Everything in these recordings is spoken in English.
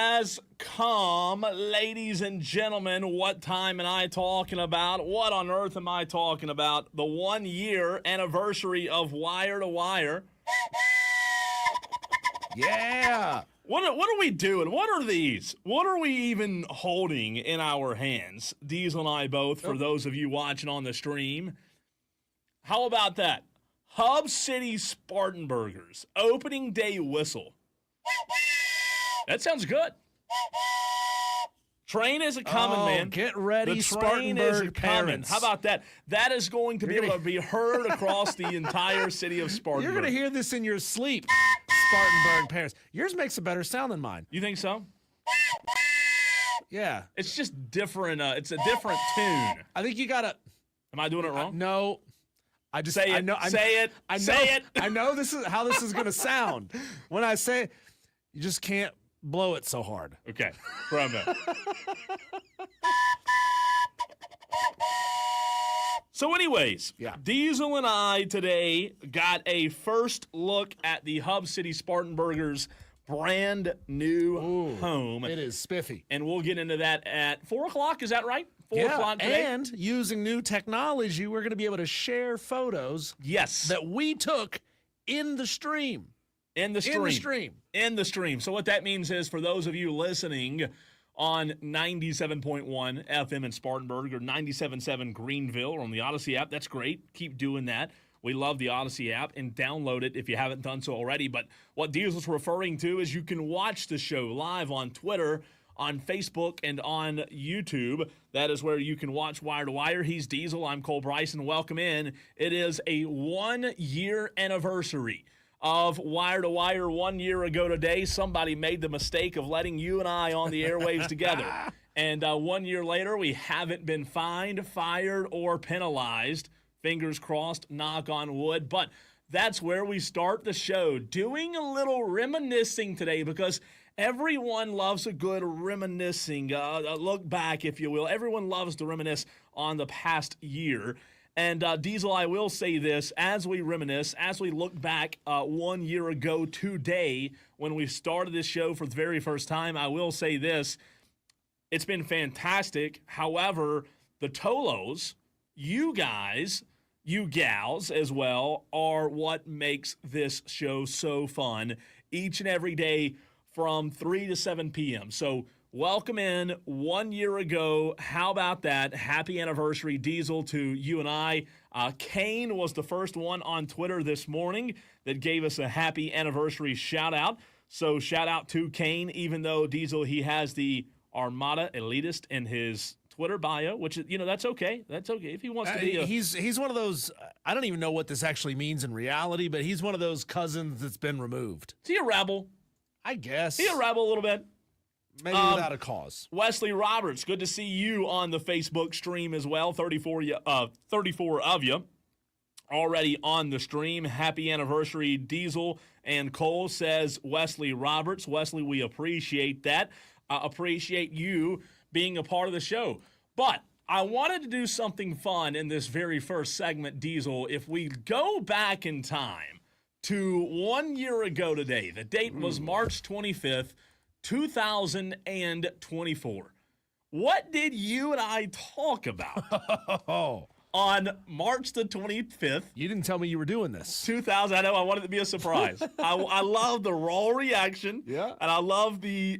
has come. Ladies and gentlemen, what time am I talking about? What on earth am I talking about? The 1 year anniversary of Wire to Wire. Yeah. What are we doing? What are these? What are we even holding in our hands? Diesel and I both, for those of you watching on the stream. How about that? Hub City Spartanburgers opening day whistle. That sounds good. Train is a-coming, man. Get ready, the train is a-coming. parents. How about that? That is going to be able to be heard across the entire city of Spartanburg. You're going to hear this in your sleep, Spartanburg parents. Yours makes a better sound than mine. You think so? Yeah. It's just different. It's a different tune. I think you got to... Am I doing it wrong? No. I just... Say it. I know, Say it. I know, Say it. I know this is how this is going to sound. When I say... You just can't blow it so hard. Okay. For a minute. So anyways, Yeah. Diesel and I today got a first look at the Hub City Spartanburgers brand new home. It is spiffy. And we'll get into that at 4 o'clock. Is that right? 4 o'clock today? And using new technology, we're going to be able to share photos Yes. that we took in the stream. In the stream. In the stream. In the stream. So what that means is for those of you listening on 97.1 FM in Spartanburg or 97.7 Greenville or on the Odyssey app, that's great. Keep doing that. We love the Odyssey app, and download it if you haven't done so already. But what Diesel's referring to is you can watch the show live on Twitter, on Facebook, and on YouTube. That is where you can watch Wire to Wire. He's Diesel. I'm Cole Bryson. Welcome in. It is a 1 year anniversary of Wire to Wire. 1 year ago today, somebody made the mistake of letting you and I on the airwaves together. And 1 year later, we haven't been fined, fired, or penalized. Fingers crossed, knock on wood. But that's where we start the show, doing a little reminiscing today because everyone loves a good reminiscing, look back, if you will. Everyone loves to reminisce on the past year. And Diesel, I will say this, as we reminisce, as we look back 1 year ago today when we started this show for the very first time, I will say this, it's been fantastic. However, the Tolos, you guys, you gals as well, are what makes this show so fun each and every day from 3 to 7 p.m. So welcome in 1 year ago. How about that? Happy anniversary, Diesel, to you and I. Kane was the first one on Twitter this morning that gave us a happy anniversary shout out. So shout out to Kane, even though Diesel, he has the Armada Elitist in his Twitter bio, which is, that's okay. That's okay. If he wants to be he's one of those, I don't even know what this actually means in reality, but he's one of those cousins that's been removed. Is he a rebel? I guess. He a rebel a little bit. Maybe without a cause. Wesley Roberts, good to see you on the Facebook stream as well. 34 of you already on the stream. Happy anniversary, Diesel and Cole, says Wesley Roberts. Wesley, we appreciate that. Appreciate you being a part of the show. But I wanted to do something fun in this very first segment, Diesel. If we go back in time to 1 year ago today, the date was March 25th, 2024. What did you and I talk about on March the 25th? You didn't tell me you were doing this. 2000. I know. I wanted it to be a surprise. I love the raw reaction. Yeah. And I love the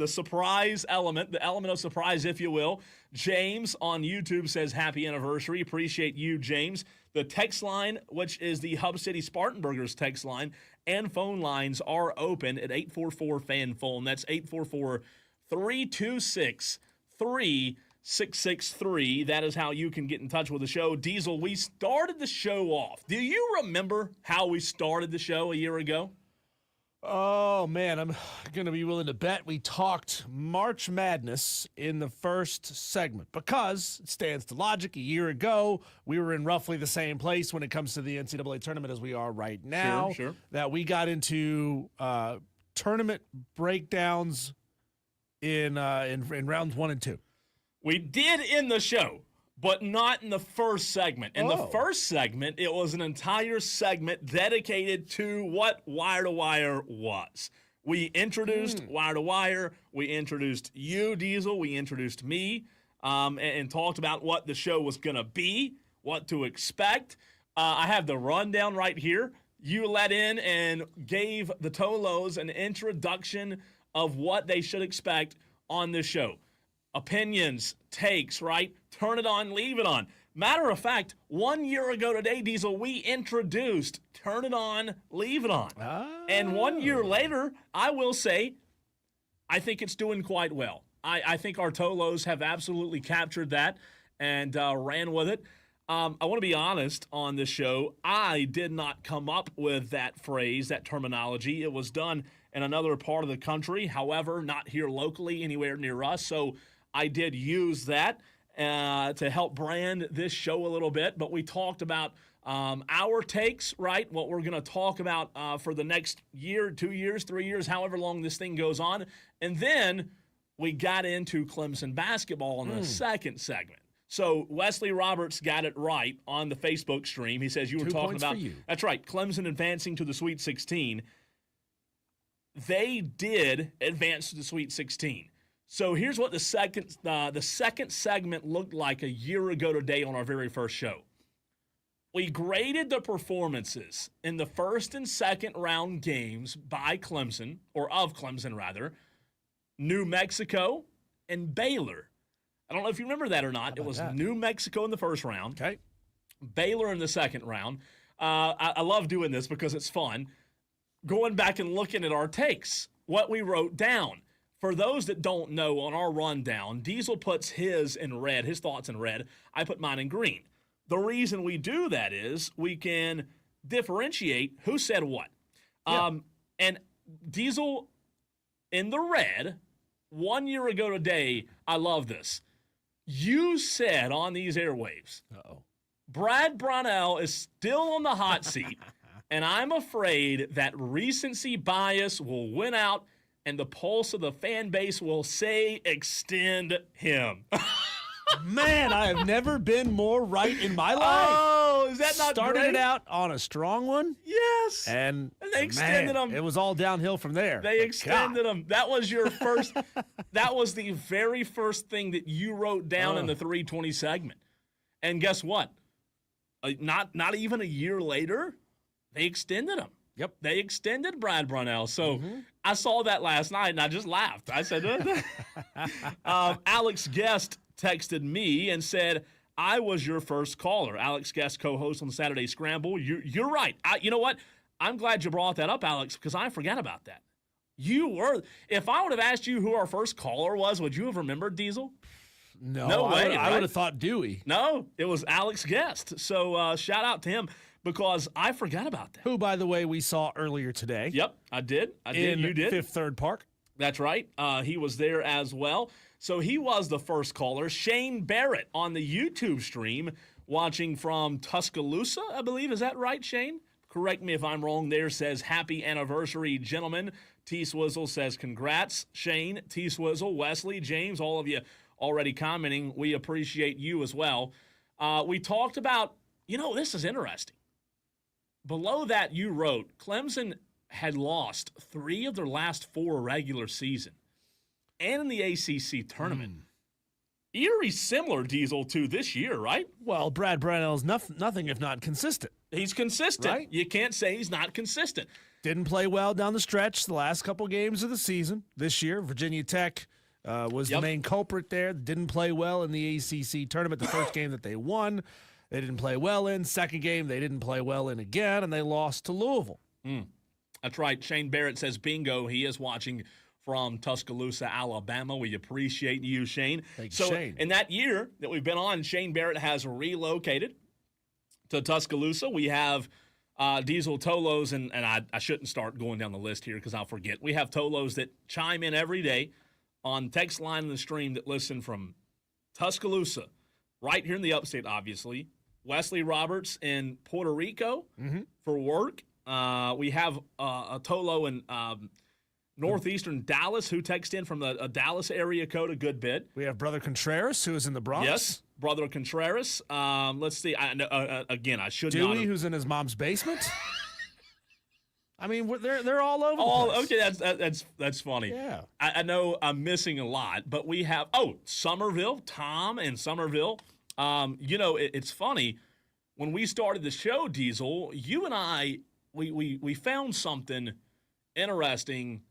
surprise element, the element of surprise, if you will. James on YouTube says happy anniversary. Appreciate you, James. The text line, which is the Hub City Spartanburgers text line, and phone lines are open at 844-FAN-PHONE. That's 844-326-3663. That is how you can get in touch with the show. Diesel, we started the show off. Do you remember how we started the show a year ago? Oh, man, I'm going to be willing to bet we talked March Madness in the first segment because it stands to logic. A year ago, we were in roughly the same place when it comes to the NCAA tournament as we are right now. Sure. That we got into tournament breakdowns in rounds 1 and 2. We did in the show, but not in the first segment. In the first segment, it was an entire segment dedicated to what Wire to Wire was. We introduced Wire to Wire. We introduced you, Diesel. We introduced me and talked about what the show was going to be, what to expect. I have the rundown right here. You let in and gave the Tolos an introduction of what they should expect on this show. Opinions, takes, right? Turn it on, leave it on. Matter of fact, 1 year ago today, Diesel, we introduced Turn It On, Leave It On. Oh. And 1 year later, I will say, I think it's doing quite well. I think our Tolos have absolutely captured that and ran with it. I want to be honest on this show. I did not come up with that phrase, that terminology. It was done in another part of the country, however, not here locally, anywhere near us. So I did use that to help brand this show a little bit. But we talked about our takes, right? What we're going to talk about for the next year, 2 years, 3 years, however long this thing goes on. And then we got into Clemson basketball in the second segment. So Wesley Roberts got it right on the Facebook stream. He says you were 2 talking points about, for you. That's right, Clemson advancing to the Sweet 16. They did advance to the Sweet 16. So here's what the second segment looked like a year ago today on our very first show. We graded the performances in the first and second round games by Clemson, or of Clemson rather, New Mexico and Baylor. I don't know if you remember that or not. It was that? New Mexico in the first round, Okay. Baylor in the second round. I love doing this because it's fun. Going back and looking at our takes, what we wrote down. For those that don't know, on our rundown, Diesel puts his in red, his thoughts in red. I put mine in green. The reason we do that is we can differentiate who said what. Yeah. And Diesel in the red, 1 year ago today, I love this. You said on these airwaves, Uh-oh. Brad Brownell is still on the hot seat, and I'm afraid that recency bias will win out and the pulse of the fan base will say extend him. Man, I have never been more right in my life. Oh, is that not Started great? it out on a strong one, Yes. and they extended man, them. It was all downhill from there. They But extended God. them. That was your first. That was the very first thing that you wrote down in the 320 segment. And guess what? Not even a year later, they extended them. Yep. They extended Brad Brownell. So I saw that last night, and I just laughed. I said, Alex Guest texted me and said, I was your first caller. Alex Guest, co-host on the Saturday Scramble. You're right. You know what? I'm glad you brought that up, Alex, because I forgot about that. You were. If I would have asked you who our first caller was, would you have remembered, Diesel? No way, I right? would have thought Dewey, No, it was Alex Guest. So shout out to him because I forgot about that. who, by the way, we saw earlier today. Yep, I did. In You did. Fifth Third Park. That's right. He was there as well. So he was the first caller. Shane Barrett on the YouTube stream watching from Tuscaloosa, I believe. Is that right, Shane? Correct me if I'm wrong there. Says, happy anniversary, gentlemen. T-Swizzle says, congrats. Shane, T-Swizzle, Wesley, James, all of you already commenting. We appreciate you as well. We talked about, this is interesting. Below that, you wrote, Clemson had lost 3 of their last 4 regular season and in the ACC tournament. Eerie similar, Diesel, to this year, right? Well, Brad Brownell's nothing if not consistent. He's consistent. Right. You can't say he's not consistent. Didn't play well down the stretch the last couple games of the season this year. Virginia Tech was the main culprit there. Didn't play well in the ACC tournament. The first game that they won, they didn't play well in. Second game, they didn't play well in again, and they lost to Louisville. That's right. Shane Barrett says bingo. He is watching from Tuscaloosa, Alabama. We appreciate you, Shane. Thank you, Shane. In that year that we've been on, Shane Barrett has relocated to Tuscaloosa. We have Diesel Tolos, and I shouldn't start going down the list here because I'll forget. We have Tolos that chime in every day on text line in the stream that listen from Tuscaloosa, right here in the upstate, obviously. Wesley Roberts in Puerto Rico for work. We have a Tolo in northeastern Dallas who texts in from the Dallas area code a good bit. We have Brother Contreras, who is in the Bronx. Yes, Brother Contreras. Let's see. Again, I should not Dewey, have. who's in his mom's basement. I mean, they're all over the place. Okay, that's funny. Yeah. I know I'm missing a lot, but we have Somerville, Tom in Somerville. It's funny when we started the show, Diesel. You and I, we found something interesting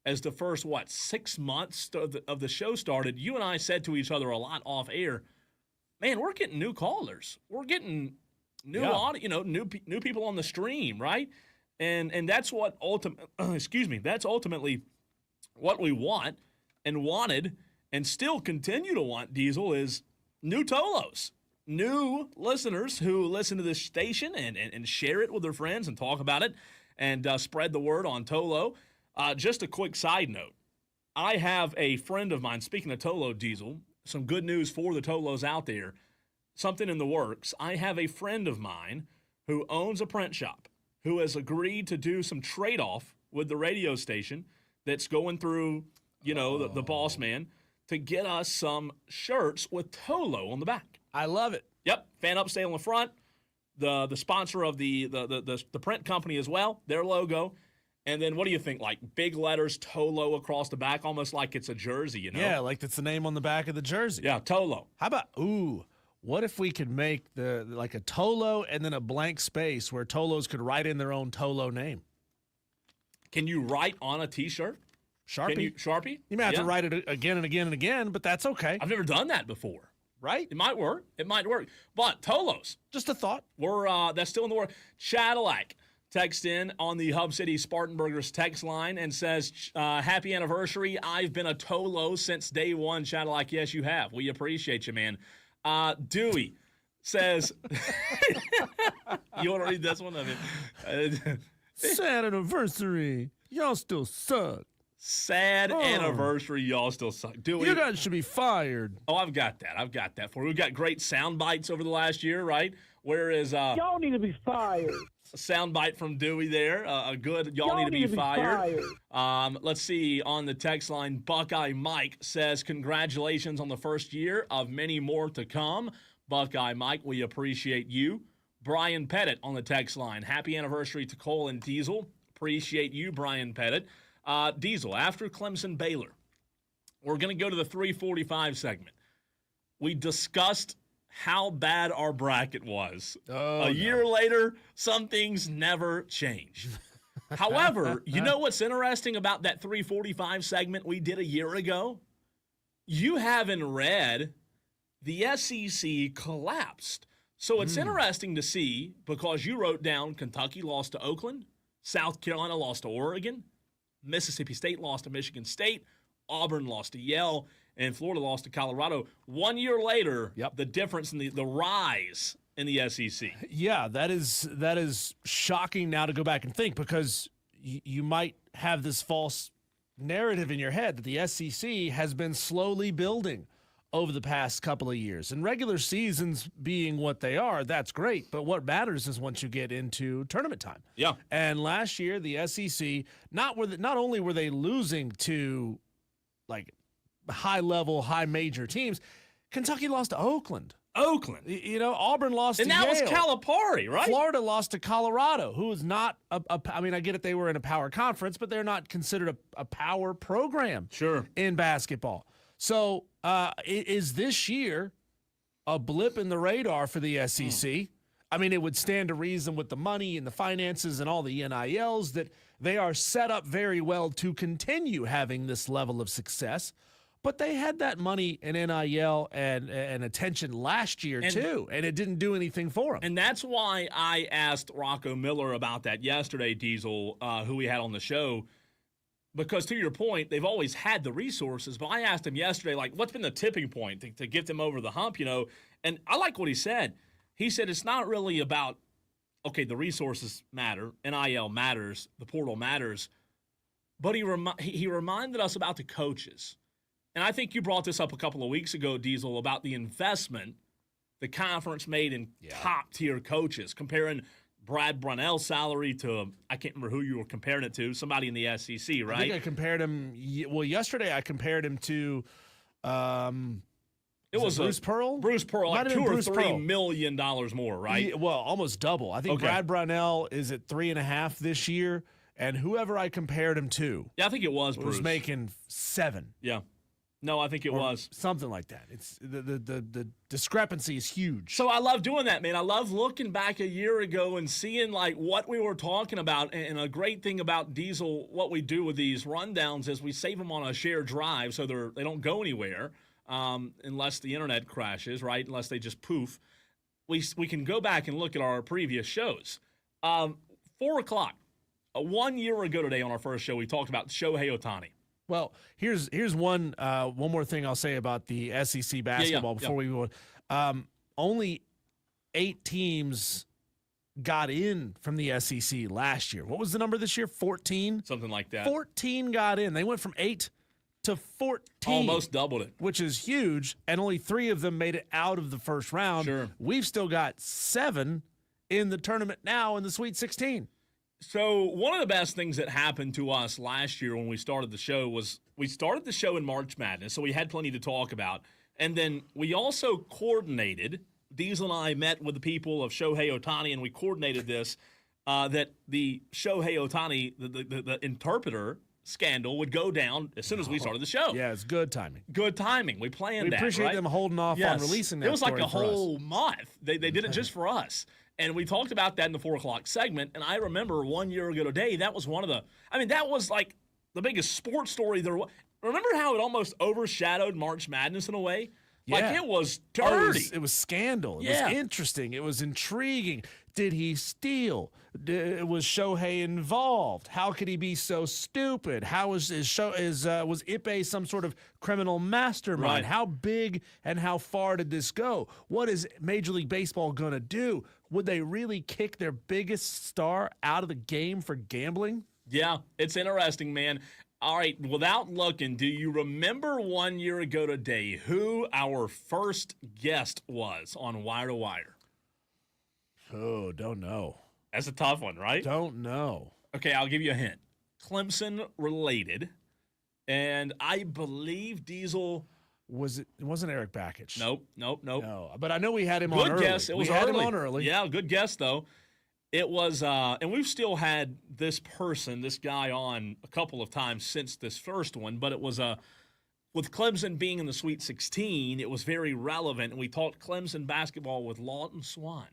as the first 6 months of the show started. You and I said to each other a lot off air, man, we're getting new callers. We're getting new audio, new people on the stream, right? And that's what that's ultimately what we want and wanted and still continue to want, Diesel, is new Tolos, new listeners who listen to this station and share it with their friends and talk about it and spread the word on Tolo. Just a quick side note. I have a friend of mine, speaking of Tolo, Diesel, some good news for the Tolos out there, something in the works. I have a friend of mine who owns a print shop who has agreed to do some trade-off with the radio station that's going through, the boss man to get us some shirts with Tolo on the back. I love it. Yep, fan upstate on the front, the sponsor of the print company as well, their logo. And then what do you think? Like big letters, Tolo across the back, almost like it's a jersey, Yeah, like it's the name on the back of the jersey. Yeah, Tolo. How about, what if we could make a Tolo and then a blank space where Tolos could write in their own Tolo name? Can you write on a T-shirt? Sharpie? Sharpie? You may have to write it again and again and again, but that's okay. I've never done that before. Right? It might work. But Tolos. Just a thought. That's still in the work. Cadillac text in on the Hub City Spartanburgers text line and says, happy anniversary. I've been a Tolo since day one. Cadillac, yes, you have. We appreciate you, man. Dewey says, you want to read this one? Sad anniversary. Y'all still suck. Sad anniversary. Y'all still suck. Dewey, you guys should be fired. Oh, I've got that for you. We've got great sound bites over the last year, right? Whereas y'all need to be fired. A sound bite from Dewey there. A good y'all need to be fired. Let's see. On the text line, Buckeye Mike says, congratulations on the first year of many more to come. Buckeye Mike, we appreciate you. Brian Pettit on the text line. Happy anniversary to Cole and Diesel. Appreciate you, Brian Pettit. Diesel, after Clemson Baylor, we're going to go to the 345 segment. We discussed how bad our bracket was. A year later, some things never change. However, you know what's interesting about that 345 segment we did a year ago? You haven't read the SEC collapsed. So it's interesting to see because you wrote down Kentucky lost to Oakland, South Carolina lost to Oregon, Mississippi State lost to Michigan State, Auburn lost to Yale, and Florida lost to Colorado. 1 year later, the difference in the rise in the SEC. Yeah, that is shocking now to go back and think because you might have this false narrative in your head that the SEC has been slowly building over the past couple of years. And regular seasons being what they are, that's great. But what matters is once you get into tournament time. Yeah. And last year, the SEC, not only were they losing to like high-level, high-major teams, Kentucky lost to Oakland. Auburn lost to Yale. And that was Calipari, right? Florida lost to Colorado, who is not I mean, I get it, they were in a power conference, but they're not considered a power program in basketball. So is this year a blip in the radar for the SEC? I mean, it would stand to reason with the money and the finances and all the NILs that they are set up very well to continue having this level of success. But they had that money and NIL and attention last year, too, and it didn't do anything for them. And that's why I asked Rocco Miller about that yesterday, Diesel, who we had on the show. Because to your point, they've always had the resources. But I asked him yesterday, like, what's been the tipping point to get them over the hump, And I like what he said. He said it's not really about, okay, the resources matter, NIL matters, the portal matters. But he reminded us about the coaches. And I think you brought this up a couple of weeks ago, Diesel, about the investment the conference made in top-tier coaches, comparing Brad Brunell's salary to, I can't remember who you were comparing it to, somebody in the SEC, right? I think I compared him, yesterday I compared him to, it was Bruce Pearl? Bruce Pearl, like $2 or $3 million more, right? Almost double. I think Brad Brownell is at 3.5 this year, and whoever I compared him to Yeah, I think it was Bruce. was making 7. Yeah. No, I think it was. Something like that. It's the discrepancy is huge. So I love doing that, man. I love looking back a year ago and seeing like what we were talking about. And a great thing about Diesel, what we do with these rundowns is we save them on a shared drive so they don't go anywhere unless the internet crashes, right? Unless they just poof. We can go back and look at our previous shows. 4 o'clock, 1 year ago today on our first show, we talked about Shohei Ohtani. Well, here's one more thing I'll say about the SEC basketball before we go on. Only 8 teams got in from the SEC last year. What was the number this year? 14? Something like that. 14 got in. They went from 8 to 14. Almost doubled it. Which is huge, and only 3 of them made it out of the first round. Sure. We've still got 7 in the tournament now in the Sweet 16. So one of the best things that happened to us last year when we started the show was we started the show in March Madness, so we had plenty to talk about. And then we also coordinated, Diesel and I met with the people of Shohei Ohtani, and we coordinated this, that the Shohei Ohtani, the interpreter scandal would go down as soon as we started the show. Yeah, it's good timing. Good timing. We planned that, We appreciate right? them holding off on releasing that. It was like story a for us. whole month. They did it just for us. And we talked about that in the 4 o'clock segment. And I remember 1 year ago today, that was that was like the biggest sports story there was. Remember how it almost overshadowed March Madness in a way? Yeah. Like it was dirty. It was scandal. It was interesting. It was intriguing. Did he steal? Was Shohei involved? How could he be so stupid? How was was Ipe some sort of criminal mastermind? Right. How big and how far did this go? What is Major League Baseball going to do? Would they really kick their biggest star out of the game for gambling? Yeah, it's interesting, man. All right, without looking, do you remember 1 year ago today who our first guest was on Wire to Wire? Oh, don't know. That's a tough one, right? Don't know. Okay, I'll give you a hint. Clemson related, and I believe Diesel. It wasn't Eric Bakich. Nope. No, but I know we had him on Good early. guess. It was we had early. him on early. Yeah, good guess though. It was, and we've still had this guy on a couple of times since this first one, but it was with Clemson being in the Sweet 16, it was very relevant, and we talked Clemson basketball with Lawton Swan.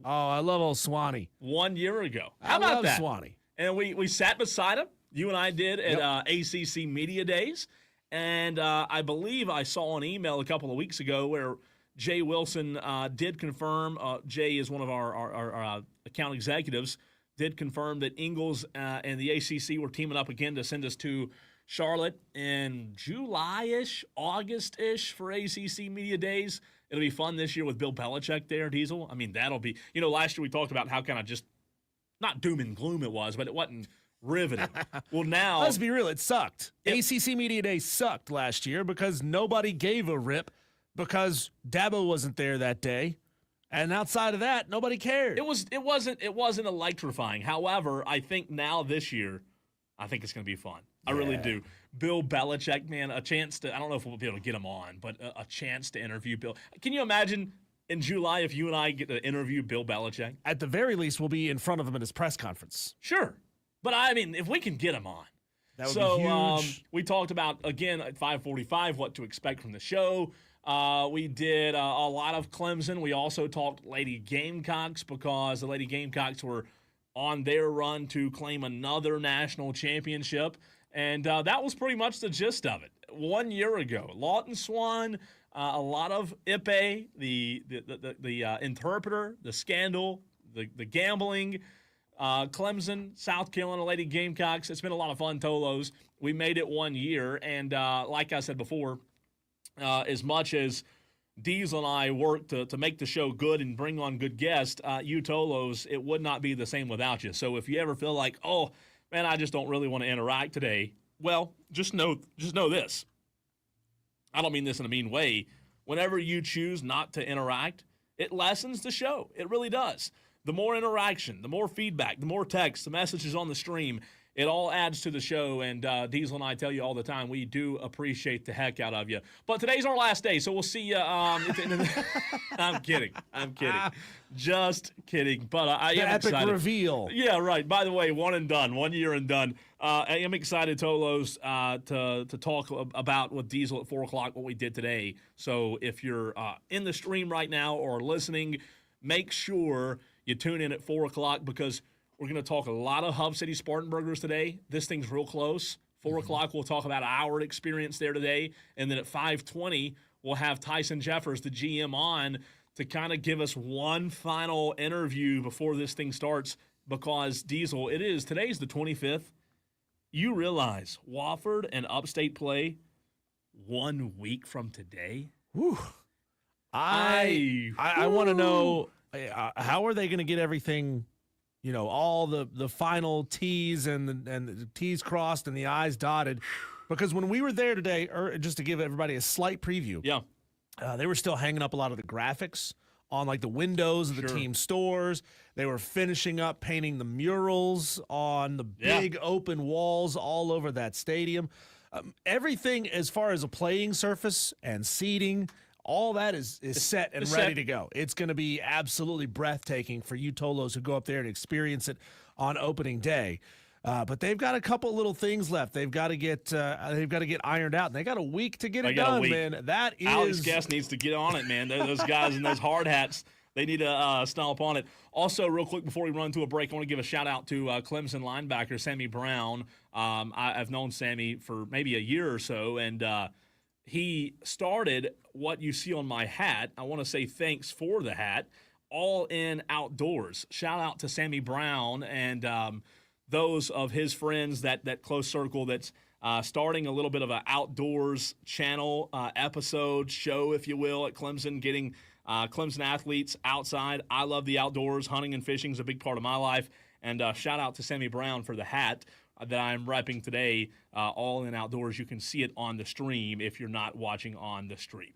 Oh, I love old Swanee. 1 year ago. How I about love that? Swanee. And we sat beside him. You and I did at ACC Media Days. And I believe I saw an email a couple of weeks ago where Jay Wilson did confirm. Jay is one of our account executives. Did confirm that Ingles and the ACC were teaming up again to send us to Charlotte in July-ish, August-ish for ACC Media Days. It'll be fun this year with Bill Belichick there, Diesel. I mean, that'll be – last year we talked about how kind of just not doom and gloom it was, but it wasn't – riveting. Well, now let's be real. It sucked. Yep. ACC Media Day sucked last year because nobody gave a rip because Dabo wasn't there that day, and outside of that, nobody cared. It wasn't electrifying. However, I think now this year, I think it's going to be fun. I really do. Bill Belichick, man, a chance to. I don't know if we'll be able to get him on, but a chance to interview Bill. Can you imagine? In July, if you and I get to interview Bill Belichick? At the very least, we'll be in front of him at his press conference. Sure. But, I mean, if we can get him on. That would be huge. We talked about, again, at 5:45, what to expect from the show. We did a lot of Clemson. We also talked Lady Gamecocks because the Lady Gamecocks were on their run to claim another national championship. And that was pretty much the gist of it. 1 year ago, Lawton Swan, a lot of Ipe, the interpreter, the scandal, the gambling, Clemson, South Carolina Lady Gamecocks. It's been a lot of fun, Tolos. We made it 1 year, and like I said before, as much as Diesel and I worked to make the show good and bring on good guests, you Tolos, it would not be the same without you. So if you ever feel like, oh, man, I just don't really want to interact today, well, just know this. I don't mean this in a mean way. Whenever you choose not to interact, it lessens the show. It really does. The more interaction, the more feedback, the more text, the messages on the stream, It all adds to the show, and Diesel and I tell you all the time, we do appreciate the heck out of you. But today's our last day, so we'll see you. I'm kidding. Just kidding. But I am epic excited. Reveal. Yeah, right. By the way, 1 and done, 1 year and done. I am excited, Tolos, to talk about with Diesel at 4 o'clock what we did today. So if you're in the stream right now or listening, make sure you tune in at 4 o'clock because we're going to talk a lot of Hub City Spartanburgers today. This thing's real close. 4 o'clock, we'll talk about our experience there today. And then at 5:20, we'll have Tyson Jeffers, the GM, on to kind of give us one final interview before this thing starts because, Diesel, today's the 25th. You realize Wofford and Upstate play 1 week from today? Whew. I want to know, how are they going to get everything, all the final T's and the T's crossed and the I's dotted? Because when we were there today, just to give everybody a slight preview, they were still hanging up a lot of the graphics on like the windows of the team stores. They were finishing up painting the murals on the big open walls all over that stadium. Everything as far as a playing surface and seating, all that is set and ready to go. It's going to be absolutely breathtaking for you Tolos who go up there and experience it on opening day. But they've got a couple little things left. They've got to get ironed out. And they got a week to get it done, man. That is Alex Guest needs to get on it, man. Those guys in those hard hats, they need to stomp on it. Also, real quick before we run to a break, I want to give a shout out to Clemson linebacker Sammy Brown. I've known Sammy for maybe a year or so, and he started what you see on my hat. I want to say thanks for the hat. All in Outdoors. Shout out to Sammy Brown and those of his friends, that close circle that's starting a little bit of an outdoors channel episode show, if you will, at Clemson, getting Clemson athletes outside. I love the outdoors. Hunting and fishing is a big part of my life. And shout out to Sammy Brown for the hat that I'm repping today, All in Outdoors. You can see it on the stream if you're not watching on the stream.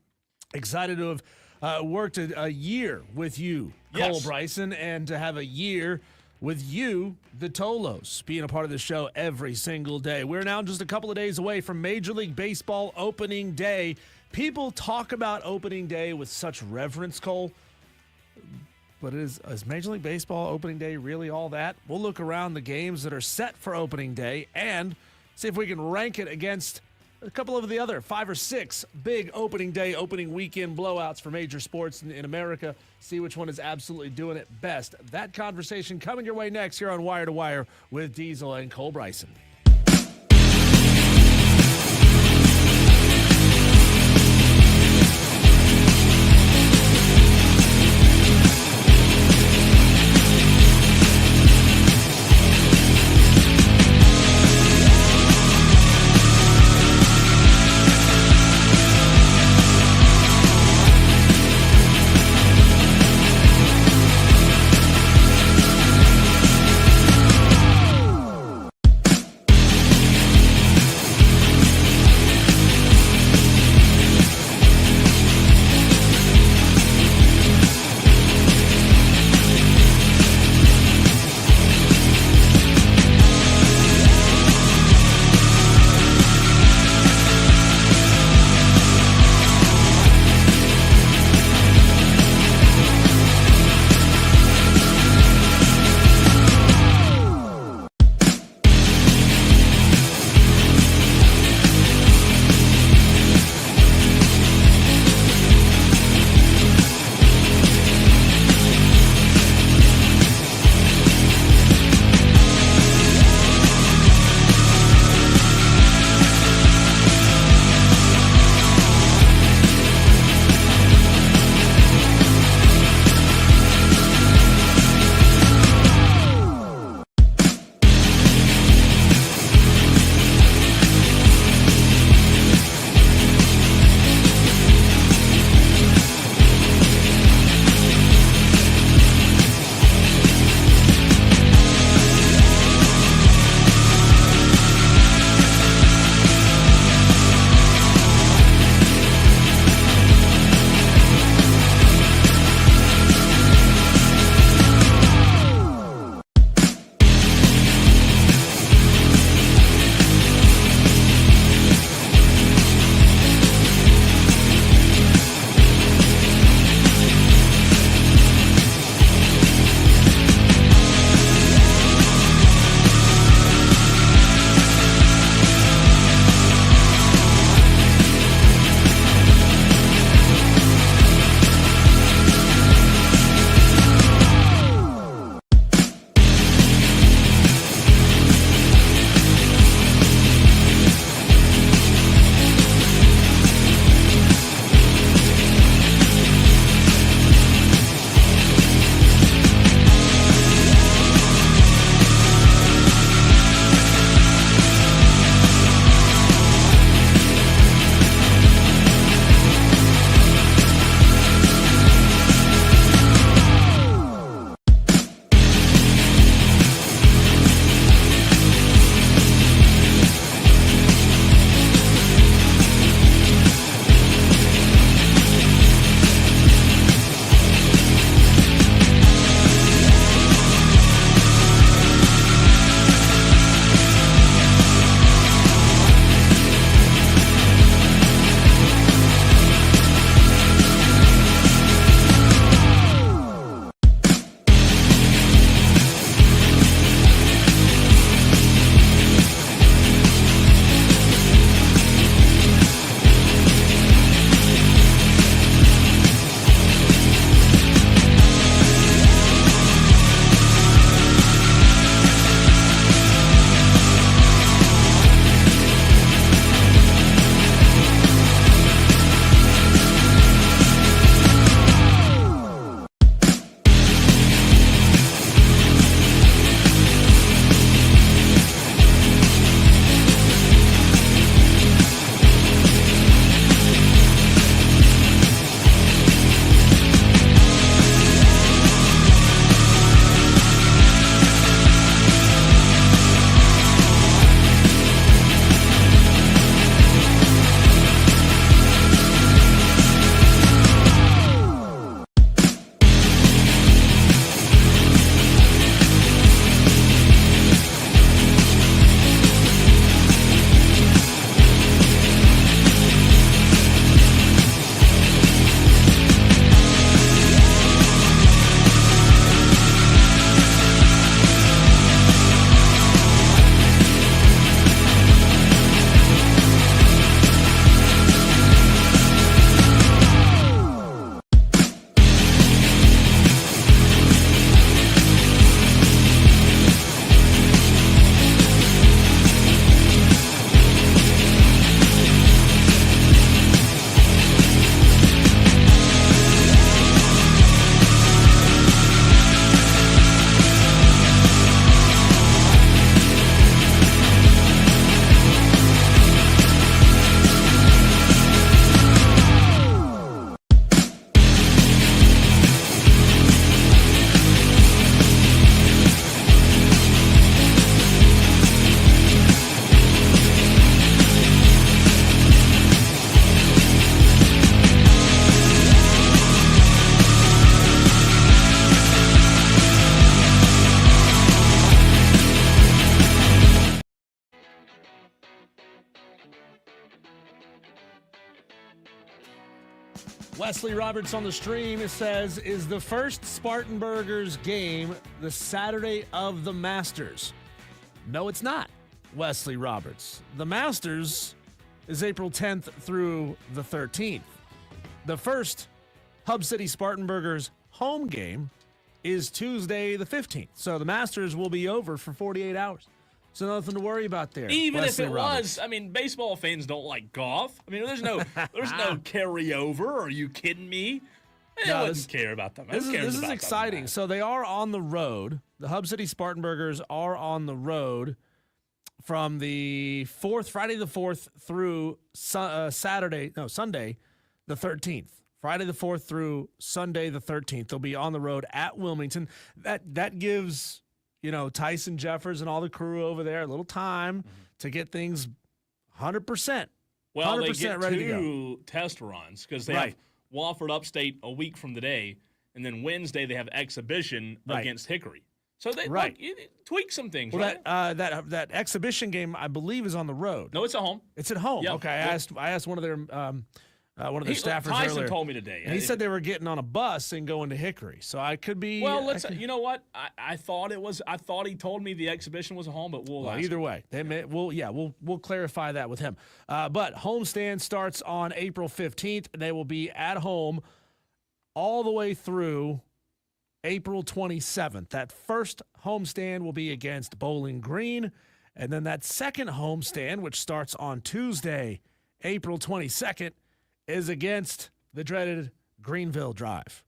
Excited to have worked a year with you, Cole Bryson, and to have a year with you, the Tolos, being a part of the show every single day. We're now just a couple of days away from Major League Baseball opening day. People talk about opening day with such reverence, Cole. But is Major League Baseball opening day really all that? We'll look around the games that are set for opening day and see if we can rank it against a couple of the other 5 or 6 big opening day, opening weekend blowouts for major sports in America. See which one is absolutely doing it best. That conversation coming your way next here on Wire to Wire with Diesel and Cole Bryson. Wesley Roberts on the stream says, is the first Spartanburgers game the Saturday of the Masters? No, it's not, Wesley Roberts. The Masters is April 10th through the 13th. The first Hub City Spartanburgers home game is Tuesday the 15th. So the Masters will be over for 48 hours. So nothing to worry about there. Even Wesley if it Roberts. was, I mean, baseball fans don't like golf. I mean, there's no carryover. Are you kidding me? They wouldn't care about them. This is exciting. So they are on the road. The Hub City Spartanburgers are on the road from the Friday the 4th through Sunday the 13th. Friday the 4th through Sunday the 13th. They'll be on the road at Wilmington. That gives, Tyson Jeffers and all the crew over there a little time to get things 100%. Well, 100% they get ready to two test runs because they have Wofford Upstate a week from today, and then Wednesday they have exhibition against Hickory. So they tweak some things. Well, that exhibition game, I believe, is on the road. No, it's at home. It's at home. Yep. Okay, I asked one of their staffers Tyson earlier. told me today, and he said they were getting on a bus and going to Hickory. So I could be. Well, you know what? I thought it was. I thought he told me the exhibition was at home, but we'll either way, we'll clarify that with him. But homestand starts on April 15th. They will be at home all the way through April 27th. That first homestand will be against Bowling Green, and then that second homestand, which starts on Tuesday, April 22nd, is against the dreaded Greenville Drive.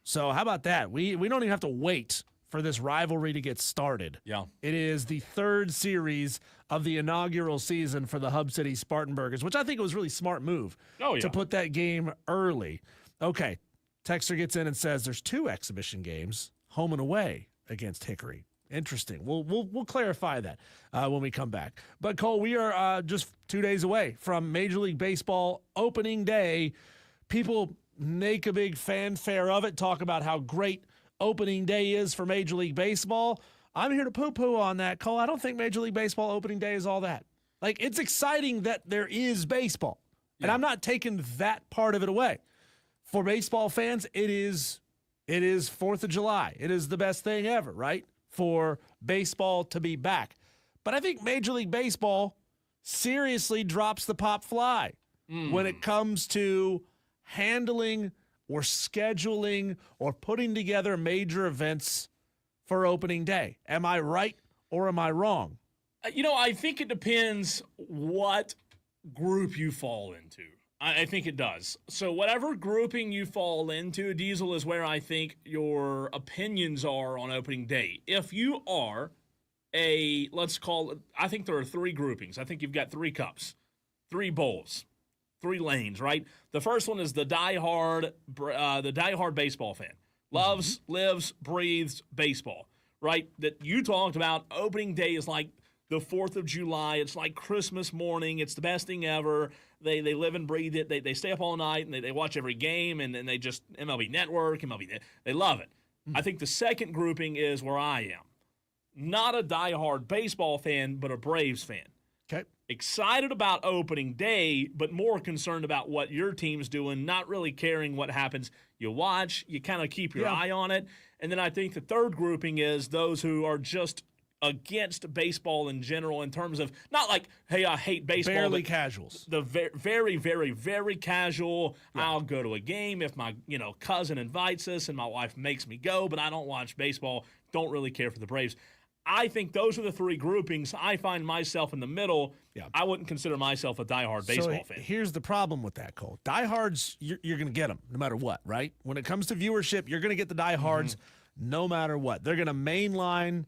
So how about that? We don't even have to wait for this rivalry to get started. Yeah. It is the third series of the inaugural season for the Hub City Spartanburgers, which I think was a really smart move to put that game early. Okay. Texter gets in and says there's two exhibition games, home and away, against Hickory. Interesting. We'll clarify that when we come back. But Cole, we are just 2 days away from Major League Baseball opening day. People make a big fanfare of it, talk about how great opening day is for Major League Baseball. I'm here to poo-poo on that, Cole. I don't think Major League Baseball opening day is all that. Like, it's exciting that there is baseball, and I'm not taking that part of it away. For baseball fans, it is 4th of July. It is the best thing ever, right? For baseball to be back. But I think Major League Baseball seriously drops the pop fly when it comes to handling or scheduling or putting together major events for opening day. Am I right or am I wrong? I think it depends what group you fall into. I think it does. So whatever grouping you fall into, Diesel, is where I think your opinions are on opening day. If you are I think there are three groupings. I think you've got three cups, three bowls, three lanes, right? The first one is the diehard baseball fan. Loves, lives, breathes baseball, right? That you talked about. Opening day is like the 4th of July. It's like Christmas morning. It's the best thing ever. They live and breathe it. They stay up all night, and they watch every game, and they just MLB Network, they love it. I think the second grouping is where I am. Not a diehard baseball fan, but a Braves fan. Okay. Excited about opening day, but more concerned about what your team's doing, not really caring what happens. You watch, you kind of keep your eye on it. And then I think the third grouping is those who are just against baseball in general, in terms of not like, hey, I hate baseball. Barely casuals. The very, very, very casual. Yeah. I'll go to a game if my cousin invites us and my wife makes me go, but I don't watch baseball. Don't really care for the Braves. I think those are the three groupings. I find myself in the middle. Yeah. I wouldn't consider myself a diehard baseball fan. Here's the problem with that, Cole. Diehards, you're going to get them no matter what, right? When it comes to viewership, you're going to get the diehards no matter what. They're going to mainline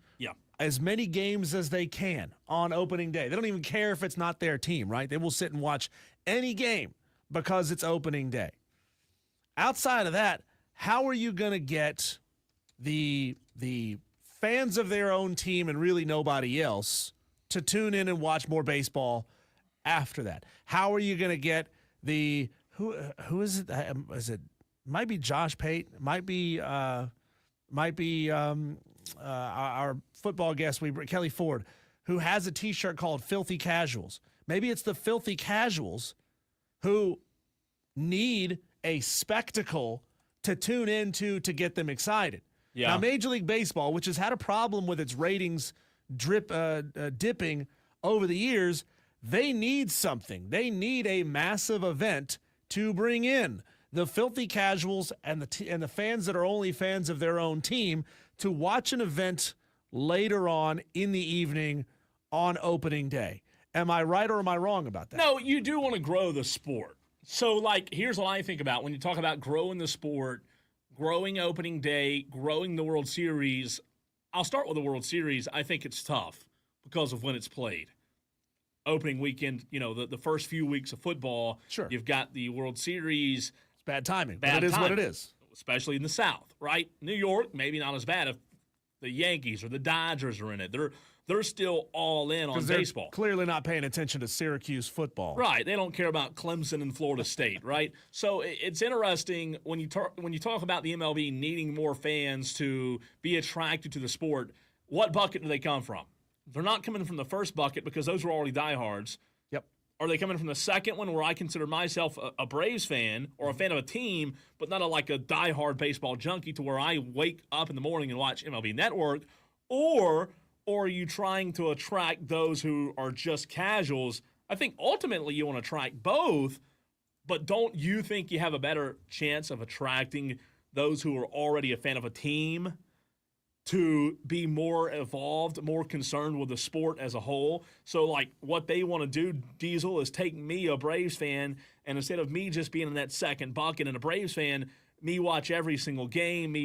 as many games as they can on opening day. They don't even care if it's not their team, right? They will sit and watch any game because it's opening day. Outside of that, how are you going to get the fans of their own team and really nobody else to tune in and watch more baseball after that? How are you going to get who is it? Is it might be Josh Pate, might be our football guest, Kelly Ford, who has a T-shirt called Filthy Casuals. Maybe it's the Filthy Casuals who need a spectacle to tune into to get them excited. Yeah. Now, Major League Baseball, which has had a problem with its ratings dipping over the years, they need something. They need a massive event to bring in the filthy casuals and the fans that are only fans of their own team to watch an event later on in the evening on opening day. Am I right or am I wrong about that? No, you do want to grow the sport. So, like, here's what I think about when you talk about growing the sport, growing opening day, growing the World Series. I'll start with the World Series. I think it's tough because of when it's played. Opening weekend, the first few weeks of football, Sure. You've got the World Series. It's bad timing, Bad but it is what it timing, is. Especially in the South, right? New York, maybe not as bad if the Yankees or the Dodgers are in it. They're still all in on baseball. Clearly not paying attention to Syracuse football. Right. They don't care about Clemson and Florida State, right? So it's interesting when you talk about the MLB needing more fans to be attracted to the sport, what bucket do they come from? They're not coming from the first bucket because those are already diehards. Yep. Are they coming from the second one where I consider myself a Braves fan or a fan of a team, but not like a diehard baseball junkie to where I wake up in the morning and watch MLB Network? Or are you trying to attract those who are just casuals? I think ultimately you want to attract both, but don't you think you have a better chance of attracting those who are already a fan of a team to be more evolved, more concerned with the sport as a whole? So, like, what they want to do, Diesel, is take me, a Braves fan, and instead of me just being in that second bucket and a Braves fan, me watch every single game,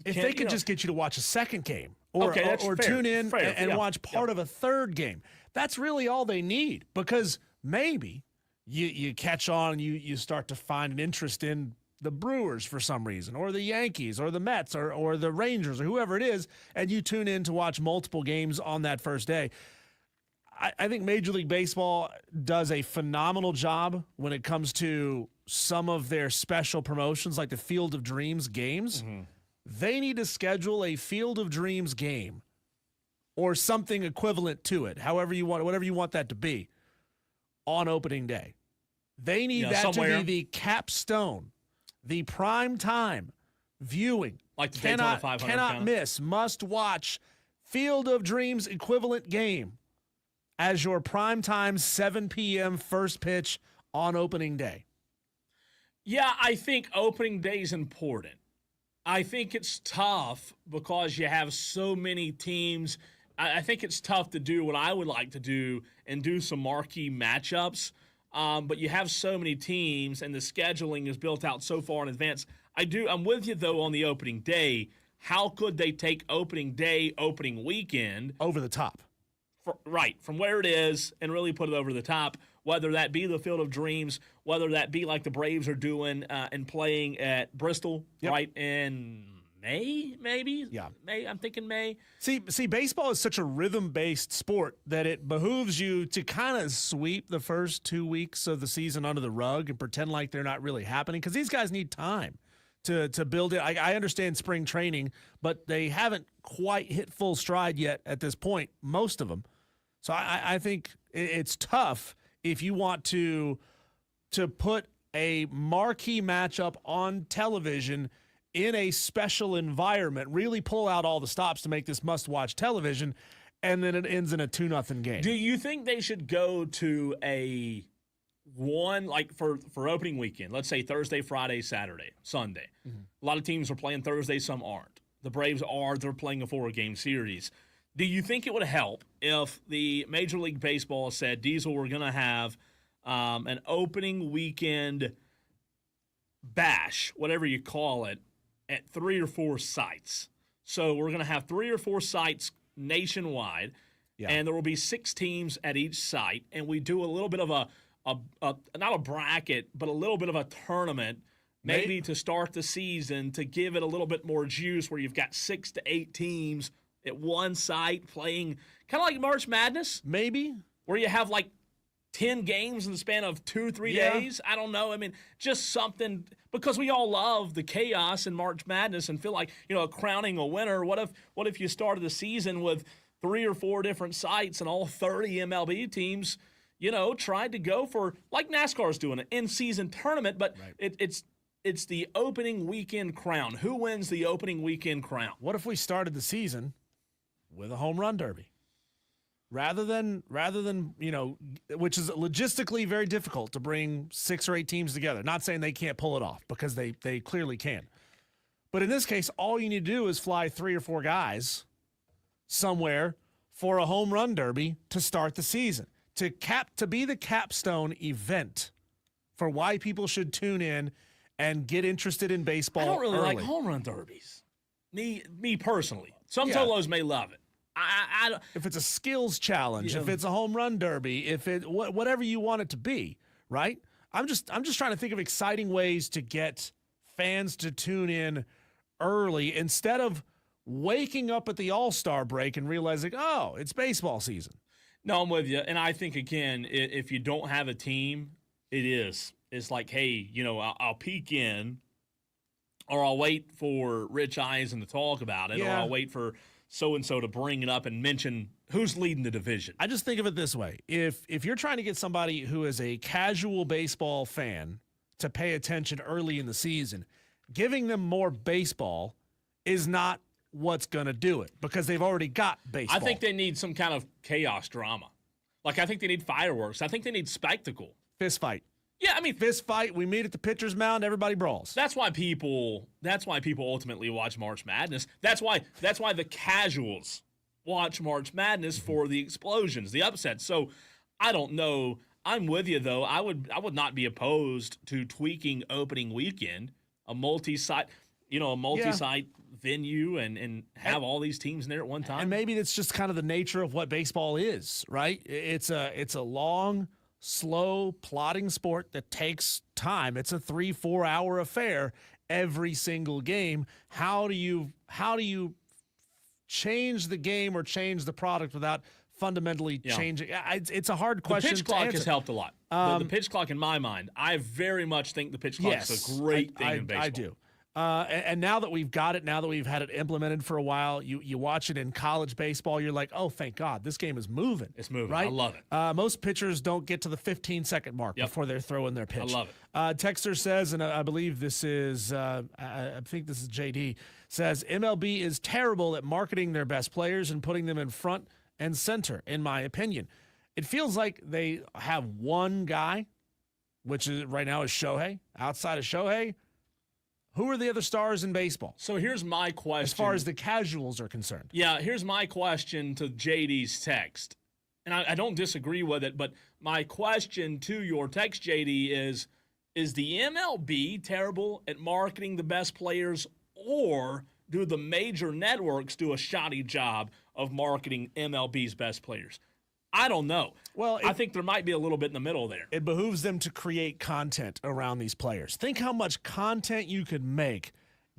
If they could just get you to watch a second game or fair, tune in fair, and yeah, watch part of a third game, that's really all they need, because maybe you catch on and you start to find an interest in the Brewers for some reason, or the Yankees, or the Mets, or the Rangers, or whoever it is, and you tune in to watch multiple games on that first day. I think Major League Baseball does a phenomenal job when it comes to some of their special promotions, like the Field of Dreams games. Mm-hmm. They need to schedule a Field of Dreams game or something equivalent to it, whatever you want that to be, on opening day. They need that somewhere to be the capstone, the prime time viewing. Like the Daytona 500 cannot miss, must watch Field of Dreams equivalent game as your prime time 7 p.m. first pitch on opening day. Yeah, I think opening day is important. I think it's tough because you have so many teams. I think it's tough to do what I would like to do and do some marquee matchups. But you have so many teams, and the scheduling is built out so far in advance. I'm with you, though, on the opening day. How could they take opening day, opening weekend over the top? From where it is, and really put it over the top, whether that be the Field of Dreams, whether that be like the Braves are doing and playing at Bristol, Yep. right, in May, maybe? Yeah. May, I'm thinking May. See, baseball is such a rhythm-based sport that it behooves you to kind of sweep the first 2 weeks of the season under the rug and pretend like they're not really happening, because these guys need time to build it. I understand spring training, but they haven't quite hit full stride yet at this point, most of them. So I think it's tough if you want to put a marquee matchup on television in a special environment, really pull out all the stops to make this must-watch television, and then it ends in a 2-0 game. Do you think they should go to a one, like for opening weekend, let's say Thursday, Friday, Saturday, Sunday? Mm-hmm. A lot of teams are playing Thursday, some aren't. The Braves they're playing a 4-game series. Do you think it would help if the Major League Baseball said, Diesel, we're going to have an opening weekend bash, whatever you call it, at 3 or 4 sites? So we're going to have 3 or 4 sites nationwide, and there will be 6 teams at each site, and we do a little bit of a not a bracket, but a little bit of a tournament, maybe to start the season, to give it a little bit more juice, where you've got 6 to 8 teams at one site playing, kind of like March Madness. Maybe. Where you have like 10 games in the span of 2 or 3 days. I don't know. I mean, just something, because we all love the chaos in March Madness and feel like, crowning a winner. What if you started the season with 3 or 4 different sites and all 30 MLB teams, tried to go for, like NASCAR's doing, an in-season tournament, but it's the opening weekend crown. Who wins the opening weekend crown? What if we started the season with a home run derby? Rather than which is logistically very difficult to bring 6 or 8 teams together. Not saying they can't pull it off, because they clearly can. But in this case, all you need to do is fly 3 or 4 guys somewhere for a home run derby to start the season, to be the capstone event for why people should tune in and get interested in baseball. I don't really early. like home run derbies. Me personally. Some Tolos may love it. I if it's a skills challenge, if it's a home run derby, if it whatever you want it to be, right? I'm just trying to think of exciting ways to get fans to tune in early instead of waking up at the All-Star break and realizing, oh, it's baseball season. No, I'm with you. And I think, again, if you don't have a team, it is. It's like, hey, I'll peek in, or I'll wait for Rich Eisen to talk about it, or I'll wait for so-and-so to bring it up and mention who's leading the division. I just think of it this way. If you're trying to get somebody who is a casual baseball fan to pay attention early in the season, giving them more baseball is not what's going to do it, because they've already got baseball. I think they need some kind of chaos drama. Like, I think they need fireworks. I think they need spectacle. Fist fight. Yeah, I mean, fist fight. We meet at the pitcher's mound. Everybody brawls. That's why people ultimately watch March Madness. That's why the casuals watch March Madness for the explosions, the upsets. So I don't know. I'm with you though. I would not be opposed to tweaking opening weekend, a multi-site venue, and have all these teams in there at one time. And maybe that's just kind of the nature of what baseball is, right? It's a long, slow, plodding sport that takes time. It's a 3-4 hour affair every single game. How do you change the game or change the product without fundamentally changing? It's a hard question. The pitch clock has helped a lot. The pitch clock, in my mind, I very much think the pitch clock is a great thing in baseball. I do. And now that we've got it, now that we've had it implemented for a while, you watch it in college baseball, you're like, oh, thank God, this game is moving. It's moving. Right? I love it. Most pitchers don't get to the 15-second mark before they're throwing their pitch. I love it. Texter says, and I believe this is, I think this is JD, says, MLB is terrible at marketing their best players and putting them in front and center, in my opinion. It feels like they have one guy, which is right now is Shohei. Outside of Shohei, who are the other stars in baseball? So here's my question. As far as the casuals are concerned. Yeah, here's my question to JD's text. And I don't disagree with it, but my question to your text, JD, is the MLB terrible at marketing the best players, or do the major networks do a shoddy job of marketing MLB's best players? I don't know. Well, I think there might be a little bit in the middle there. It behooves them to create content around these players. Think how much content you could make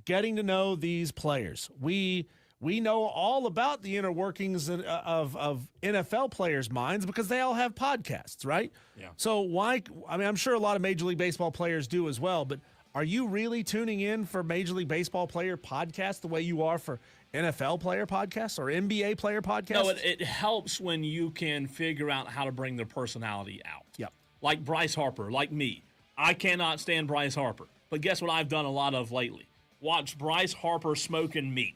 getting to know these players. We know all about the inner workings of NFL players' minds because they all have podcasts, right? Yeah. So why – I mean, I'm sure a lot of Major League Baseball players do as well, but are you really tuning in for Major League Baseball player podcasts the way you are for – NFL player podcasts or NBA player podcasts? No, it helps when you can figure out how to bring their personality out. Yep. Like Bryce Harper, like me. I cannot stand Bryce Harper. But guess what I've done a lot of lately? Watch Bryce Harper smoking meat.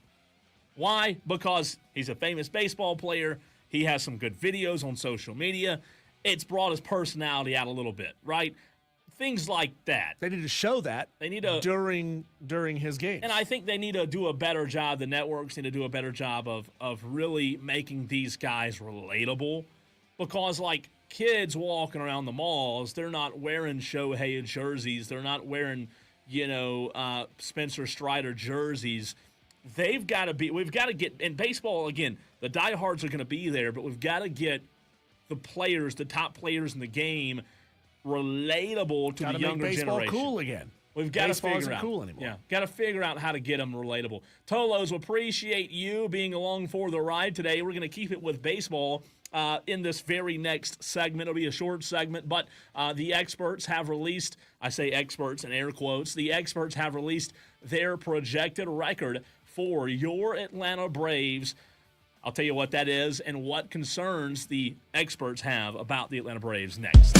Why? Because he's a famous baseball player. He has some good videos on social media. It's brought his personality out a little bit, right? Things like that. They need to show that. They need to during his games. And I think they need to do a better job. The networks need to do a better job of really making these guys relatable, because like kids walking around the malls, they're not wearing Shohei jerseys. They're not wearing Spencer Strider jerseys. We've got to get in baseball again. The diehards are going to be there, but we've got to get the players, the top players in the game, relatable to the younger make baseball generation. Cool again. We've got baseball to figure isn't out. Cool anymore. Yeah, got to figure out how to get them relatable. Tolos, we appreciate you being along for the ride today. We're going to keep it with baseball in this very next segment. It'll be a short segment, but the experts have released, I say experts in air quotes, the experts have released their projected record for your Atlanta Braves. I'll tell you what that is and what concerns the experts have about the Atlanta Braves next.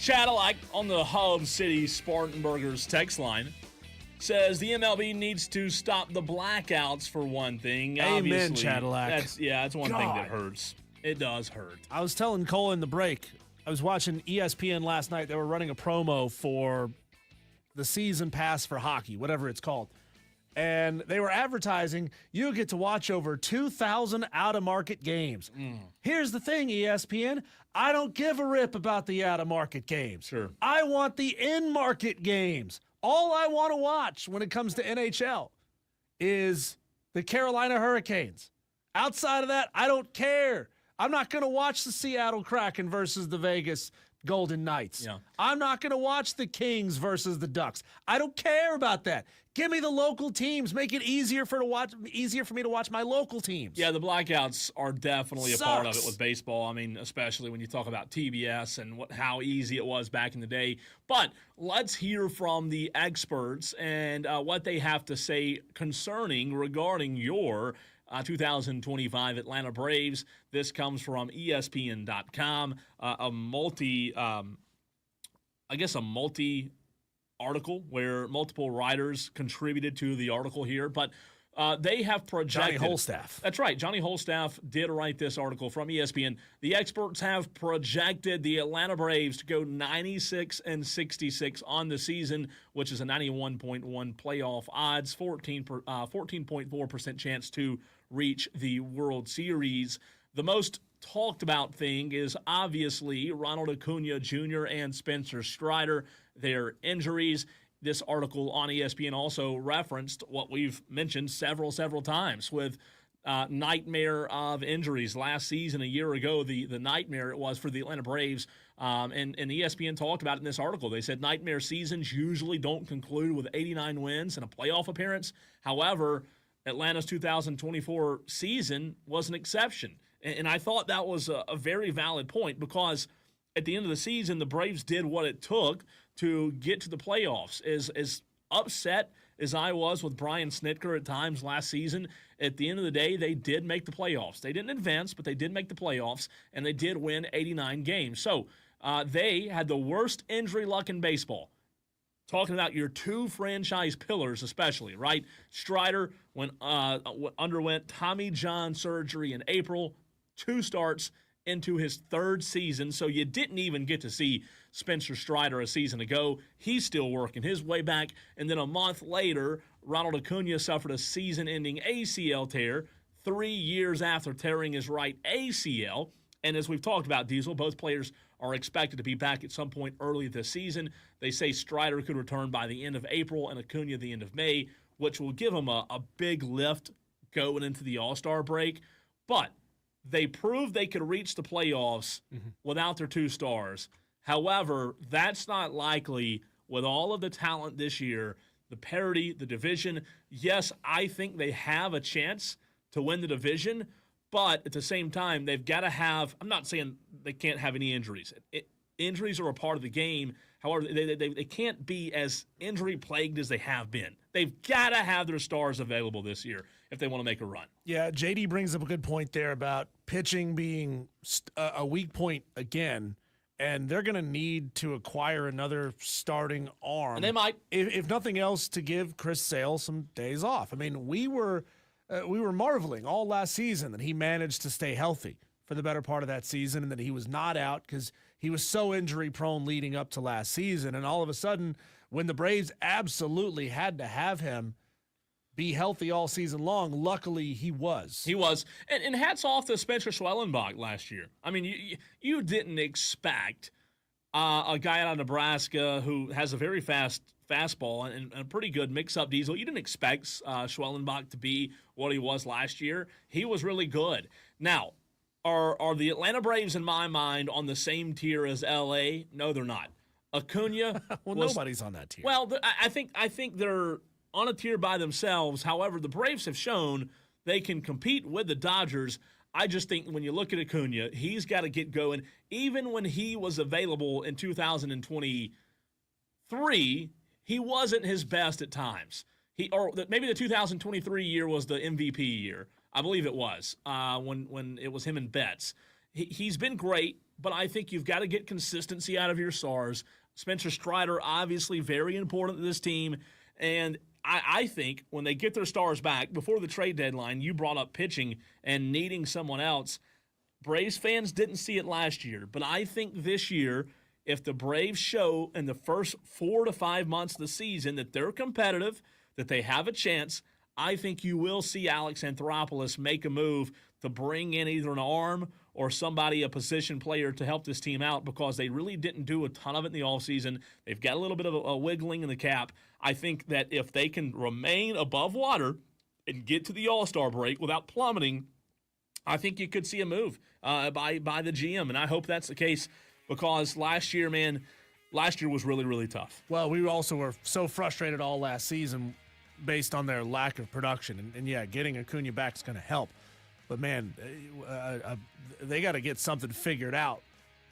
Chatelac on the Hub City Spartanburgers text line says the MLB needs to stop the blackouts for one thing. Amen, Obviously, Cadillac. That's one thing that hurts. It does hurt. I was telling Cole in the break, I was watching ESPN last night. They were running a promo for the season pass for hockey, whatever it's called. And they were advertising, you get to watch over 2,000 out-of-market games. Here's the thing, ESPN. I don't give a rip about the out-of-market games. Sure. I want the in-market games. All I want to watch when it comes to NHL is the Carolina Hurricanes. Outside of that, I don't care I'm not going to watch the Seattle Kraken versus the Vegas Golden Knights. Yeah. I'm not going to watch the Kings versus the Ducks. I don't care about that. Give me the local teams. Make it easier for me to watch my local teams. Yeah, the blackouts are definitely a part of it Sucks. with baseball. I mean, especially when you talk about TBS and how easy it was back in the day. But let's hear from the experts and what they have to say regarding your 2025 Atlanta Braves. This comes from ESPN.com, a multi article where multiple writers contributed to the article here, but they have projected. Johnny Holstaff. That's right. Johnny Holstaff did write this article from ESPN. The experts have projected the Atlanta Braves to go 96-66 on the season, which is a 91.1 playoff odds, 14.4% chance to reach the World Series. The most talked about thing is obviously Ronald Acuna Jr. and Spencer Strider, their injuries. This article on ESPN also referenced what we've mentioned several times with nightmare of injuries last season, a year ago, the nightmare it was for the Atlanta Braves. And ESPN talked about it in this article. They said nightmare seasons usually don't conclude with 89 wins and a playoff appearance. However, Atlanta's 2024 season was an exception. And I thought that was a very valid point because at the end of the season, the Braves did what it took to get to the playoffs. As upset as I was with Brian Snitker at times last season, at the end of the day, they did make the playoffs. They didn't advance, but they did make the playoffs, and they did win 89 games. So they had the worst injury luck in baseball. Talking about your two franchise pillars especially, right? Strider underwent Tommy John surgery in April, 2 starts into his 3rd season, so you didn't even get to see Spencer Strider a season ago. He's still working his way back. And then a month later, Ronald Acuna suffered a season-ending ACL tear 3 years after tearing his right ACL. And as we've talked about, Diesel, both players are expected to be back at some point early this season. They say Strider could return by the end of April and Acuna the end of May, which will give him a big lift going into the All-Star break. But they proved they could reach the playoffs without their 2 stars. However, that's not likely with all of the talent this year, the parity, the division. Yes, I think they have a chance to win the division, but at the same time, they've got to have – I'm not saying they can't have any injuries. Injuries are a part of the game. However, they can't be as injury-plagued as they have been. They've got to have their stars available this year if they want to make a run. Yeah, JD brings up a good point there about pitching being a weak point again, and they're going to need to acquire another starting arm. And they might. If nothing else, to give Chris Sale some days off. I mean, we were marveling all last season that he managed to stay healthy for the better part of that season and that he was not out because he was so injury-prone leading up to last season. And all of a sudden, when the Braves absolutely had to have him be healthy all season long, luckily he was. He was. And hats off to Spencer Schwellenbach last year. I mean, you didn't expect a guy out of Nebraska who has a very fast fastball and a pretty good mix-up Diesel. You didn't expect Schwellenbach to be what he was last year. He was really good. Now, are the Atlanta Braves, in my mind, on the same tier as L.A.? No, they're not. Acuna nobody's on that tier. Well, I think they're on a tier by themselves. However, the Braves have shown they can compete with the Dodgers. I just think when you look at Acuna, he's got to get going. Even when he was available in 2023, he wasn't his best at times. Maybe the 2023 year was the MVP year. I believe it was when it was him and Betts. He's been great, but I think you've got to get consistency out of your stars. Spencer Strider, obviously very important to this team. And I think when they get their stars back, before the trade deadline, you brought up pitching and needing someone else. Braves fans didn't see it last year, but I think this year, if the Braves show in the first 4 to 5 months of the season that they're competitive, that they have a chance, I think you will see Alex Anthopoulos make a move to bring in either an arm or somebody, a position player, to help this team out because they really didn't do a ton of it in the offseason. They've got a little bit of a wiggling in the cap. I think that if they can remain above water and get to the All-Star break without plummeting, I think you could see a move by the GM, and I hope that's the case because last year was really, really tough. Well, we also were so frustrated all last season based on their lack of production. And yeah, getting Acuna back is going to help. But, man, they got to get something figured out.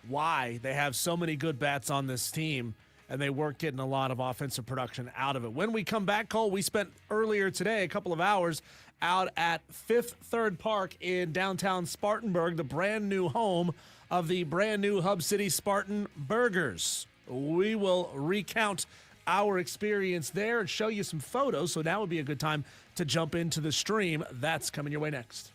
Why they have so many good bats on this team, and they weren't getting a lot of offensive production out of it. When we come back, Cole, we spent earlier today a couple of hours out at Fifth Third Park in downtown Spartanburg, the brand-new home of the brand-new Hub City Spartanburgers. We will recount our experience there and show you some photos, so now would be a good time to jump into the stream. That's coming your way next.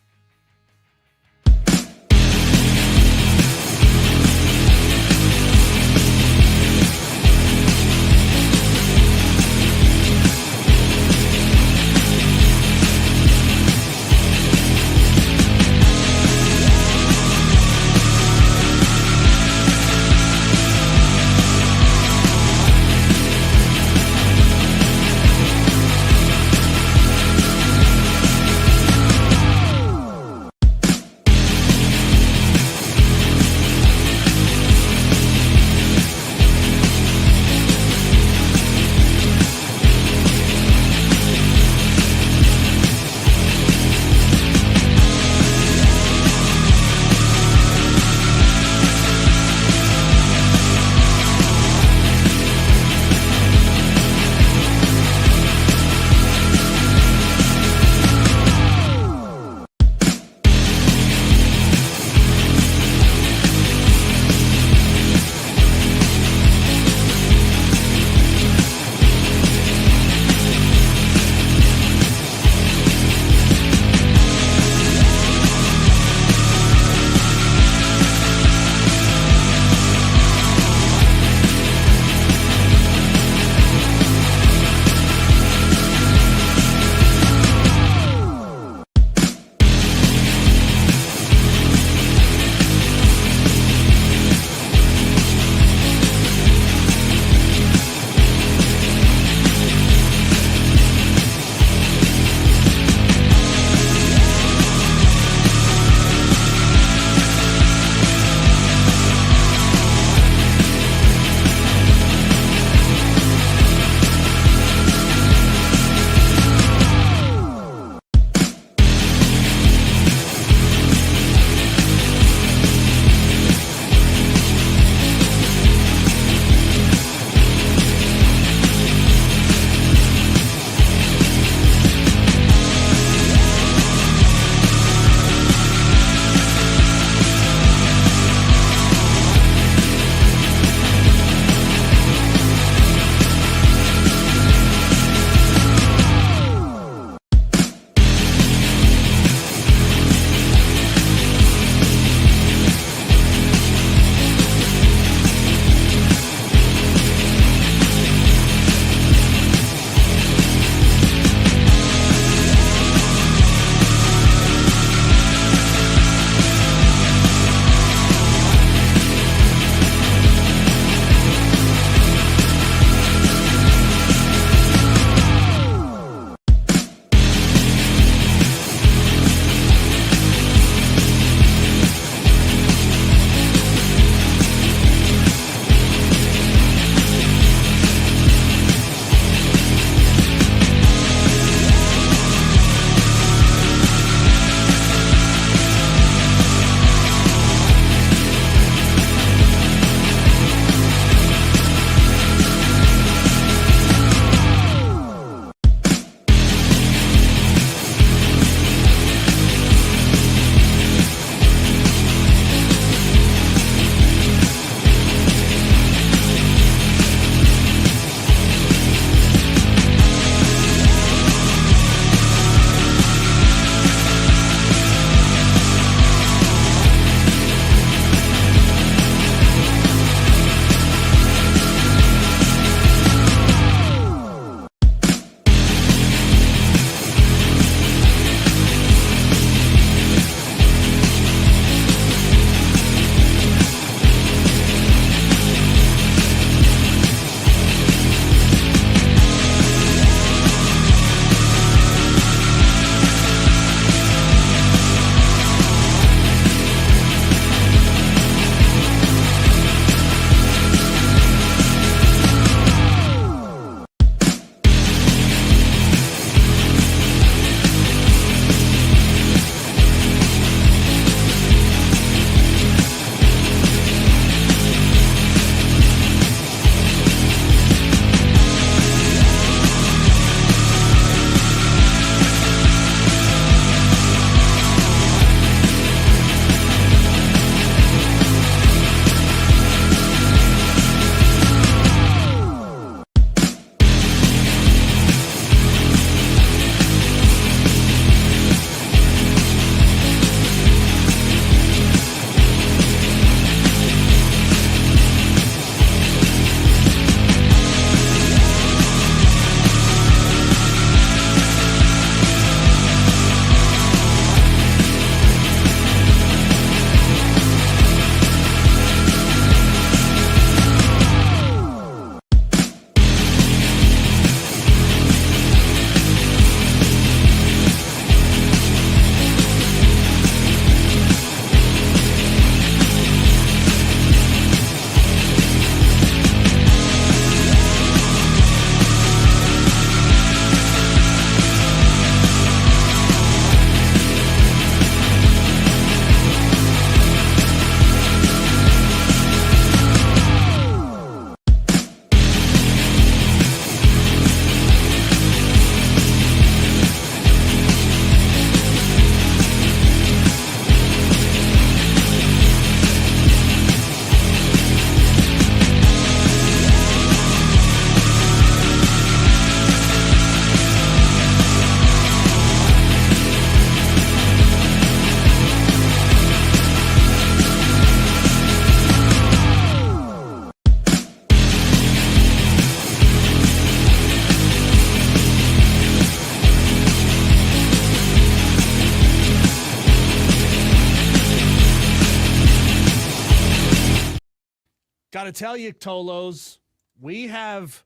Got to tell you, Tolos, we have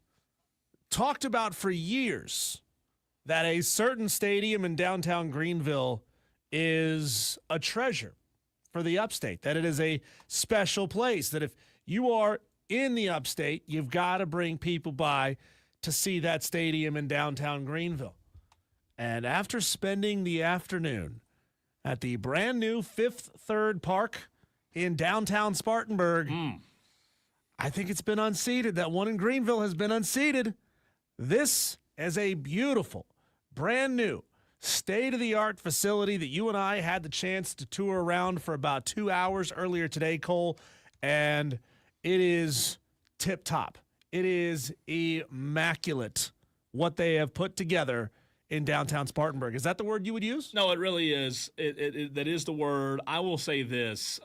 talked about for years that a certain stadium in downtown Greenville is a treasure for the upstate, that it is a special place, that if you are in the upstate, you've got to bring people by to see that stadium in downtown Greenville. And after spending the afternoon at the brand new Fifth Third Park in downtown Spartanburg, I think it's been unseated. That one in Greenville has been unseated. This is a beautiful, brand new, state-of-the-art facility that you and I had the chance to tour around for about 2 hours earlier today, Cole, and it is tip-top. It is immaculate what they have put together in downtown Spartanburg. Is that the word you would use? No, it really is. That is the word. I will say this.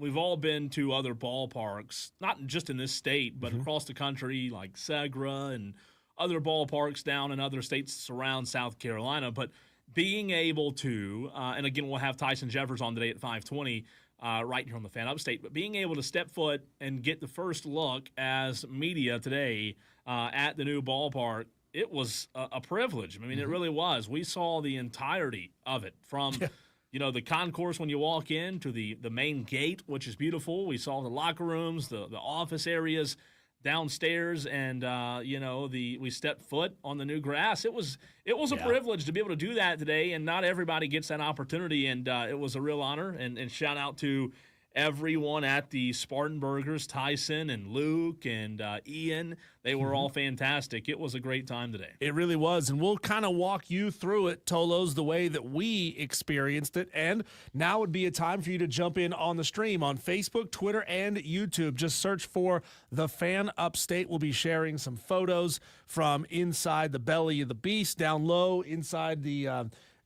We've all been to other ballparks, not just in this state, but across the country, like Segra and other ballparks down in other states around South Carolina. But being able to, and again, we'll have Tyson Jeffers on today at 5:20, right here on the Fan Upstate, but being able to step foot and get the first look as media today at the new ballpark, it was a privilege. I mean, it really was. We saw the entirety of it from the concourse when you walk in to the main gate, which is beautiful. We saw the locker rooms, the office areas downstairs, and we stepped foot on the new grass. It was a privilege to be able to do that today, and not everybody gets that opportunity, and it was a real honor. And shout out to everyone at the Spartanburgers, Tyson and Luke and Ian. They were all fantastic. It was a great time today. It really was, and we'll kind of walk you through it, Tolos, the way that we experienced it. And now would be a time for you to jump in on the stream on Facebook, Twitter, and YouTube. Just search for The Fan Upstate. We'll be sharing some photos from inside the belly of the beast, down low, inside the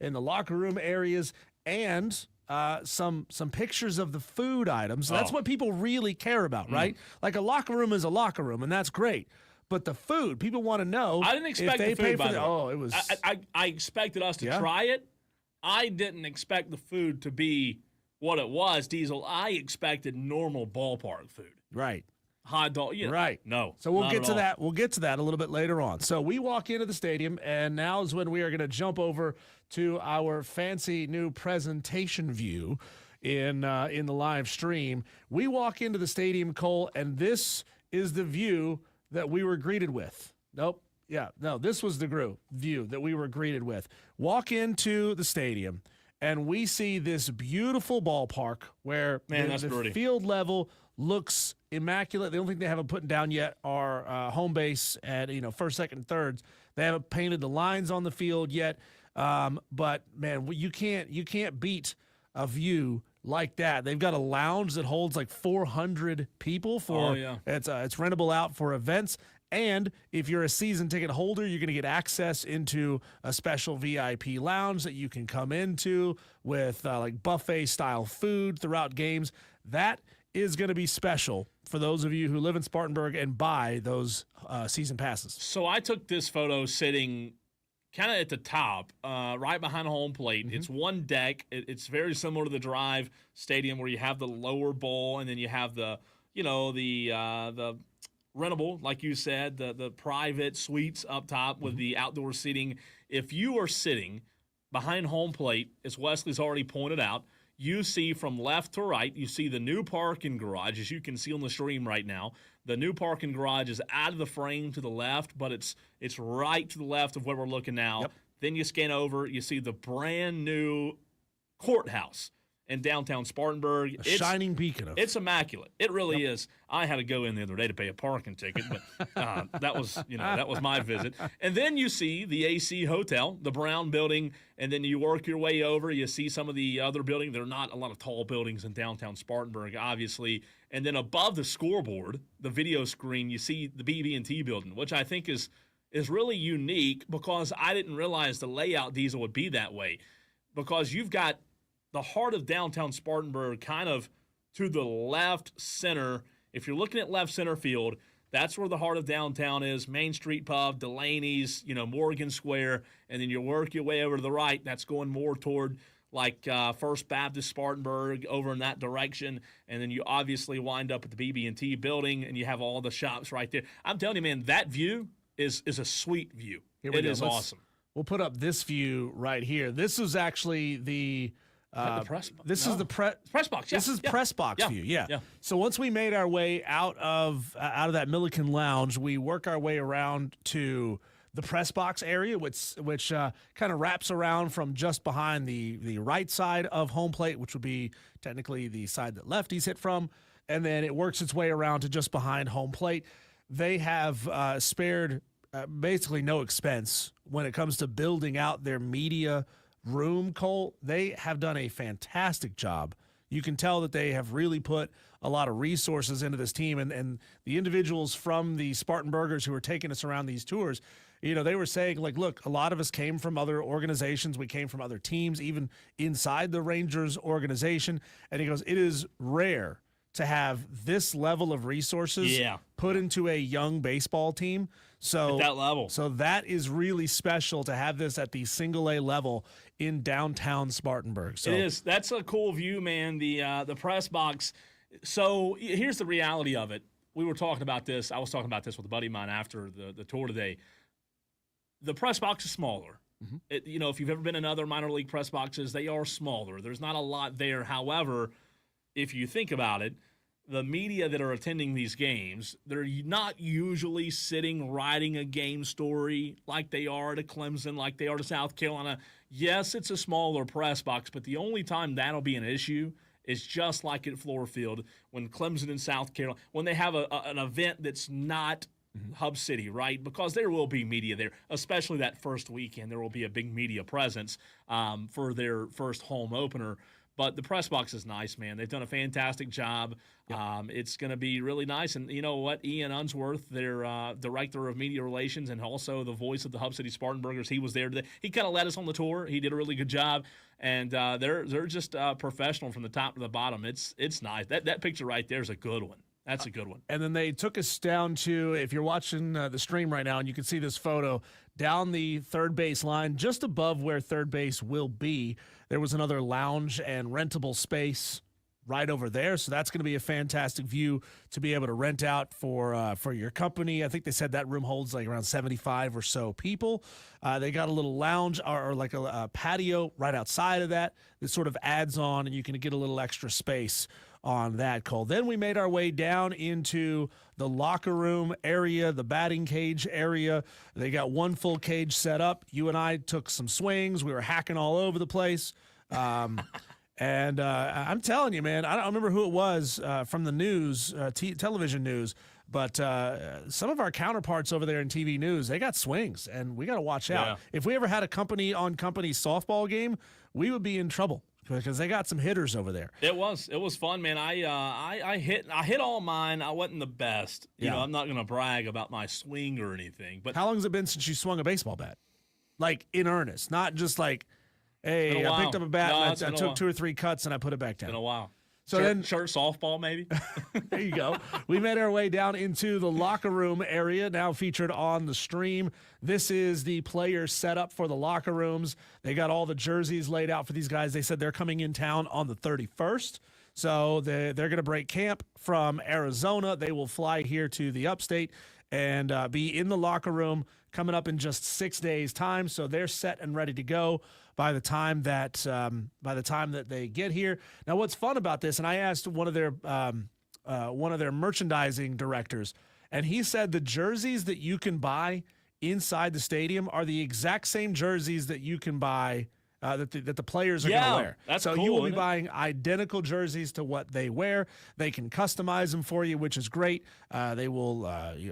in the locker room areas, and some pictures of the food items. That's what people really care about, right? Like a locker room is a locker room, and that's great. But the food, people want to know. I didn't expect the food, by the way. Oh, it was. I expected us to try it. I didn't expect the food to be what it was, Diesel. I expected normal ballpark food. Right. Hot dog. Right. No. So we'll get to that. We'll get to that a little bit later on. So we walk into the stadium, and now is when we are going to jump over to our fancy new presentation view in the live stream. We walk into the stadium, Cole, and this is the view that we were greeted with. Nope. Yeah. No, this was the view that we were greeted with. Walk into the stadium, and we see this beautiful ballpark where the field level looks immaculate. The only thing they haven't put down yet are home base and first, second, thirds. They haven't painted the lines on the field yet. But man, you can't beat a view like that. They've got a lounge that holds like 400 people for it's rentable out for events. And if you're a season ticket holder, you're going to get access into a special VIP lounge that you can come into with like buffet style food throughout games. That is going to be special for those of you who live in Spartanburg and buy those season passes. So I took this photo sitting kind of at the top, right behind home plate. It's one deck. It's very similar to the Drive Stadium where you have the lower bowl and then you have the rentable, like you said, the private suites up top with the outdoor seating. If you are sitting behind home plate, as Wesley's already pointed out, you see from left to right, you see the new parking garage, as you can see on the stream right now. The new parking garage is out of the frame to the left, but it's right to the left of where we're looking now. Yep. Then you scan over, you see the brand new courthouse in downtown Spartanburg. A shining beacon of. It's immaculate. It really is. I had to go in the other day to pay a parking ticket, but that was my visit. And then you see the AC Hotel, the brown building, and then you work your way over. You see some of the other buildings. There are not a lot of tall buildings in downtown Spartanburg, obviously. And then above the scoreboard, the video screen, you see the BB&T building, which I think is really unique because I didn't realize the layout, Diesel, would be that way. Because you've got the heart of downtown Spartanburg kind of to the left center. If you're looking at left center field, that's where the heart of downtown is. Main Street Pub, Delaney's, Morgan Square, and then you work your way over to the right. That's going more toward like First Baptist Spartanburg over in that direction, and then you obviously wind up at the BB&T building, and you have all the shops right there. I'm telling you, man, that view is a sweet view. It is awesome. We'll put up this view right here. This is actually the the press box? This No. is the Press box. Yeah. This is yeah. press box Yeah. view. Yeah. Yeah. So once we made our way out of that Milliken Lounge, we work our way around to the press box area, which kind of wraps around from just behind the right side of home plate, which would be technically the side that lefties hit from, and then it works its way around to just behind home plate. They have spared basically no expense when it comes to building out their media room, Cole. They have done a fantastic job. You can tell that they have really put a lot of resources into this team, and the individuals from the Spartanburgers who are taking us around these tours, you know, they were saying, like, look, a lot of us came from other organizations. We came from other teams, even inside the Rangers organization. And he goes, it is rare to have this level of resources put into a young baseball team. So at that level. So that is really special to have this at the single A level in downtown Spartanburg. So it is. That's a cool view, man. The press box. So here's the reality of it. We were talking about this. I was talking about this with a buddy of mine after the tour today. The press box is smaller. Mm-hmm. You know, if you've ever been in other minor league press boxes, they are smaller. There's not a lot there. However, if you think about it, the media that are attending these games, they're not usually sitting writing a game story like they are to Clemson, like they are to South Carolina. Yes, it's a smaller press box, but the only time that'll be an issue is just like at Floor Field when Clemson and South Carolina, when they have an event that's not Hub City, right? Because there will be media there, especially that first weekend. There will be a big media presence for their first home opener. But the press box is nice, man. They've done a fantastic job. Yep. It's going to be really nice. And you know what? Ian Unsworth, their director of media relations and also the voice of the Hub City Spartanburgers, he was there today. He kind of led us on the tour. He did a really good job. And they're just professional from the top to the bottom. It's nice. That picture right there is a good one. That's a good one. And then they took us down to, if you're watching the stream right now and you can see this photo, down the third base line, just above where third base will be, there was another lounge and rentable space right over there. So that's going to be a fantastic view to be able to rent out for your company. I think they said that room holds like around 75 or so people. They got a little lounge or like a patio right outside of that sort of adds on, and you can get a little extra space on that, Cole. Then we made our way down into the locker room area, the batting cage area. They got one full cage set up. You and I took some swings. We were hacking all over the place. And I'm telling you, man, I don't remember who it was from the news, television news, but some of our counterparts over there in TV news, they got swings, and we got to watch out. Yeah. If we ever had a company-on-company softball game, we would be in trouble because they got some hitters over there. It was fun, man. I hit all mine. I wasn't the best. You know, I'm not going to brag about my swing or anything. But how long has it been since you swung a baseball bat? Like in earnest, not just like, hey, I picked up a bat and I took 2 or 3 cuts and I put it back down. It's been a while. So then, shirt softball maybe. There you go. We made our way down into the locker room area, now featured on the stream. This is the player setup for the locker rooms. They got all the jerseys laid out for these guys. They said they're coming in town on the 31st. So they're going to break camp from Arizona. They will fly here to the upstate and be in the locker room coming up in just 6 days' time. So they're set and ready to go by the time that they get here. Now, what's fun about this, and I asked one of their merchandising directors, and he said the jerseys that you can buy inside the stadium are the exact same jerseys that you can buy that the players are going to wear. That's so cool, you will be isn't it? buying identical jerseys to what they wear. They can customize them for you, which is great. They will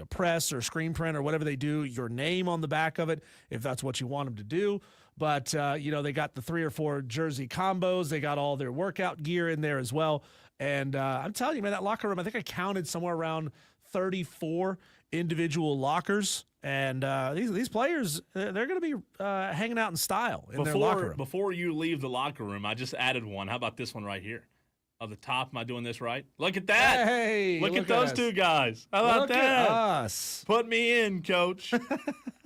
press or screen print or whatever they do, your name on the back of it, if that's what you want them to do. But, they got the 3 or 4 jersey combos. They got all their workout gear in there as well. And I'm telling you, man, that locker room, I think I counted somewhere around 34 individual lockers. And these players, they're going to be hanging out in style in their locker room. Before you leave the locker room, I just added one. How about this one right here? Of the top, am I doing this right? Look at that. Hey, look at those us. 2 guys. How about Look that? at us. Put me in, coach.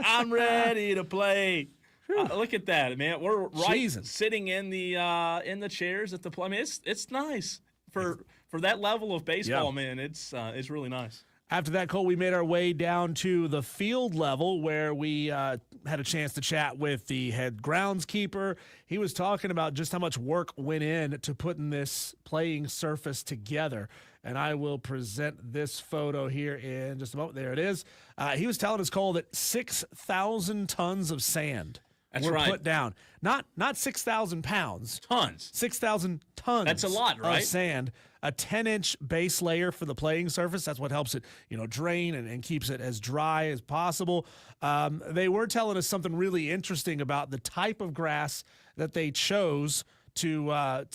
I'm ready to play. Look at that, man. We're right Cheesing. sitting in the chairs at the play. I mean, it's nice for that level of baseball, man. It's really nice. After that, Cole, we made our way down to the field level where we had a chance to chat with the head groundskeeper. He was talking about just how much work went in to putting this playing surface together. And I will present this photo here in just a moment. There it is. He was telling us, Cole, that 6,000 tons of sand were put down. Not 6,000 pounds. Tons. 6,000 tons. That's a lot, right? Of sand. A 10-inch base layer for the playing surface. That's what helps it, drain and keeps it as dry as possible. They were telling us something really interesting about the type of grass that they chose to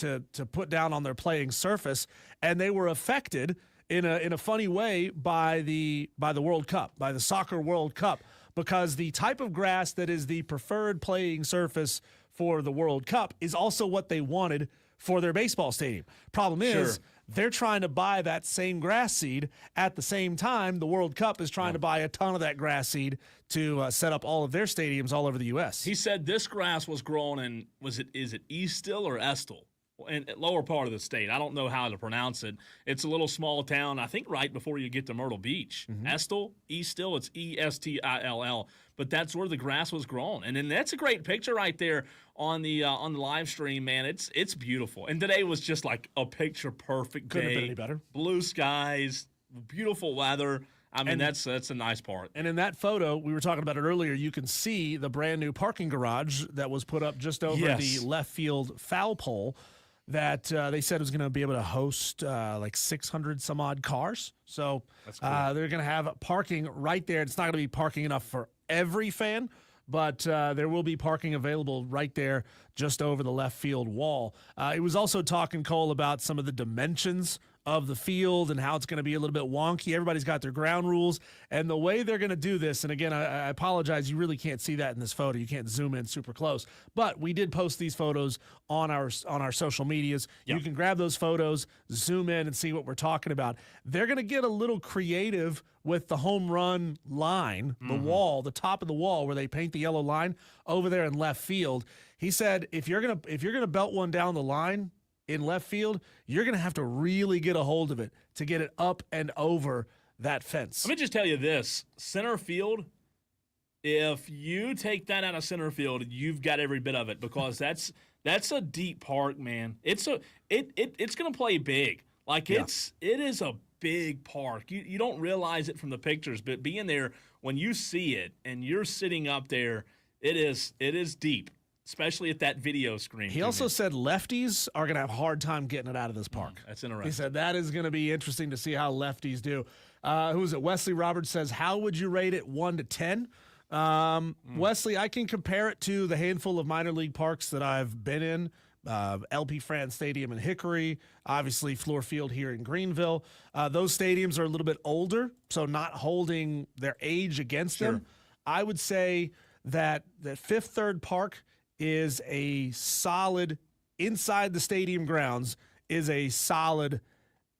put down on their playing surface, and they were affected in a funny way by the World Cup, by the Soccer World Cup, because the type of grass that is the preferred playing surface for the World Cup is also what they wanted for their baseball stadium. Problem is, they're trying to buy that same grass seed at the same time the World Cup is trying to buy a ton of that grass seed to set up all of their stadiums all over the U.S. He said this grass was grown in, is it Eastville or Estill? In lower part of the state. I don't know how to pronounce it. It's a little small town, I think right before you get to Myrtle Beach. Estill, Eastill, it's Estill. But that's where the grass was grown. And then that's a great picture right there on the live stream, man. It's beautiful. And today was just like a picture perfect day. Couldn't have been any better. Blue skies, beautiful weather. I mean, that's a nice part. And in that photo, we were talking about it earlier, you can see the brand new parking garage that was put up just over the left field foul pole that they said was going to be able to host like 600 some odd cars. So they're going to have parking right there. It's not going to be parking enough for every fan, but there will be parking available right there just over the left field wall. It was also talking, Cole, about some of the dimensions of the field and how it's going to be a little bit wonky. Everybody's got their ground rules, and the way they're going to do this, and again, I apologize, you really can't see that in this photo. You can't zoom in super close, but we did post these photos on our social medias. You can grab those photos, zoom in, and see what we're talking about. They're going to get a little creative with the home run line, the wall, the top of the wall where they paint the yellow line over there in left field. He said if you're gonna belt one down the line in left field, you're going to have to really get a hold of it to get it up and over that fence. Let me just tell you this. Center field, if you take that out of center field, you've got every bit of it because that's a deep park, man. It's going to play big. Like it is a big park. You don't realize it from the pictures, but being there, when you see it and you're sitting up there, it is deep. Especially at that video screen. He also said lefties are going to have a hard time getting it out of this park. That's interesting. He said that is going to be interesting to see how lefties do. Who is it? Wesley Roberts says, how would you rate it 1 to 10? Wesley, I can compare it to the handful of minor league parks that I've been in. LP Fran Stadium in Hickory, obviously Fluor Field here in Greenville. Those stadiums are a little bit older, so not holding their age against them. I would say that Fifth Third Park is a solid, inside the stadium grounds, is a solid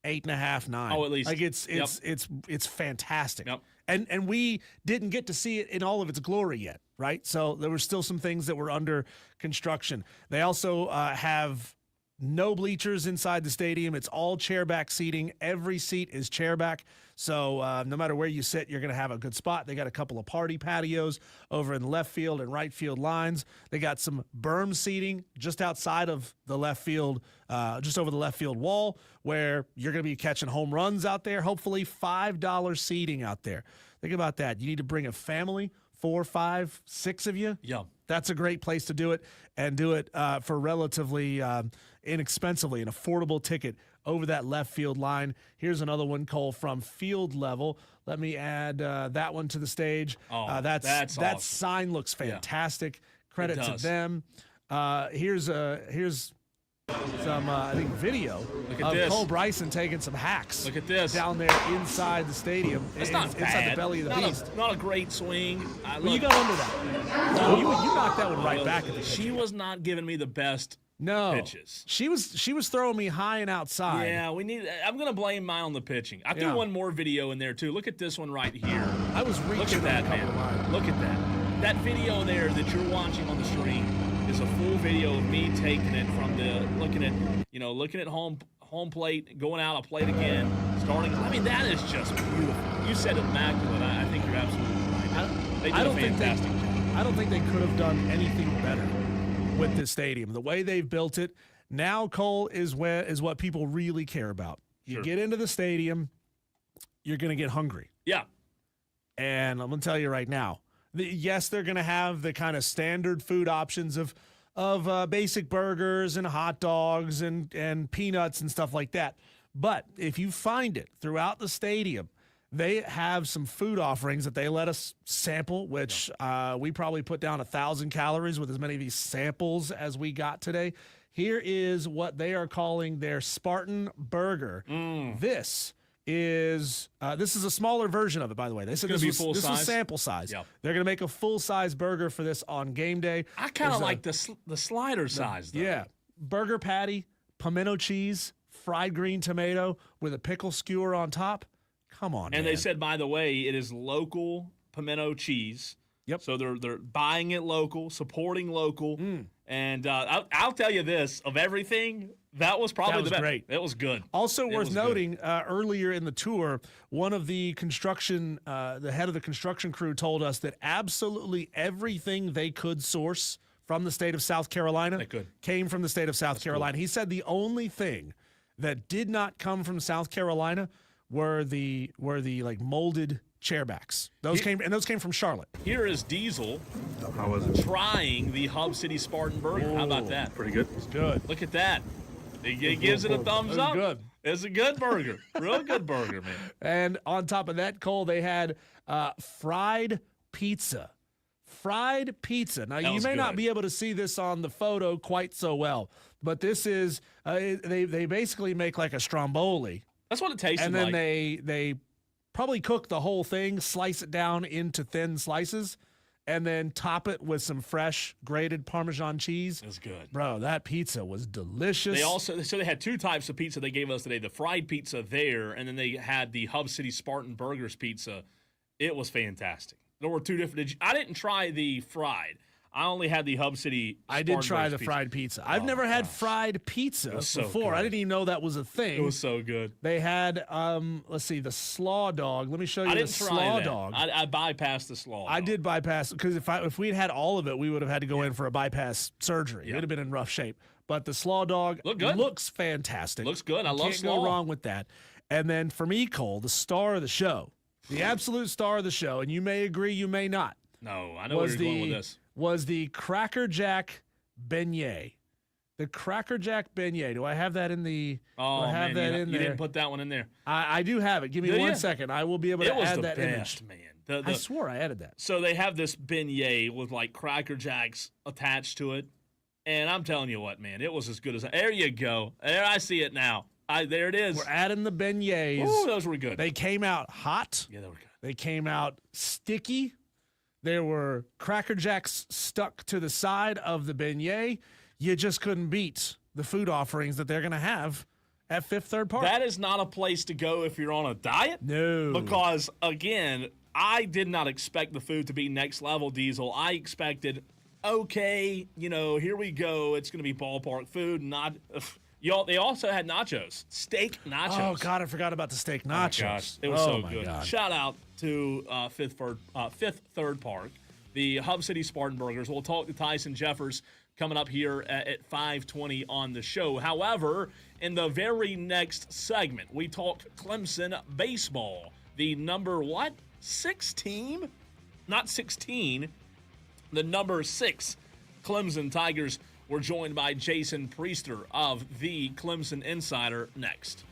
8.5, 9. Oh, at least. Like it's fantastic. Yep. And we didn't get to see it in all of its glory yet, right? So there were still some things that were under construction. They also have no bleachers inside the stadium. It's all chairback seating. Every seat is chairback. So no matter where you sit, you're going to have a good spot. They got a couple of party patios over in the left field and right field lines. They got some berm seating just outside of the left field, just over the left field wall, where you're going to be catching home runs out there. Hopefully $5 seating out there. Think about that. You need to bring a family, 4, 5, 6 of you. Yeah. That's a great place to do it, and do it for relatively inexpensively, an affordable ticket over that left field line. Here's another one, Cole, from field level. Let me add that one to the stage. Oh, that awesome. sign looks fantastic. Yeah, Credit to them. Here's some, I think, video of Cole Bryson taking some hacks. Look at this. Down there inside the stadium. It's not inside bad. the belly of the beast. Not a great swing. Well, you got under that. You knocked that one right back at the pitch. She was not giving me the best pitches. She was throwing me high and outside. Yeah, I'm going to blame mine on the pitching. I threw one more video in there, too. Look at this one right here. I was reaching. Look at that, man. Look at that. that video there that you're watching on the screen is a full video of me taking it from looking at home plate, going out, I'll play it again, starting. I mean, that is just beautiful. You said immaculate. I think you're absolutely right. They did a fantastic job. I don't think they could have done anything better with this stadium. The way they've built it now, Cole, is what people really care about. You Sure. get into the stadium, you're going to get hungry. Yeah. And I'm going to tell you right now, yes, they're going to have the kind of standard food options of basic burgers and hot dogs and peanuts and stuff like that. But if you find it throughout the stadium, they have some food offerings that they let us sample, which we probably put down 1,000 calories with as many of these samples as we got today. Here is what they are calling their Spartan Burger. This is a smaller version of it, by the way. They said this was sample size. Yep. They're going to make a full-size burger for this on game day. I kind of like the slider size, though. Yeah. Burger patty, pimento cheese, fried green tomato with a pickle skewer on top. Come on, And man. they said, by the way, it is local pimento cheese. Yep. So they're buying it local, supporting local. And I'll tell you this, of everything, that was probably the best. Great. It was good. Also worth noting, earlier in the tour, one of the the head of the construction crew told us that absolutely everything they could source from the state of South Carolina came from the state of South Carolina. Cool. He said the only thing that did not come from South Carolina were the like molded chairbacks. Those came from Charlotte. Here is Diesel. How was it? Trying the Hub City Spartan Burger. How about that? Pretty good. It's good. Look at that. He gives it a thumbs up. Good. It's a good burger. Real good burger, man. And on top of that, Cole, they had fried pizza. Fried pizza. Now, you may not be able to see this on the photo quite so well, but this is they basically make like a stromboli. That's what it tastes like. And then they probably cook the whole thing, slice it down into thin slices, and then top it with some fresh grated Parmesan cheese. It's good. Bro, that pizza was delicious. They had two types of pizza they gave us today, the fried pizza there, and then they had the Hub City Spartan Burgers pizza. It was fantastic. There were two different. I didn't try the fried. I only had the Hub City Spartan I did try the pizza. fried pizza. I've never had fried pizza before. I didn't even know that was a thing. It was so good. They had, let's see, the slaw dog. Let me show you the slaw dog. I bypassed the slaw dog. I did bypass, because if we had had all of it, we would have had to go in for a bypass surgery. It would have been in rough shape. But the slaw dog looks fantastic. Looks good. I love slaw. Can't go wrong with that. And then for me, Cole, the star of the show, the absolute star of the show, and you may agree, you may not. No, I know where you're going with this. Was the Cracker Jack beignet. The Cracker Jack beignet. Do I have that in the? Oh, do I have that in you there? didn't put that one in there. I do have it. Give me 1 second. I will be able to add that best, image. Man. I swore I added that. So they have this beignet with like Cracker Jacks attached to it, and I'm telling you what, man, it was as good as. There you go. There, I see it now. There it is. We're adding the beignets. Ooh, those were good. They came out hot. Yeah, they were good. They came out sticky. There were Cracker Jacks stuck to the side of the beignet. You just couldn't beat the food offerings that they're going to have at Fifth Third Park. That is not a place to go if you're on a diet. No. Because, again, I did not expect the food to be next level, Diesel. I expected, okay, here we go. It's going to be ballpark food. They also had nachos, steak nachos. Oh, God, I forgot about the steak nachos. Oh, my gosh. It was so good. God. Shout out to Fifth Third Park, the Hub City Spartanburgers. We'll talk to Tyson Jeffers coming up here at 5:20 on the show. However, in the very next segment, we talk Clemson baseball. The number 6 team? Not 16. The number 6 Clemson Tigers. We're joined by Jason Priester of the Clemson Insider next.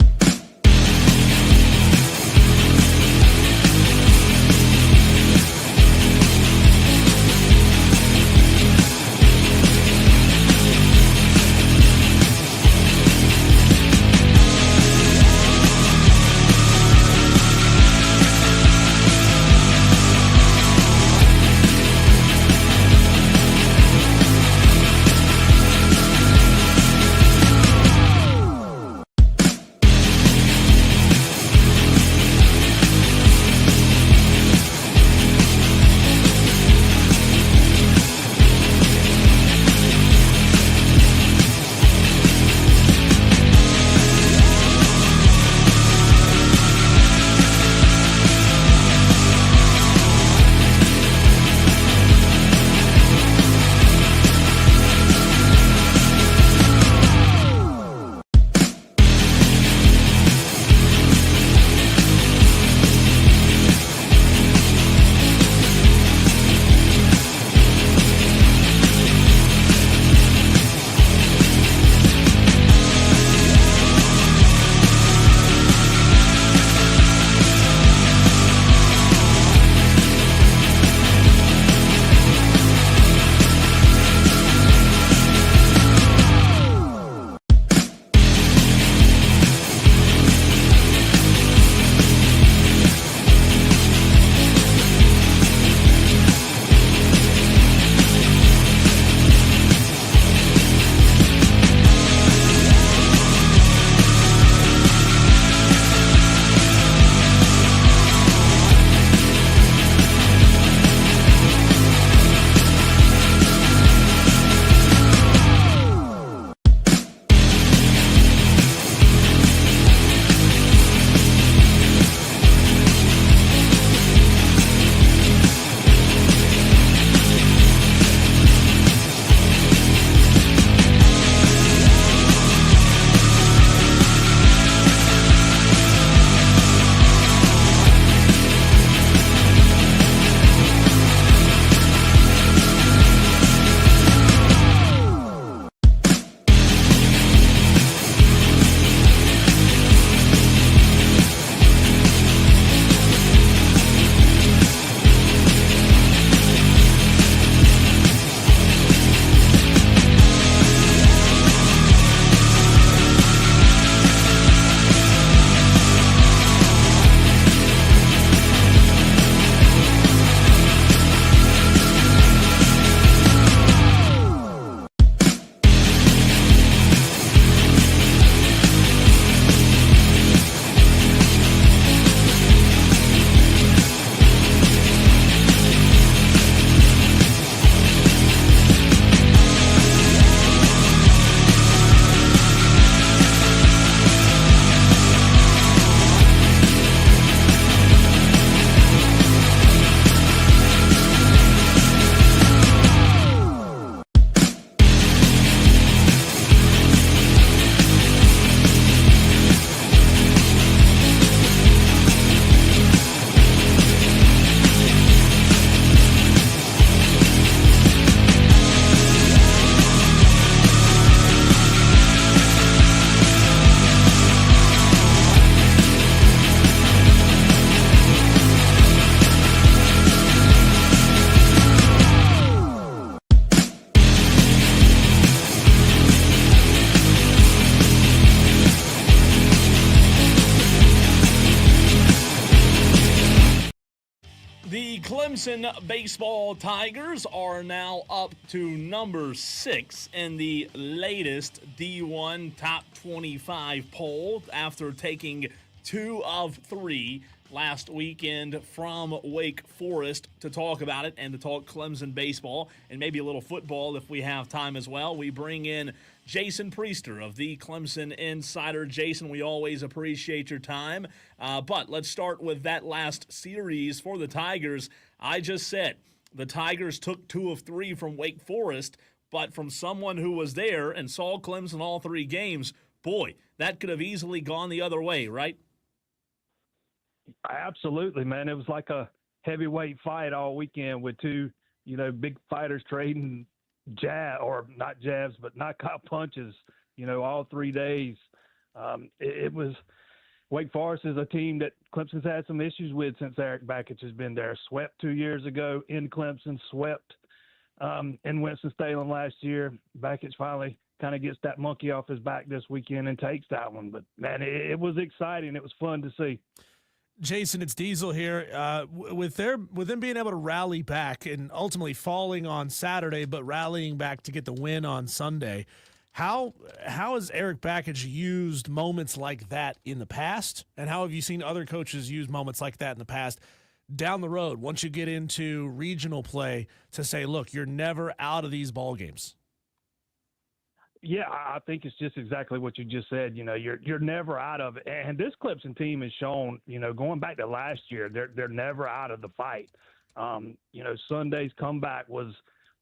The Clemson baseball Tigers are now up to number 6 in the latest D1 Top 25 poll after taking 2 of 3 last weekend from Wake Forest. To talk about it and to talk Clemson baseball and maybe a little football if we have time as well, we bring in Jason Priester of the Clemson Insider. Jason, we always appreciate your time. But let's start with that last series for the Tigers. I just said the Tigers took 2 of 3 from Wake Forest, but from someone who was there and saw Clemson all 3 games, boy, that could have easily gone the other way, right? Absolutely, man. It was like a heavyweight fight all weekend with 2, big fighters trading not jabs, but knockout punches, all 3 days. It was Wake Forest is a team that Clemson's had some issues with since Eric Bakich has been there. Swept 2 years ago in Clemson, swept in Winston-Salem last year. Bakich finally kind of gets that monkey off his back this weekend and takes that one. But, man, it was exciting. It was fun to see. Jason, it's Diesel here. With them being able to rally back and ultimately falling on Saturday, but rallying back to get the win on Sunday, how has Eric Bakich used moments like that in the past, and how have you seen other coaches use moments like that in the past down the road once you get into regional play to say, look, you're never out of these ball games? Yeah, I think it's just exactly what you just said. You're never out of it. And this Clemson team has shown, going back to last year, they're never out of the fight. Sunday's comeback was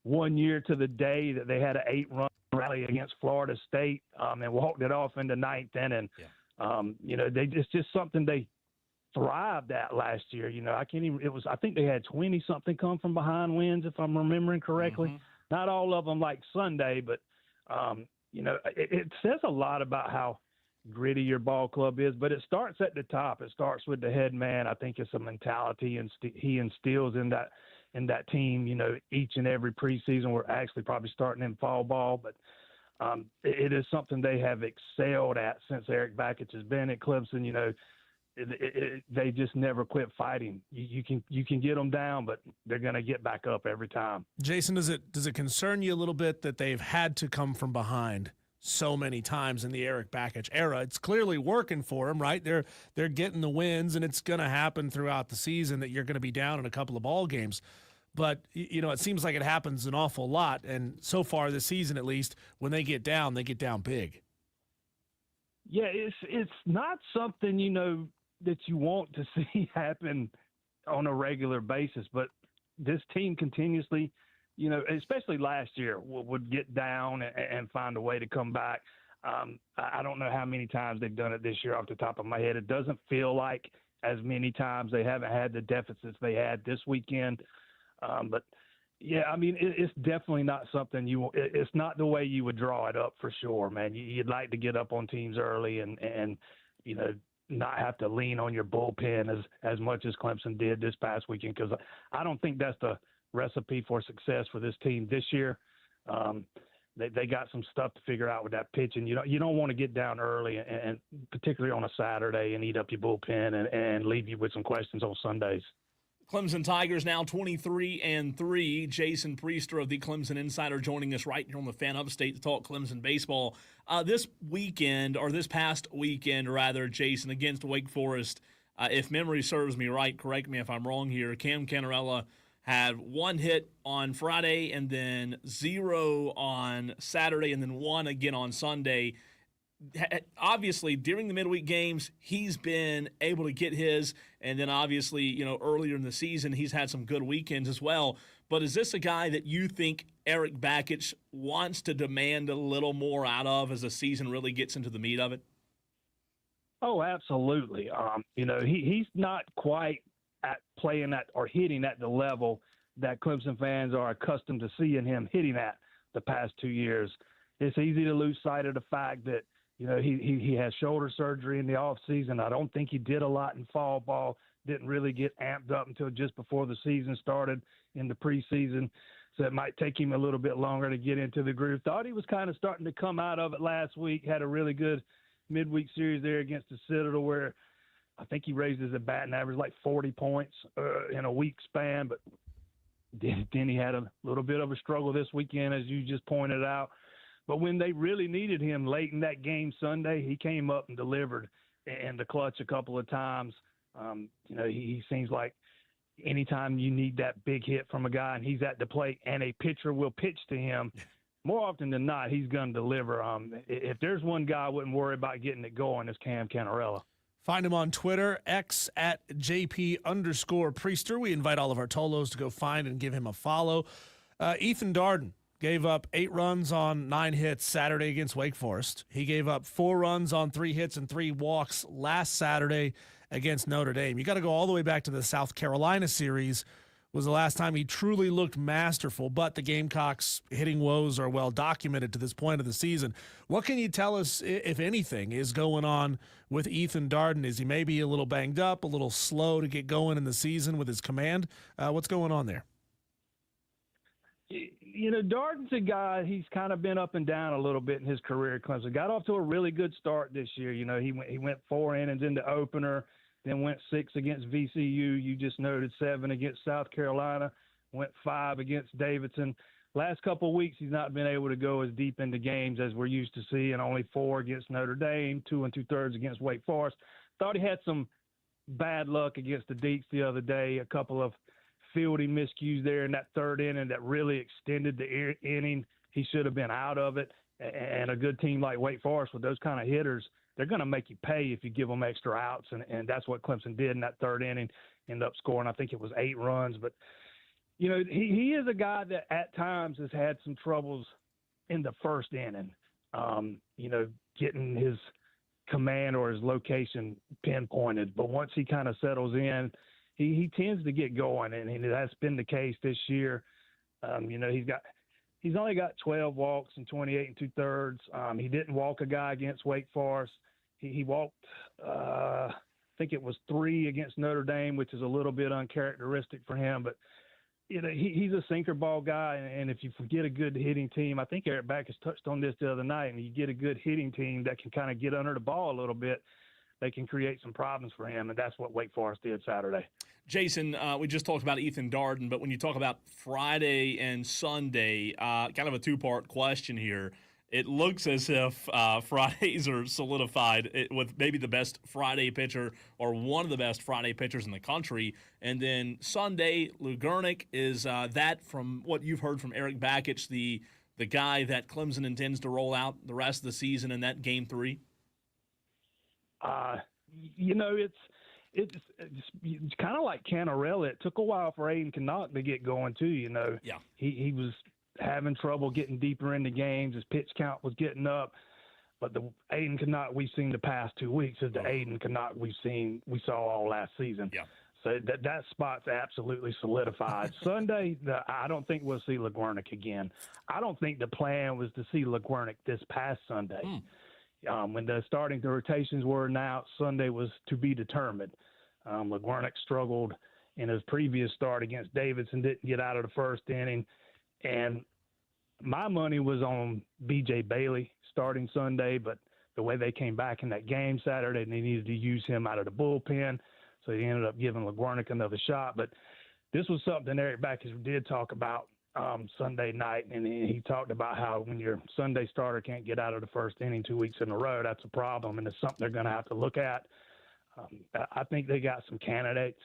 1 year to the day that they had an 8-run rally against Florida State and walked it off in the 9th inning. Yeah. It's just something they thrived at last year. I think they had 20 something come from behind wins, if I'm remembering correctly. Mm-hmm. Not all of them like Sunday, but it says a lot about how gritty your ball club is, but it starts at the top. It starts with the head man. I think it's a mentality and he instills in that team, each and every preseason. We're actually probably starting in fall ball, but it is something they have excelled at since Eric Bakich has been at Clemson. They just never quit fighting. You can get them down, but they're going to get back up every time. Jason, does it concern you a little bit that they've had to come from behind so many times in the Eric Bakich era? It's clearly working for them, right? They're getting the wins, and it's going to happen throughout the season that you're going to be down in a couple of ball games. But, it seems like it happens an awful lot, and so far this season at least, when they get down big. Yeah, it's not something, that you want to see happen on a regular basis, but this team continuously, especially last year, would get down and find a way to come back. I don't know how many times they've done it this year off the top of my head. It doesn't feel like as many times. They haven't had the deficits they had this weekend. But yeah, it's definitely not something it's not the way you would draw it up for sure, man. You'd like to get up on teams early and not have to lean on your bullpen as much as Clemson did this past weekend, because I don't think that's the recipe for success for this team this year. They got some stuff to figure out with that pitching. You don't want to get down early, and particularly on a Saturday, and eat up your bullpen and leave you with some questions on Sundays. Clemson Tigers now 23-3. Jason Priester of the Clemson Insider joining us right here on the Fan Upstate to talk Clemson baseball. This past weekend, Jason, against Wake Forest, if memory serves me right, correct me if I'm wrong here, Cam Canarella had 1 hit on Friday and then 0 on Saturday and then 1 again on Sunday. Obviously, during the midweek games, he's been able to get his, and then obviously, earlier in the season, he's had some good weekends as well. But is this a guy that you think Eric Bakich wants to demand a little more out of as the season really gets into the meat of it? Oh, absolutely. He's not quite at playing at or hitting at the level that Clemson fans are accustomed to seeing him hitting at the past 2 years. It's easy to lose sight of the fact that he has shoulder surgery in the offseason. I don't think he did a lot in fall ball, didn't really get amped up until just before the season started in the preseason. So it might take him a little bit longer to get into the groove. Thought he was kind of starting to come out of it last week, had a really good midweek series there against the Citadel where I think he raised his batting average like 40 points in a week span, but then he had a little bit of a struggle this weekend, as you just pointed out. But when they really needed him late in that game Sunday, he came up and delivered in the clutch a couple of times. He seems like anytime you need that big hit from a guy and he's at the plate and a pitcher will pitch to him, more often than not, he's going to deliver. If there's one guy I wouldn't worry about getting it going, it's Cam Canarella. Find him on Twitter, X at JP_Priester. We invite all of our Tolos to go find and give him a follow. Ethan Darden gave up 8 runs on 9 hits Saturday against Wake Forest. He gave up 4 runs on 3 hits and 3 walks last Saturday against Notre Dame. You got to go all the way back to the South Carolina series was the last time he truly looked masterful, but the Gamecocks' hitting woes are well documented to this point of the season. What can you tell us, if anything, is going on with Ethan Darden? Is he maybe a little banged up, a little slow to get going in the season with his command? What's going on there? Darden's a guy, he's kind of been up and down a little bit in his career at Clemson. Got off to a really good start this year. He went 4 innings in the opener, then went 6 against VCU. You just noted 7 against South Carolina, went 5 against Davidson. Last couple of weeks, he's not been able to go as deep into games as we're used to seeing, only 4 against Notre Dame, 2 2/3 against Wake Forest. Thought he had some bad luck against the Deacs the other day, a couple of fielding miscues there in that 3rd inning that really extended the inning. He should have been out of it. And a good team like Wake Forest with those kind of hitters, they're going to make you pay if you give them extra outs. And that's what Clemson did in that 3rd inning, ended up scoring, I think it was 8 runs. But, he is a guy that at times has had some troubles in the 1st inning, getting his command or his location pinpointed. But once he kind of settles in, he tends to get going, and that's been the case this year. He's only got 12 walks and 28 2/3. He didn't walk a guy against Wake Forest. He walked, I think it was 3 against Notre Dame, which is a little bit uncharacteristic for him. But he's a sinker ball guy, and if you forget a good hitting team, I think Eric Backus touched on this the other night, and you get a good hitting team that can kind of get under the ball a little bit, they can create some problems for him, and that's what Wake Forest did Saturday. Jason, we just talked about Ethan Darden, but when you talk about Friday and Sunday, kind of a 2-part question here. It looks as if Fridays are solidified with maybe the best Friday pitcher or one of the best Friday pitchers in the country. And then Sunday, Lugurnick, is that, from what you've heard from Eric Bakich, the guy that Clemson intends to roll out the rest of the season in that Game 3? It's kind of like Canarella. It took a while for Aiden Knock to get going too. Yeah. He was having trouble getting deeper into games. His pitch count was getting up, but the Aiden Knock we've seen the past 2 weeks is the Aiden Knock we saw all last season. Yeah. So that spot's absolutely solidified. Sunday, I don't think we'll see Lugurnick again. I don't think the plan was to see Lugurnick this past Sunday. When the rotations were announced, Sunday was to be determined. Lugurnick struggled in his previous start against Davidson, didn't get out of the 1st inning. And my money was on B.J. Bailey starting Sunday, but the way they came back in that game Saturday, they needed to use him out of the bullpen, so he ended up giving Lugurnick another shot. But this was something Eric Backus did talk about Sunday night, and he talked about how when your Sunday starter can't get out of the 1st inning 2 weeks in a row, that's a problem, and it's something they're going to have to look at. I think they got some candidates.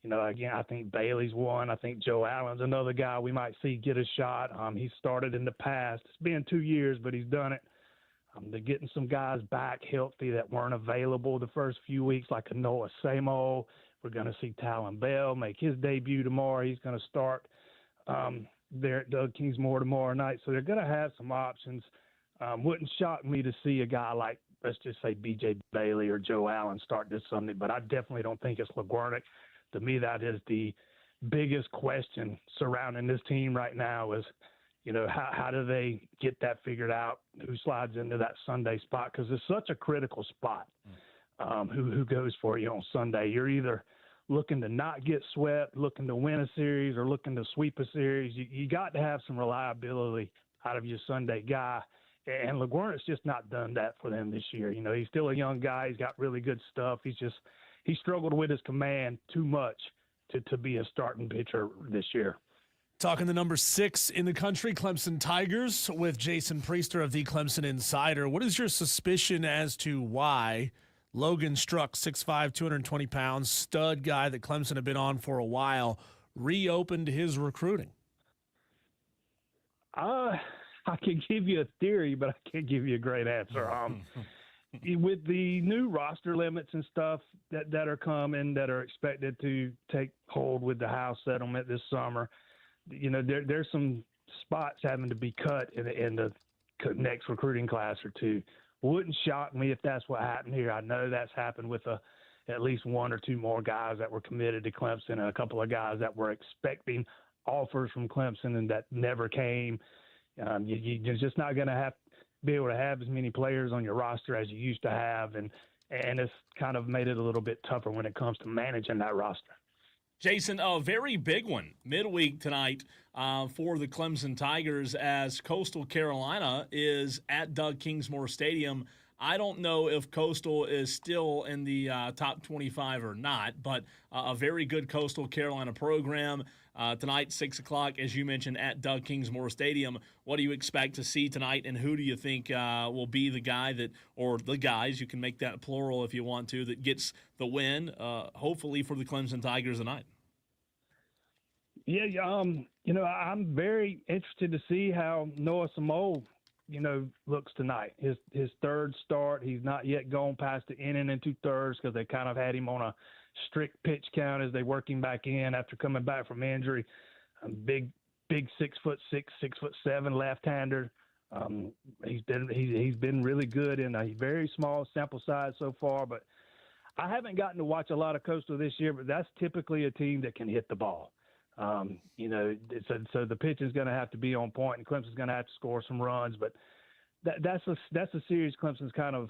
Again, I think Bailey's one. I think Joe Allen's another guy we might see get a shot. He's started in the past. It's been 2 years, but he's done it. They're getting some guys back healthy that weren't available the first few weeks, like a Noah Samo. We're going to see Talon Bell make his debut tomorrow. He's going to start there at Doug Kingsmore tomorrow night. So they're going to have some options. Wouldn't shock me to see a guy like, let's just say, B.J. Bailey or Joe Allen start this Sunday, but I definitely don't think it's Lugurnick. To me, that is the biggest question surrounding this team right now is, how do they get that figured out? Who slides into that Sunday spot? Because it's such a critical spot. Who goes for you on Sunday? You're either looking to not get swept, looking to win a series, or looking to sweep a series. You got to have some reliability out of your Sunday guy. And Lugurnick's just not done that for them this year. He's still a young guy. He's got really good stuff. He's he struggled with his command too much to be a starting pitcher this year. Talking the number 6 in the country, Clemson Tigers, with Jason Priester of the Clemson Insider. What is your suspicion as to why Logan Struck, 6'5", 220 pounds, stud guy that Clemson had been on for a while, reopened his recruiting? I can give you a theory, but I can't give you a great answer. With the new roster limits and stuff that are coming, that are expected to take hold with the House settlement this summer, you know, there's some spots having to be cut in the next recruiting class or two. Wouldn't shock me if that's what happened here. I know that's happened with at least one or two more guys that were committed to Clemson and a couple of guys that were expecting offers from Clemson and that never came. You're just not going to be able to have as many players on your roster as you used to have, and it's kind of made it a little bit tougher when it comes to managing that roster. Jason, a very big one midweek tonight for the Clemson Tigers as Coastal Carolina is at Doug Kingsmore Stadium. I don't know if Coastal is still in the top 25 or not, but a very good Coastal Carolina program. Tonight, 6 o'clock, as you mentioned, at Doug Kingsmore Stadium. What do you expect to see tonight, and who do you think will be the guy that, or the guys, you can make that plural if you want to, that gets the win, hopefully for the Clemson Tigers tonight? Yeah, you know, I'm very interested to see how Noah Samoa, you know, looks tonight. His third start, he's not yet gone past the inning and 2/3 because they kind of had him on a strict pitch count as they work him back in after coming back from injury. Big 6'6", 6'7" left-hander. He's been really good in a very small sample size so far, but I haven't gotten to watch a lot of Coastal this year, but that's typically a team that can hit the ball. You know, so the pitch is going to have to be on point, and Clemson's going to have to score some runs. But that's a series Clemson's kind of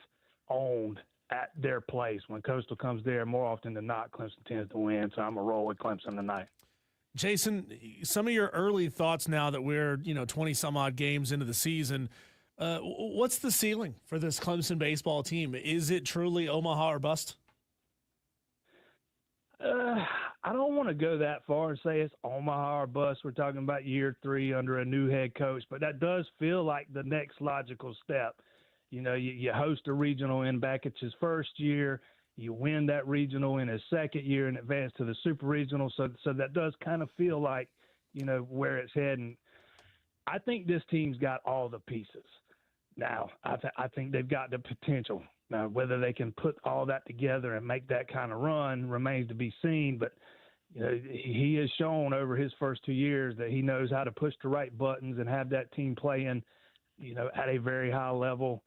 owned at their place. When Coastal comes there, more often than not, Clemson tends to win. So I'm going to roll with Clemson tonight. Jason, some of your early thoughts now that we're 20-some-odd games into the season. What's the ceiling for this Clemson baseball team? Is it truly Omaha or bust? I don't want to go that far and say it's Omaha or bust. We're talking about year 3 under a new head coach, but that does feel like the next logical step. You know, you host a regional in Bakic's first year, you win that regional in his second year and advance to the super regional. So that does kind of feel like, you know, where it's heading. I think this team's got all the pieces. Now, I think they've got the potential. Now, whether they can put all that together and make that kind of run remains to be seen. But, you know, he has shown over his first 2 years that he knows how to push the right buttons and have that team playing, you know, at a very high level,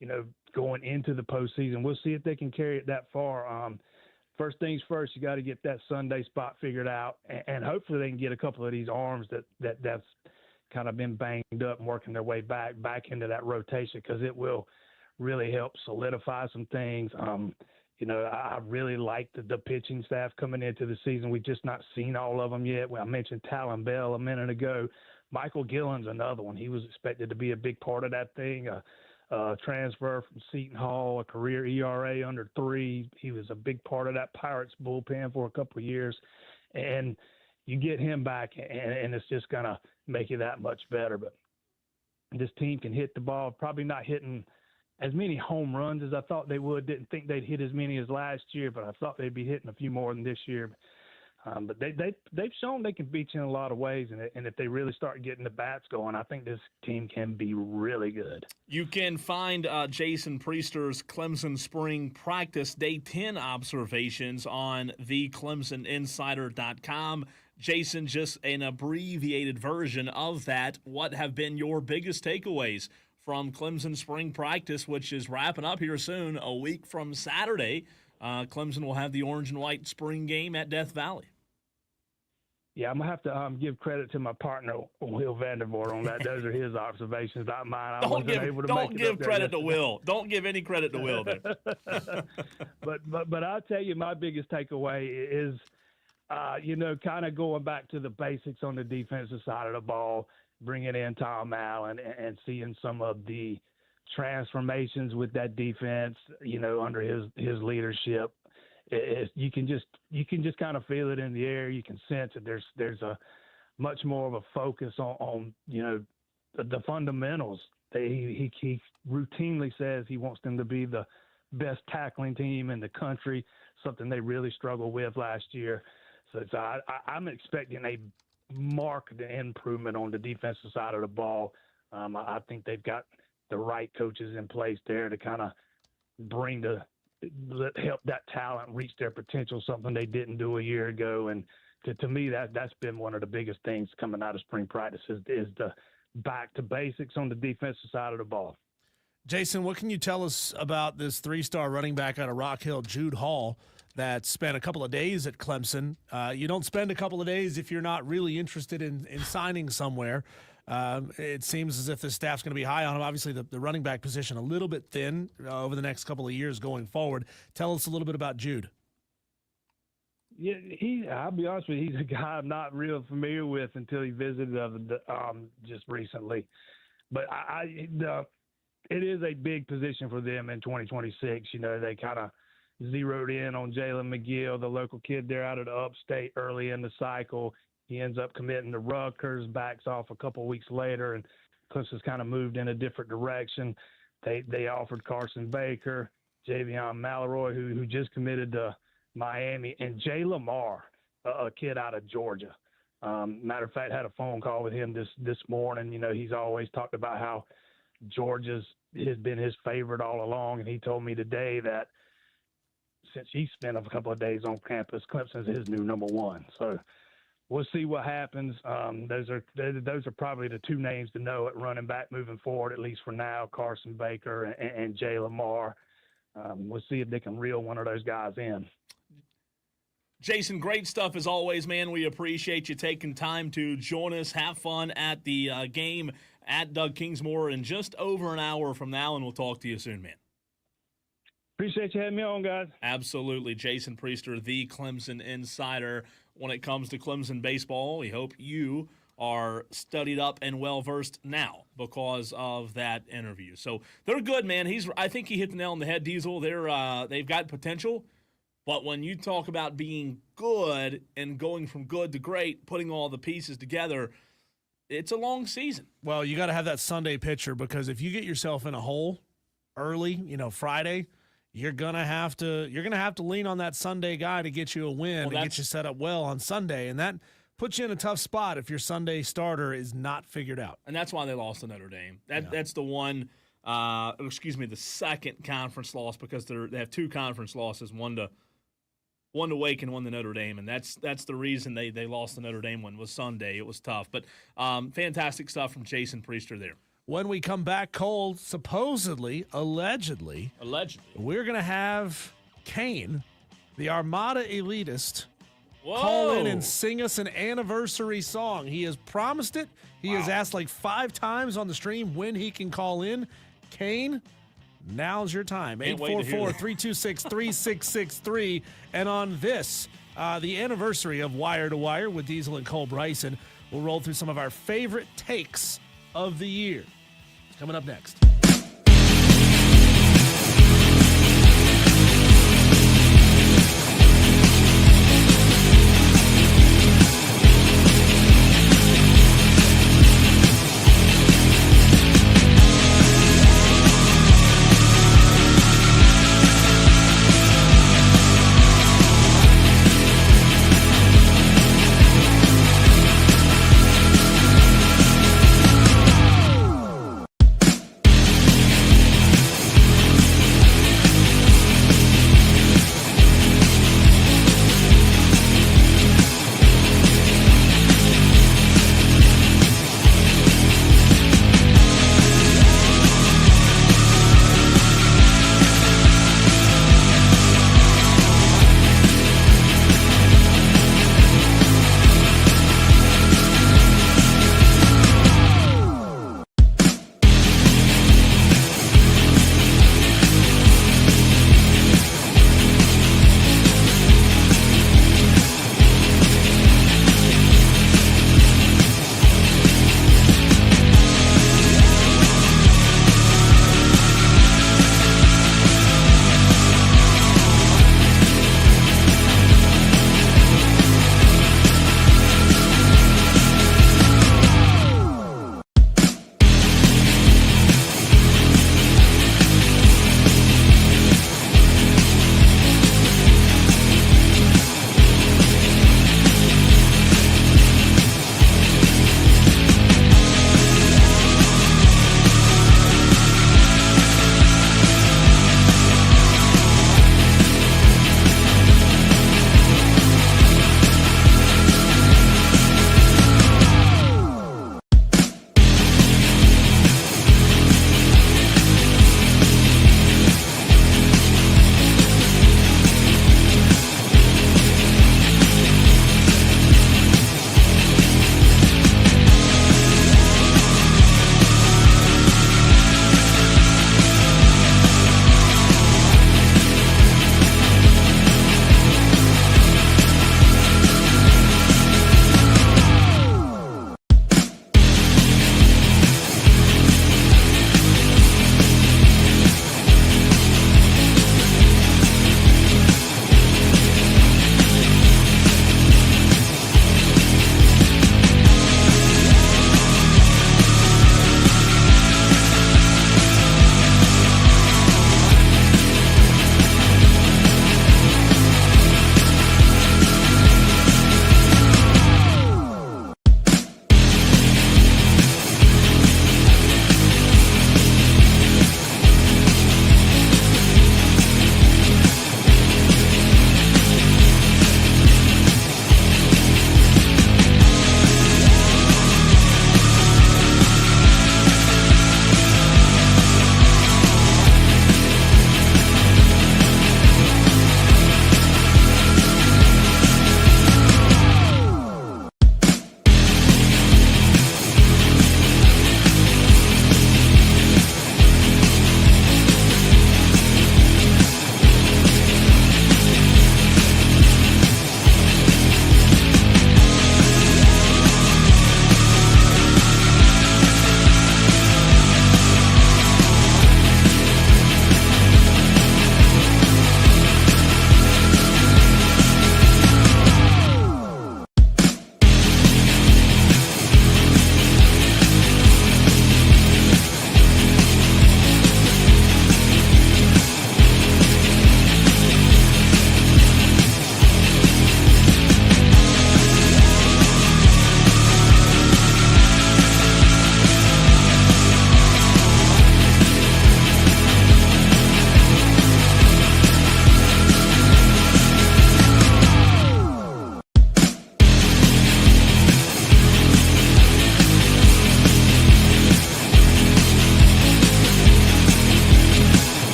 you know, going into the postseason. We'll see if they can carry it that far. First things first, you got to get that Sunday spot figured out, and hopefully they can get a couple of these arms that's kind of been banged up and working their way back into that rotation, because it will really help solidify some things. You know, I really like the pitching staff coming into the season. We've just not seen all of them yet. Well, I mentioned Talon Bell a minute ago. Michael Gillen's another one. He was expected to be a big part of that thing. Transfer from Seton Hall, a career ERA under 3. He was a big part of that Pirates bullpen for a couple of years. And you get him back, and it's just going to make you that much better. But this team can hit the ball, probably not hitting as many home runs as I thought they would. Didn't think they'd hit as many as last year, but I thought they'd be hitting a few more than this year. But they've shown they can beat you in a lot of ways, and if they really start getting the bats going, I think this team can be really good. You can find Jason Priester's Clemson Spring Practice Day 10 observations on theclemsoninsider.com. Jason, just an abbreviated version of that. What have been your biggest takeaways from Clemson Spring Practice, which is wrapping up here soon, a week from Saturday? Clemson will have the orange and white spring game at Death Valley. Yeah, I'm going to have to give credit to my partner, Will Vandervoort, on that. Those are his observations, not mine. Don't give credit to Will. Don't give any credit to Will there. But I'll tell you, my biggest takeaway is, you know, kind of going back to the basics on the defensive side of the ball, bringing in Tom Allen and seeing some of the transformations with that defense, you know, under his leadership. you can just kind of feel it in the air. You can sense that there's a much more of a focus on the fundamentals. He routinely says he wants them to be the best tackling team in the country, something they really struggled with last year. So I'm expecting a marked improvement on the defensive side of the ball. I think they've got the right coaches in place there to kind of help that talent reach their potential, something they didn't do a year ago. And to me, that's been one of the biggest things coming out of spring practice is the back to basics on the defensive side of the ball. Jason, what can you tell us about this 3-star running back out of Rock Hill, Jude Hall, that spent a couple of days at Clemson? You don't spend a couple of days if you're not really interested in signing somewhere. It seems as if the staff's going to be high on him. Obviously, the running back position a little bit thin over the next couple of years going forward. Tell us a little bit about Jude. Yeah, I'll be honest with you, he's a guy I'm not real familiar with until he visited just recently. But it is a big position for them in 2026. They kind of zeroed in on Jalen McGill, the local kid there out of the upstate early in the cycle. He ends up committing to Rutgers, backs off a couple of weeks later, and Clemson's kind of moved in a different direction. They offered Carson Baker, Javion Mallory, who just committed to Miami, and Jay Lamar, a kid out of Georgia. Matter of fact, had a phone call with him this morning. He's always talked about how Georgia's has been his favorite all along, and he told me today that since he spent a couple of days on campus, Clemson's his new number one. So we'll see what happens. Those are probably the two names to know at running back moving forward, at least for now, Carson Baker and Jay Lamar. We'll see if they can reel one of those guys in. Jason, great stuff as always, man. We appreciate you taking time to join us. Have fun at the game at Doug Kingsmore in just over an hour from now, and we'll talk to you soon, man. Appreciate you having me on, guys. Absolutely. Jason Priester, the Clemson insider. When it comes to Clemson baseball, we hope you are studied up and well-versed now because of that interview. So they're good, man. I think he hit the nail on the head, Diesel. They've got potential, but when you talk about being good and going from good to great, putting all the pieces together, it's a long season. Well, you got to have that Sunday pitcher because if you get yourself in a hole early, Friday, you're gonna have to lean on that Sunday guy to get you a win and get you set up well on Sunday, and that puts you in a tough spot if your Sunday starter is not figured out. And that's why they lost to Notre Dame. That's the one. The second conference loss because they have two conference losses, one to Wake and one to Notre Dame, and that's the reason they lost the Notre Dame one was Sunday. It was tough, but fantastic stuff from Jason Priester there. When we come back, Cole, allegedly, we're going to have Kane, the Armada elitist, call in and sing us an anniversary song. He has promised it. He has asked like 5 times on the stream when he can call in. Kane, now's your time. 844-326-3663. And on this, the anniversary of Wire to Wire with Diesel and Cole Bryson, we'll roll through some of our favorite takes of the year. Coming up next.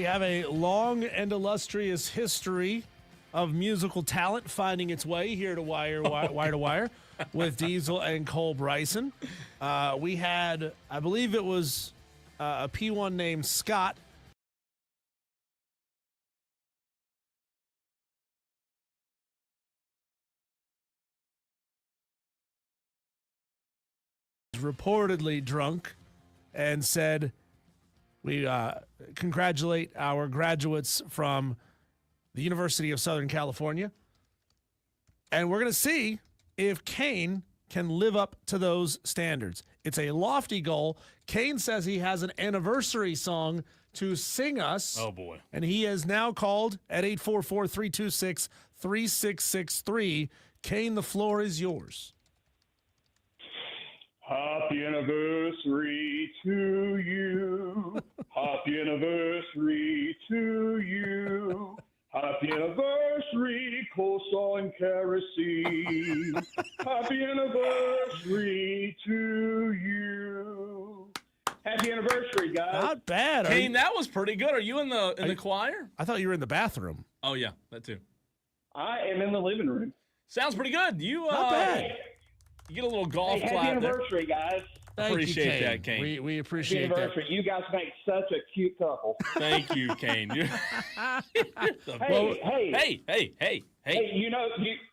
have a long and illustrious history of musical talent finding its way here to Wire to Wire with Diesel and Cole Bryson. We had, I believe it was a P1 named Scott. Reportedly drunk and said, we congratulate our graduates from the University of Southern California. And we're going to see if Kane can live up to those standards. It's a lofty goal. Kane says he has an anniversary song to sing us. Oh, boy. And he has now called at 844-326-3663. Kane, the floor is yours. Happy anniversary to you. Happy anniversary to you. Happy anniversary, coleslaw and kerosene. Happy anniversary to you. Happy anniversary, guys. Not bad. Kane, that was pretty good. Are you in the choir? I thought you were in the bathroom. Oh, yeah, that too. I am in the living room. Sounds pretty good. You, Not bad. You get a little golf Hey, clap happy there. anniversary, guys. Thank Appreciate you, that, Kane. We Happy appreciate that. anniversary. You guys make such a cute couple. Thank you, Kane. Hey, Hey. Hey, you know,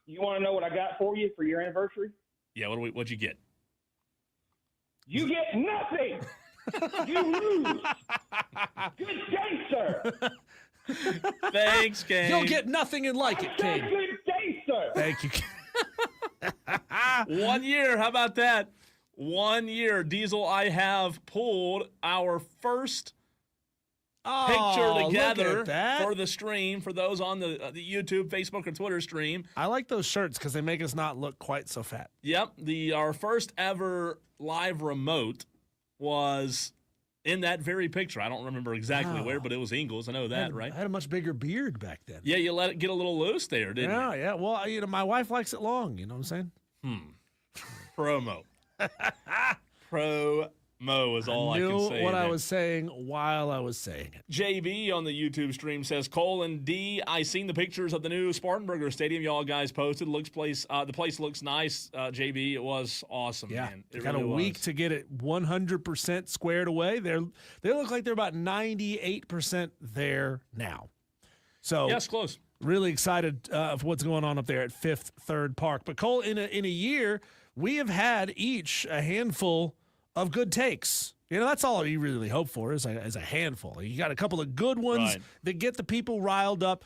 you want to know what I got for you for your anniversary? Yeah, what'd you get? You get nothing. You lose. Good day, sir. Thanks, Kane. You'll get nothing and like it, I said Kane. good day, sir. Thank you. 1 year. How about that? 1 year. Diesel, I have pulled our first picture Look together at that. for the stream, for those on the YouTube, Facebook, or Twitter stream. I like those shirts because they make us not look quite so fat. Yep. Our first ever live remote was in that very picture. I don't remember exactly Wow. where, but it was Ingles. I know that, right? I had a much bigger beard back then. Yeah, you let it get a little loose there, didn't you? Yeah. Well, my wife likes it long. You know what I'm saying? Promo. Promo is all I Knew can say. what I there. was saying while I was saying it. JB on the YouTube stream says, Cole and D, I seen the pictures of the new Spartanburger Stadium y'all guys posted. The place looks nice, JB. It was awesome, Yeah, man. they It got really a week was. to get it 100% squared away. They look like they're about 98% there now. So Yes, close. really excited for what's going on up there at Fifth Third Park. But Cole, in a year, we have had each a handful of good takes. You know, that's all you really hope for is a handful. You got a couple of good ones Right. that get the people riled up.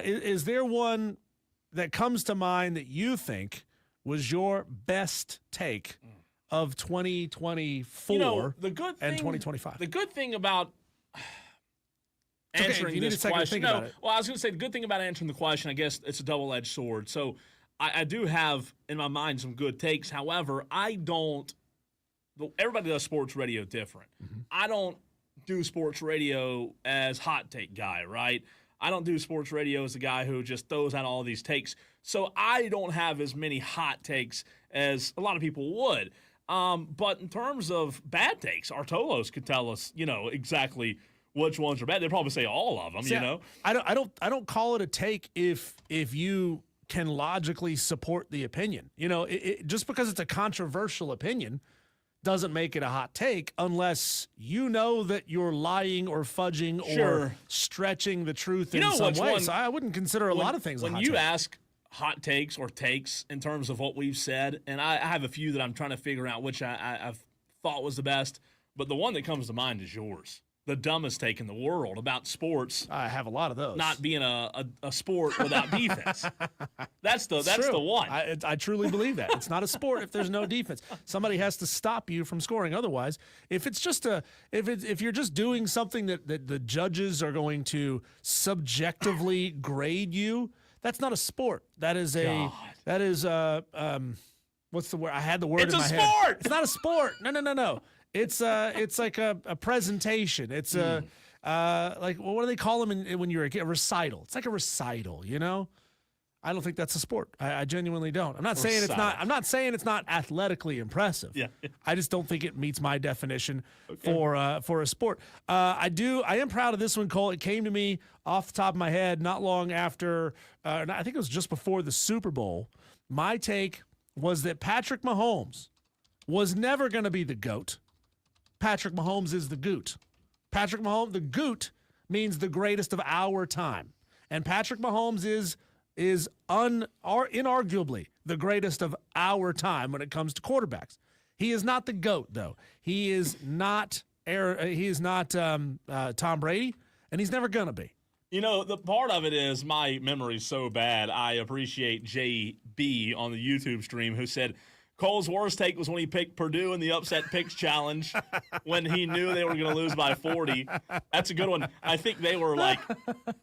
Is there one that comes to mind that you think was your best take of 2024 You know, the good thing, and 2025? The good thing about okay if answering you need this a second to question. think about it. Well, I was going to say the good thing about answering the question, I guess it's a double-edged sword. So I do have in my mind some good takes. However, everybody does sports radio different. Mm-hmm. I don't do sports radio as hot take guy, right? I don't do sports radio as a guy who just throws out all these takes. So I don't have as many hot takes as a lot of people would. But in terms of bad takes, Artolos could tell us, exactly which ones are bad. They'd probably say all of them, See, I don't call it a take if you can logically support the opinion. Just because it's a controversial opinion doesn't make it a hot take unless you know that you're lying or fudging or Sure. stretching the truth in know some which way. one- So I wouldn't consider a lot of things a When hot you take. ask hot takes or takes in terms of what we've said, and I have a few that I'm trying to figure out which I've thought was the best, but the one that comes to mind is yours. The dumbest take in the world about sports I have a lot of those. not being a sport without defense. That's the True. one. I truly believe that. It's not a sport if there's no defense. Somebody has to stop you from scoring. Otherwise, if you're just doing something that the judges are going to subjectively grade you, that's not a sport. That is what's the word? I had the word It's in a my head. sport! It's not a sport. No. It's like a presentation. It's like what do they call them when you're a recital? It's like a recital, I don't think that's a sport. I genuinely don't. I'm not saying it's not. science. I'm not saying it's not athletically impressive. Yeah. I just don't think it meets my definition for a sport. I am proud of this one, Cole. It came to me off the top of my head not long after. I think it was just before the Super Bowl. My take was that Patrick Mahomes was never going to be the GOAT. Patrick Mahomes is the GOAT. Patrick Mahomes, the GOAT means the greatest of our time, and Patrick Mahomes is inarguably the greatest of our time when it comes to quarterbacks. He is not the GOAT, though. He is not Tom Brady, and he's never going to be. You know, the part of it is my memory's so bad. I appreciate JB on the YouTube stream who said Cole's worst take was when he picked Purdue in the upset picks challenge when he knew they were going to lose by 40. That's a good one. I think they were like,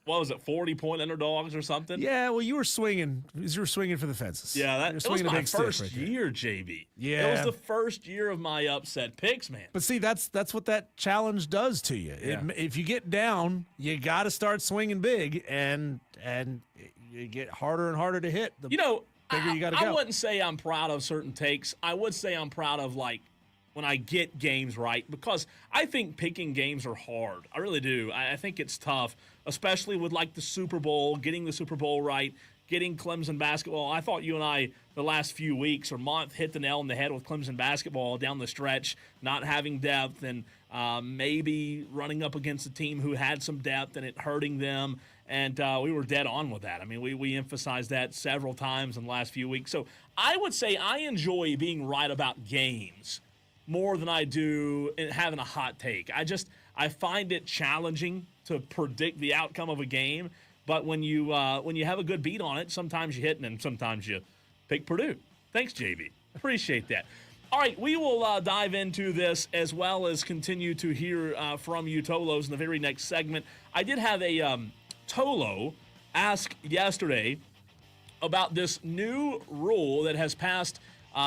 what was it, 40-point underdogs or something? Yeah, well, you were swinging for the fences. Yeah, You were that was swinging a my big stick first right there. year, JB. Yeah. It was the first year of my upset picks, man. But see, that's what that challenge does to you. Yeah. If you get down, you got to start swinging big, and you get harder and harder to hit. The You know, bigger you gotta go. I wouldn't say I'm proud of certain takes. I would say I'm proud of, like, when I get games right, because I think picking games are hard. I really do. I think it's tough, especially with, like, the Super Bowl, getting the Super Bowl right, getting Clemson basketball. I thought you and I, the last few weeks or month, hit the nail on the head with Clemson basketball down the stretch, not having depth, and maybe running up against a team who had some depth and it hurting them. And we were dead on with that. I mean, we emphasized that several times in the last few weeks. So I would say I enjoy being right about games more than I do in having a hot take. I find it challenging to predict the outcome of a game. But when you have a good beat on it, sometimes you hit and sometimes you pick Purdue. Thanks, JB. Appreciate that. All right, we will dive into this as well as continue to hear from you, Tolos, in the very next segment. I did have a Tolo ask yesterday about this new rule that has passed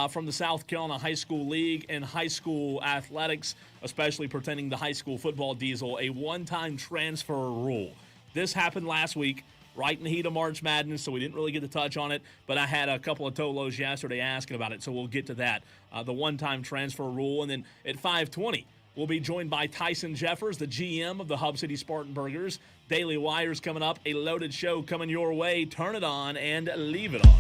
from the South Carolina High School League and high school athletics, especially pertaining to high school football, Diesel, a one-time transfer rule. This happened last week, right in the heat of March Madness, so we didn't really get to touch on it, but I had a couple of Tolos yesterday asking about it, so we'll get to that, the one-time transfer rule. And then at 5:20, we'll be joined by Tyson Jeffers, the GM of the Hub City Spartanburgers. Daily Wire's coming up, a loaded show coming your way. Turn it on and leave it on.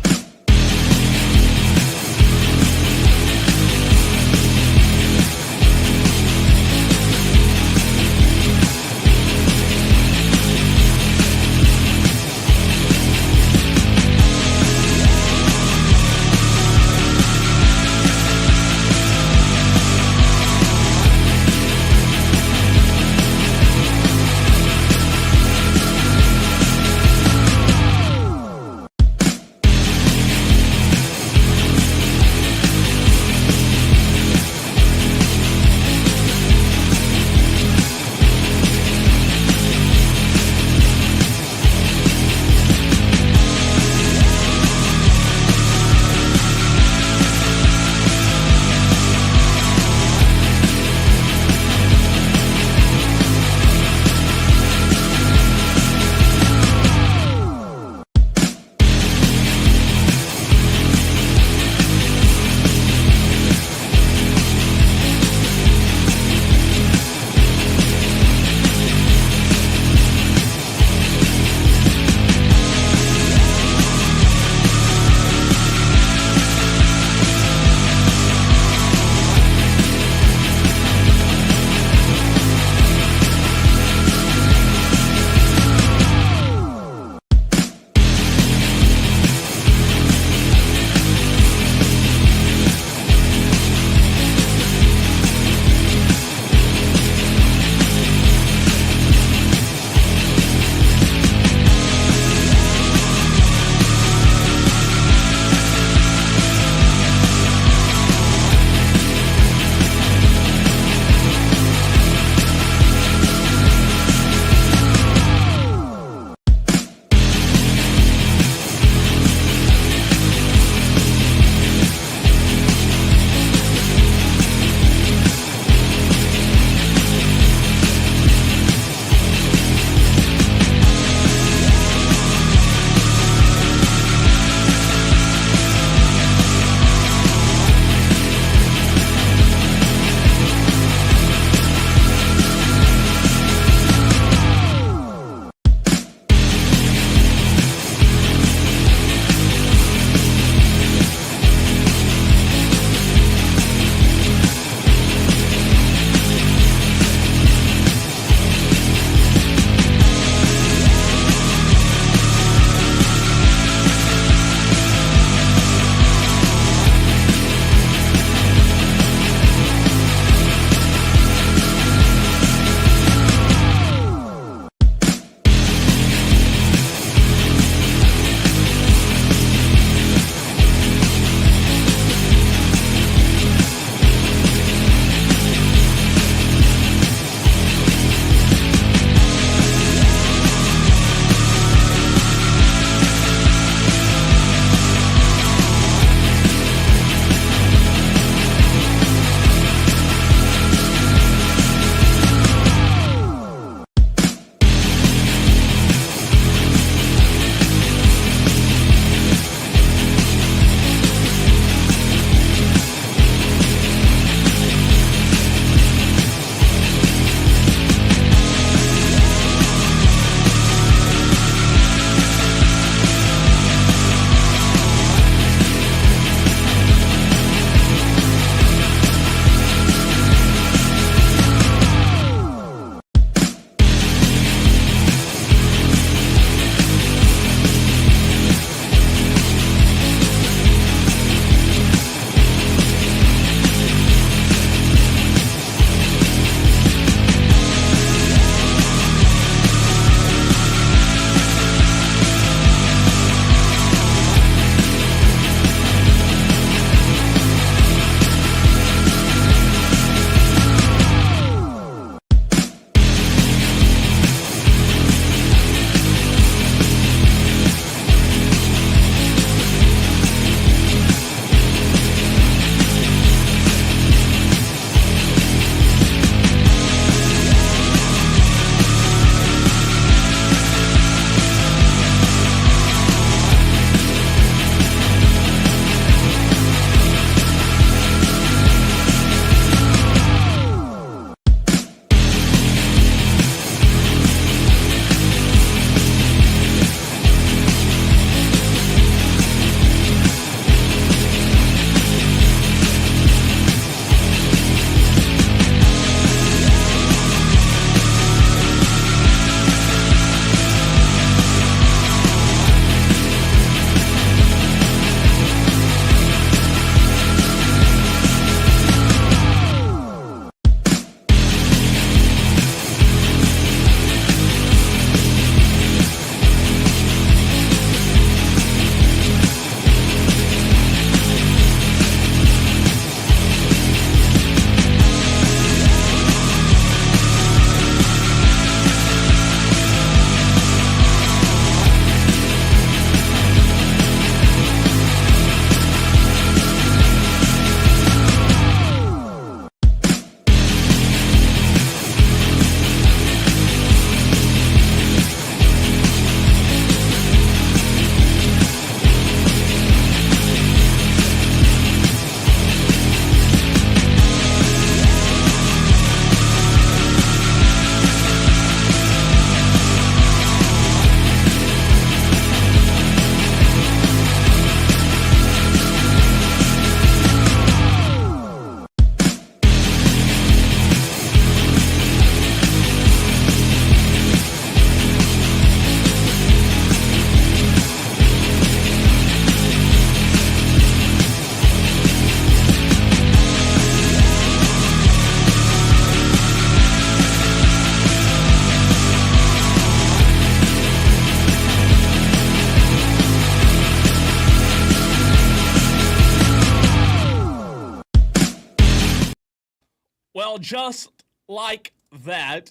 Well, just like that,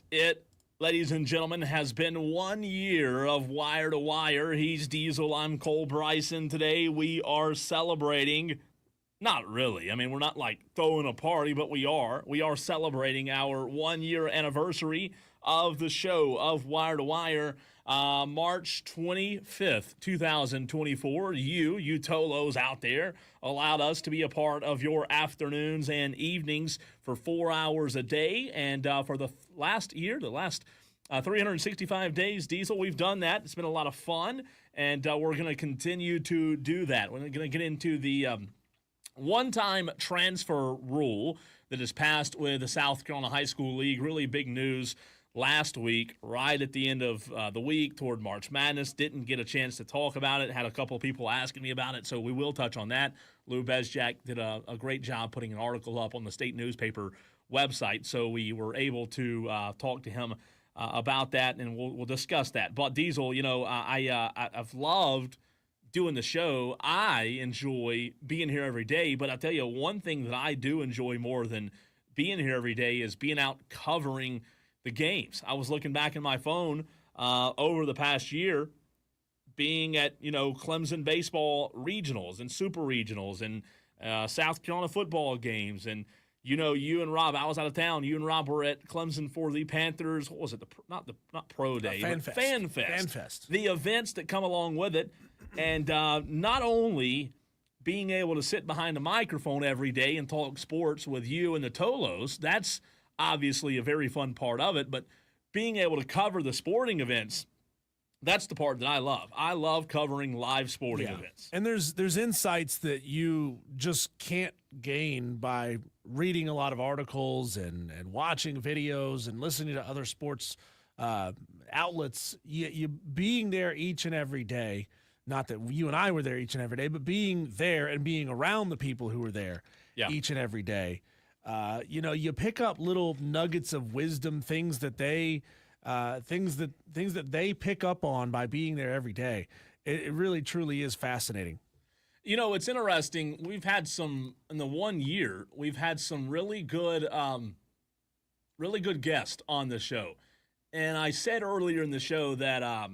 ladies and gentlemen, has been 1 year of Wire to Wire. He's Diesel. I'm Cole Bryson. Today we are celebrating. Not really. I mean, we're not like throwing a party, but we are. We are celebrating our 1 year anniversary of the show of Wire to Wire. March 25th, 2024. You Tolos out there allowed us to be a part of your afternoons and evenings for 4 hours a day. And for the last 365 days, Diesel, we've done that. It's been a lot of fun, and we're going to continue to do that. We're going to get into the one-time transfer rule that is passed with the South Carolina High School League. Really big news last week, right at the end of the week toward March Madness. Didn't get a chance to talk about it. Had a couple of people asking me about it, so we will touch on that. Lou Bezjak did a great job putting an article up on the state newspaper website, so we were able to talk to him about that, and we'll discuss that. But Diesel, I've loved doing the show. I enjoy being here every day, but I'll tell you one thing that I do enjoy more than being here every day is being out covering the games. I was looking back in my phone over the past year, being at Clemson baseball regionals and super regionals and South Carolina football games, and you and Rob. I was out of town. You and Rob were at Clemson for the Panthers. What was it? Not Pro Day, Fan but Fest. Fan Fest. Fan Fest. The events that come along with it, and not only being able to sit behind a microphone every day and talk sports with you and the Tolos. That's obviously a very fun part of it, but being able to cover the sporting events, that's the part that I love. I love covering live sporting events. And there's insights that you just can't gain by reading a lot of articles and watching videos and listening to other sports outlets. You being there each and every day, not that you and I were there each and every day, but being there and being around the people who were there each and every day. You pick up little nuggets of wisdom, things that they pick up on by being there every day. It really truly is fascinating. It's interesting. We've had in the 1 year, we've had some really good guests on the show. And I said earlier in the show that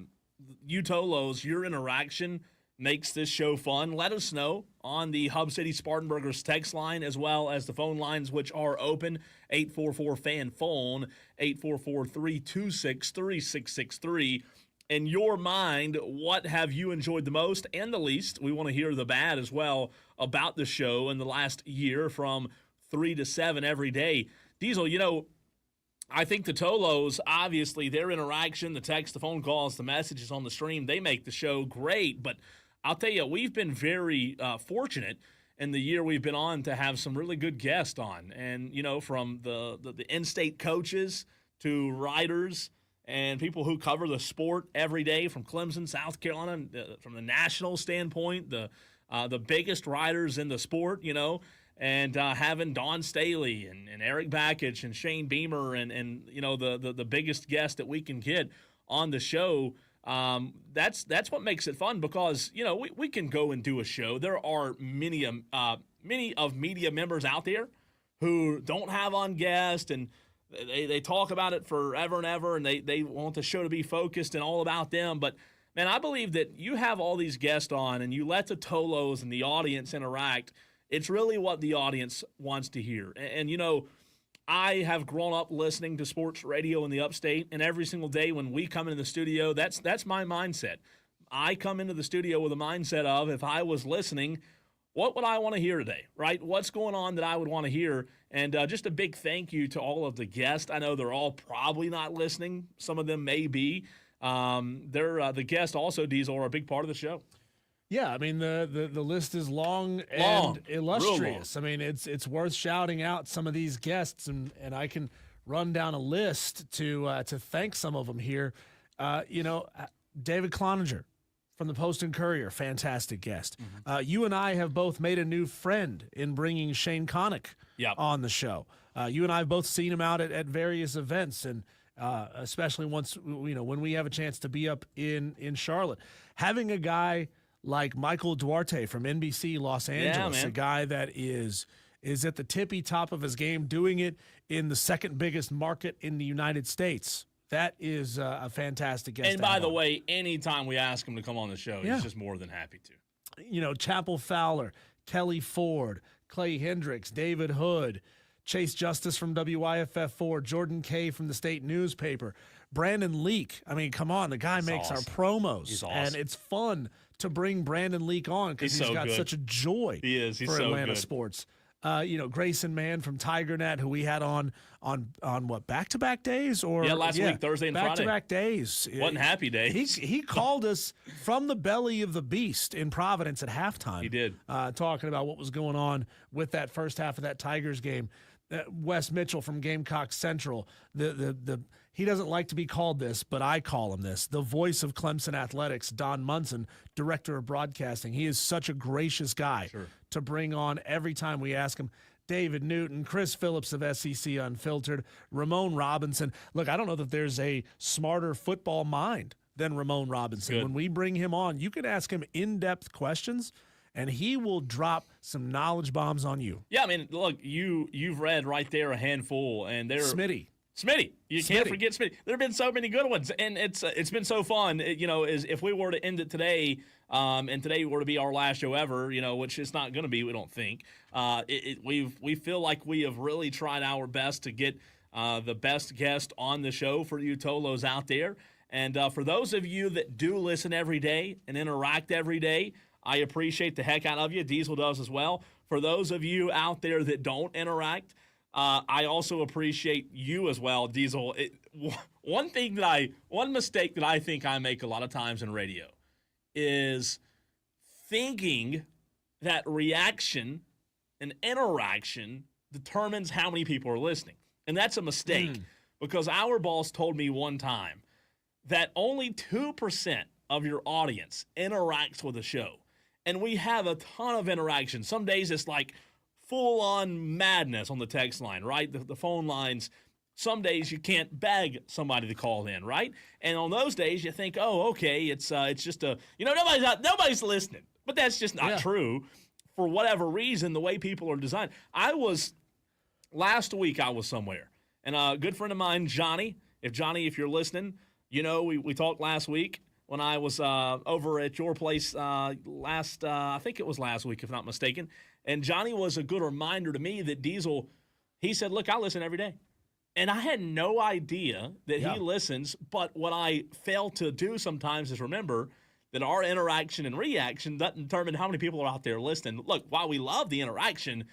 you Tolos, your interaction makes this show fun. Let us know on the Hub City Spartanburgers text line, as well as the phone lines, which are open, 844-FAN-PHONE, 844-326-3663. In your mind, what have you enjoyed the most and the least? We want to hear the bad as well about the show in the last year from 3 to 7 every day. Diesel, I think the Tolos, obviously, their interaction, the text, the phone calls, the messages on the stream, they make the show great. But I'll tell you, we've been very fortunate in the year we've been on to have some really good guests on. And, from the in-state coaches to writers and people who cover the sport every day from Clemson, South Carolina, from the national standpoint, the biggest writers in the sport, and having Don Staley and Eric Bakich and Shane Beamer and the biggest guest that we can get on the show. That's what makes it fun, because we can go and do a show. There are many of media members out there who don't have on guests, and they talk about it forever and ever, and they want the show to be focused and all about them. But man, I believe that you have all these guests on and you let the Tolos and the audience interact. It's really what the audience wants to hear. And I have grown up listening to sports radio in the upstate, and every single day when we come into the studio, that's my mindset. I come into the studio with a mindset of, if I was listening, what would I want to hear today, right? What's going on that I would want to hear? And just a big thank you to all of the guests. I know they're all probably not listening. Some of them may be. The guests also, Diesel, are a big part of the show. Yeah, I mean the list is long and illustrious. I mean it's worth shouting out some of these guests, and I can run down a list to thank some of them here. David Cloninger from the Post and Courier, fantastic guest. Mm-hmm. You and I have both made a new friend in bringing Shane Connick on the show. You and I have both seen him out at various events, and especially once when we have a chance to be up in Charlotte, having a guy like Michael Duarte from NBC Los Angeles, a guy that is is at the tippy top of his game, doing it in the second biggest market in the United States. That is a fantastic guest. And by the way, anytime we ask him to come on the show, he's just more than happy to. You know, Chapel Fowler, Kelly Ford, Clay Hendricks, David Hood, Chase Justice from WYFF4, Jordan Kay from the state newspaper, Brandon Leak. I mean, come on, the guy makes our promos. He's awesome. And it's fun to bring Brandon Leak on because he's got such a joy He's for so Atlanta good. sports. You know, Grayson Mann from TigerNet, who we had on what, back-to-back days? Or last week, Thursday and Friday. Back-to-back days. Wasn't happy days. He called us from the belly of the beast in Providence at halftime. He did. Talking about what was going on with that first half of that Tigers game. Wes Mitchell from Gamecock Central. He doesn't like to be called this, but I call him this. The voice of Clemson Athletics, Don Munson, director of broadcasting. He is such a gracious guy to bring on every time we ask him. David Newton, Chris Phillips of SEC Unfiltered, Ramon Robinson. Look, I don't know that there's a smarter football mind than Ramon Robinson. When we bring him on, you can ask him in-depth questions, and he will drop some knowledge bombs on you. Yeah, I mean, look, you've read right there a handful, and they're Smitty. You can't forget Smitty. There have been so many good ones, and it's been so fun. Is if we were to end it today, and today were to be our last show ever, which it's not going to be, we don't think. We feel like we have really tried our best to get the best guest on the show for you Tolos out there, and for those of you that do listen every day and interact every day, I appreciate the heck out of you. Diesel does as well. For those of you out there that don't interact, I also appreciate you as well, Diesel. One mistake that I think I make a lot of times in radio is thinking that reaction and interaction determines how many people are listening. And that's a mistake because our boss told me one time that only 2% of your audience interacts with the show. And we have a ton of interaction. Some days it's like full-on madness on the text line, right? The phone lines, some days you can't beg somebody to call in, right? And on those days you think, oh, okay, it's just nobody's listening. But that's just not true. For whatever reason, the way people are designed. Last week I was somewhere, and a good friend of mine, Johnny, if you're listening, we talked last week when I was over at your place I think it was last week, if not mistaken. And Johnny was a good reminder to me that Diesel, he said, look, I listen every day. And I had no idea that he listens, but what I fail to do sometimes is remember that our interaction and reaction doesn't determine how many people are out there listening. Look, while we love the interaction,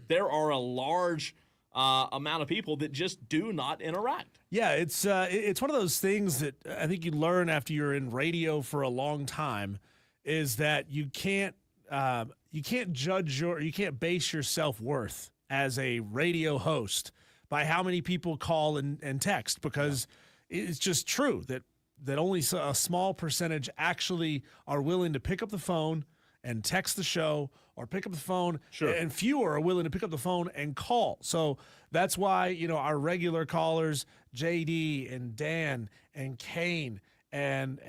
there are a large amount of people that just do not interact. Yeah, it's one of those things that I think you learn after you're in radio for a long time is that you can't base your self-worth as a radio host by how many people call and text, because it's just true that only a small percentage actually are willing to pick up the phone and text the show or pick up the phone, and fewer are willing to pick up the phone and call. So that's why, our regular callers, JD and Dan and Kane and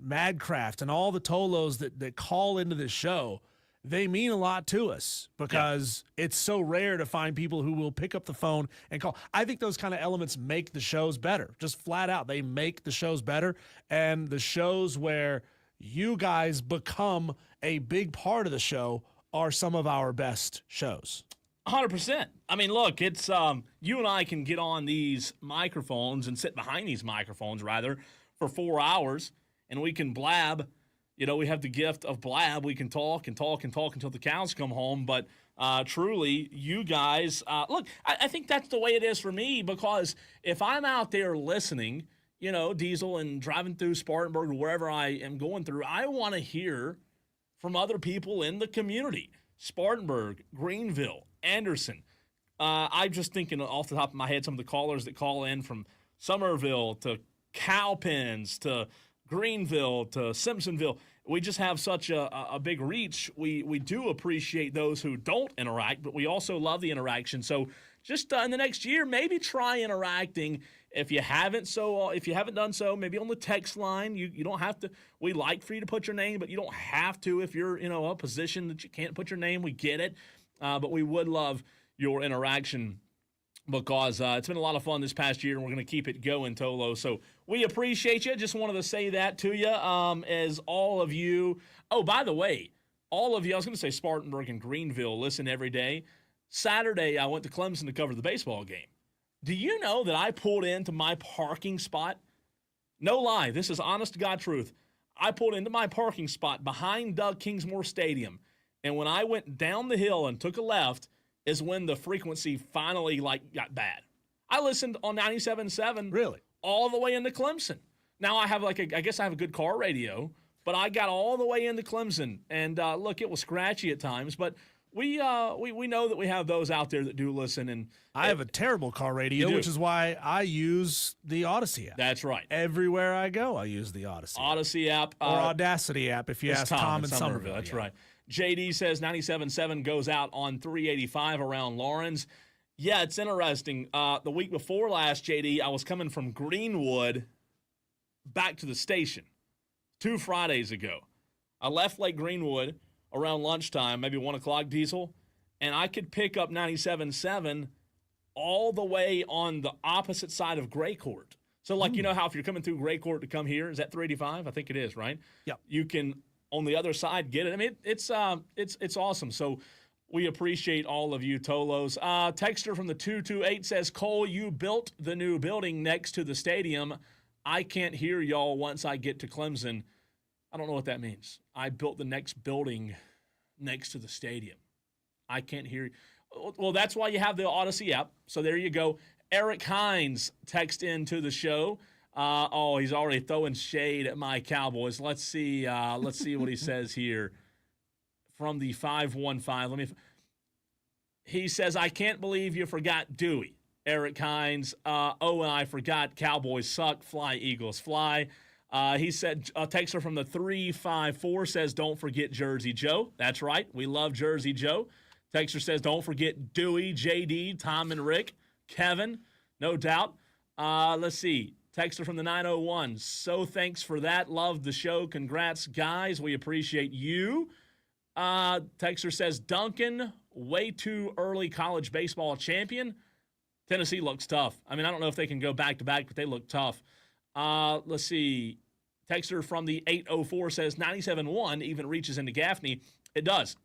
Madcraft and all the Tolos that call into this show, they mean a lot to us because it's so rare to find people who will pick up the phone and call. I think those kind of elements make the shows better, just flat out. They make the shows better, and the shows where you guys become a big part of the show are some of our best shows. 100%. I mean, look, it's you and I can get on these microphones and sit behind these microphones, rather, for 4 hours, and we can blab. We have the gift of blab. We can talk and talk and talk until the cows come home. But truly, you guys, look, I think that's the way it is for me, because if I'm out there listening, Diesel, and driving through Spartanburg or wherever I am going through, I want to hear from other people in the community. Spartanburg, Greenville, Anderson. I'm just thinking off the top of my head, some of the callers that call in from Somerville to Cowpens to Greenville to Simpsonville. We just have such a big reach. We do appreciate those who don't interact, but we also love the interaction. So just in the next year, maybe try interacting. If you haven't done so, maybe on the text line. You don't have to. We like for you to put your name, but you don't have to if you're a position that you can't put your name. We get it, but we would love your interaction because it's been a lot of fun this past year, and we're going to keep it going, Tolo. So we appreciate you. Just wanted to say that to you as all of you. Oh, by the way, all of you, I was going to say Spartanburg and Greenville, listen every day. Saturday, I went to Clemson to cover the baseball game. Do you know that I pulled into my parking spot? No lie, this is honest to God truth. I pulled into my parking spot behind Doug Kingsmore Stadium, and when I went down the hill and took a left is when the frequency finally got bad. I listened on 97.7 Really? all the way into Clemson. Now I have I guess I have a good car radio, but I got all the way into Clemson, and look, it was scratchy at times, but we know that we have those out there that do listen. And I have a terrible car radio, which is why I use the Odyssey app. That's right. Everywhere I go, I use the Odyssey app. Or Audacity app if you ask Tom in Somerville. That's right. JD says 97.7 goes out on 385 around Lawrence. Yeah, it's interesting. The week before last, JD, I was coming from Greenwood back to the station 2 Fridays ago. I left Lake Greenwood around lunchtime, maybe 1 o'clock diesel, and I could pick up 97.7 all the way on the opposite side of Gray Court. So, you know how if you're coming through Gray Court to come here, is that 385? I think it is, right? Yep. You can, on the other side, get it. I mean, it's awesome. So we appreciate all of you, Tolos. Texter from the 228 says, Cole, you built the new building next to the stadium. I can't hear y'all once I get to Clemson. I don't know what that means. I built the next building next to the stadium. I can't hear you. Well, that's why you have the Odyssey app. So there you go. Eric Hines text into the show. He's already throwing shade at my Cowboys. Let's see what he says here from the 515. He says, I can't believe you forgot Dewey. Eric Hines. And I forgot Cowboys suck. Fly, Eagles, fly. He said, a texter from the 354 says, don't forget Jersey Joe. That's right. We love Jersey Joe. Texter says, don't forget Dewey, JD, Tom and Rick, Kevin, no doubt. Let's see. Texter from the 901. So thanks for that. Love the show. Congrats, guys. We appreciate you. Texter says, Duncan, way too early college baseball champion. Tennessee looks tough. I mean, I don't know if they can go back-to-back, but they look tough. Let's see. Texter from the 804 says 97.1 even reaches into Gaffney. It does,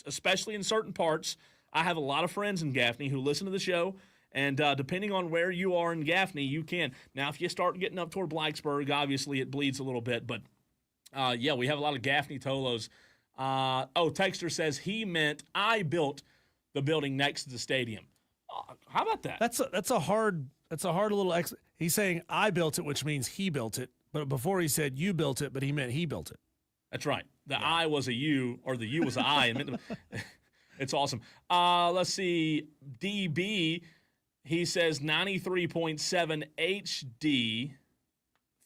especially in certain parts. I have a lot of friends in Gaffney who listen to the show, and depending on where you are in Gaffney, you can. Now, if you start getting up toward Blacksburg, obviously it bleeds a little bit, but we have a lot of Gaffney Tolos. Texter says he meant I built the building next to the stadium. How about that? That's a hard little he's saying I built it, which means he built it. But before he said you built it, but he meant he built it. That's right. The I was a you, or the you was a I. It's awesome. Let's see. DB, he says 93.7 HD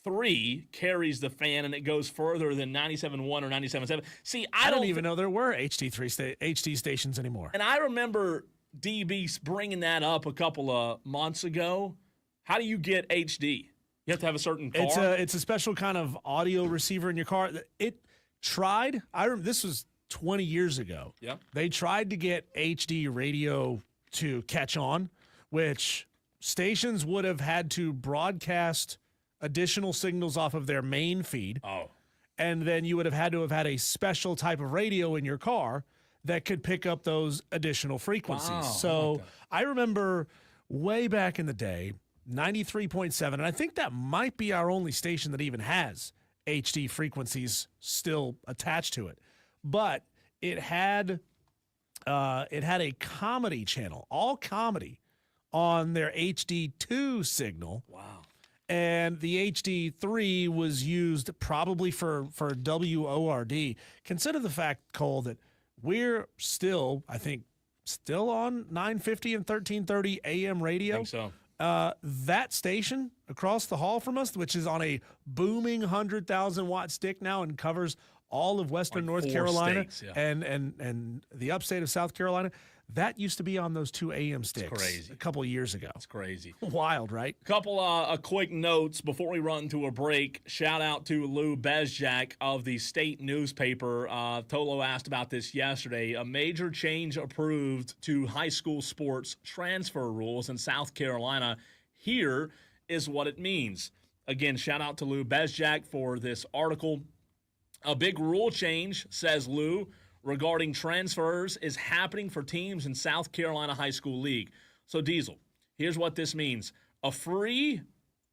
3 carries the fan, and it goes further than 97.1 or 97.7. See, I don't even know there were HD stations anymore. And I remember DB bringing that up a couple of months ago. How do you get HD? You have to have a certain car? It's a special kind of audio receiver in your car. It tried. This was 20 years ago. Yeah. They tried to get HD radio to catch on, which stations would have had to broadcast additional signals off of their main feed. Oh. And then you would have had a special type of radio in your car that could pick up those additional frequencies. Wow, so I remember way back in the day, 93.7, and I think that might be our only station that even has HD frequencies still attached to it. But it had a comedy channel, all comedy, on their HD2 signal. Wow. And the HD3 was used probably for WORD. Consider the fact, Cole, that we're still, I think, on 950 and 1330 AM radio. I think so. That station across the hall from us, which is on a booming 100,000-watt stick now and covers all of western North Carolina states, and the upstate of South Carolina, That used to be on those 2 AM sticks crazy. a couple of years ago. It's crazy. Wild, right? Couple quick notes before we run to a break. Shout out to Lou Bezjak of the state newspaper. Tolo asked about this yesterday. A major change approved to high school sports transfer rules in South Carolina. Here is what it means. Again, shout out to Lou Bezjak for this article. A big rule change, says Lou, regarding transfers is happening for teams in South Carolina High School League. So, Diesel, here's what this means. A free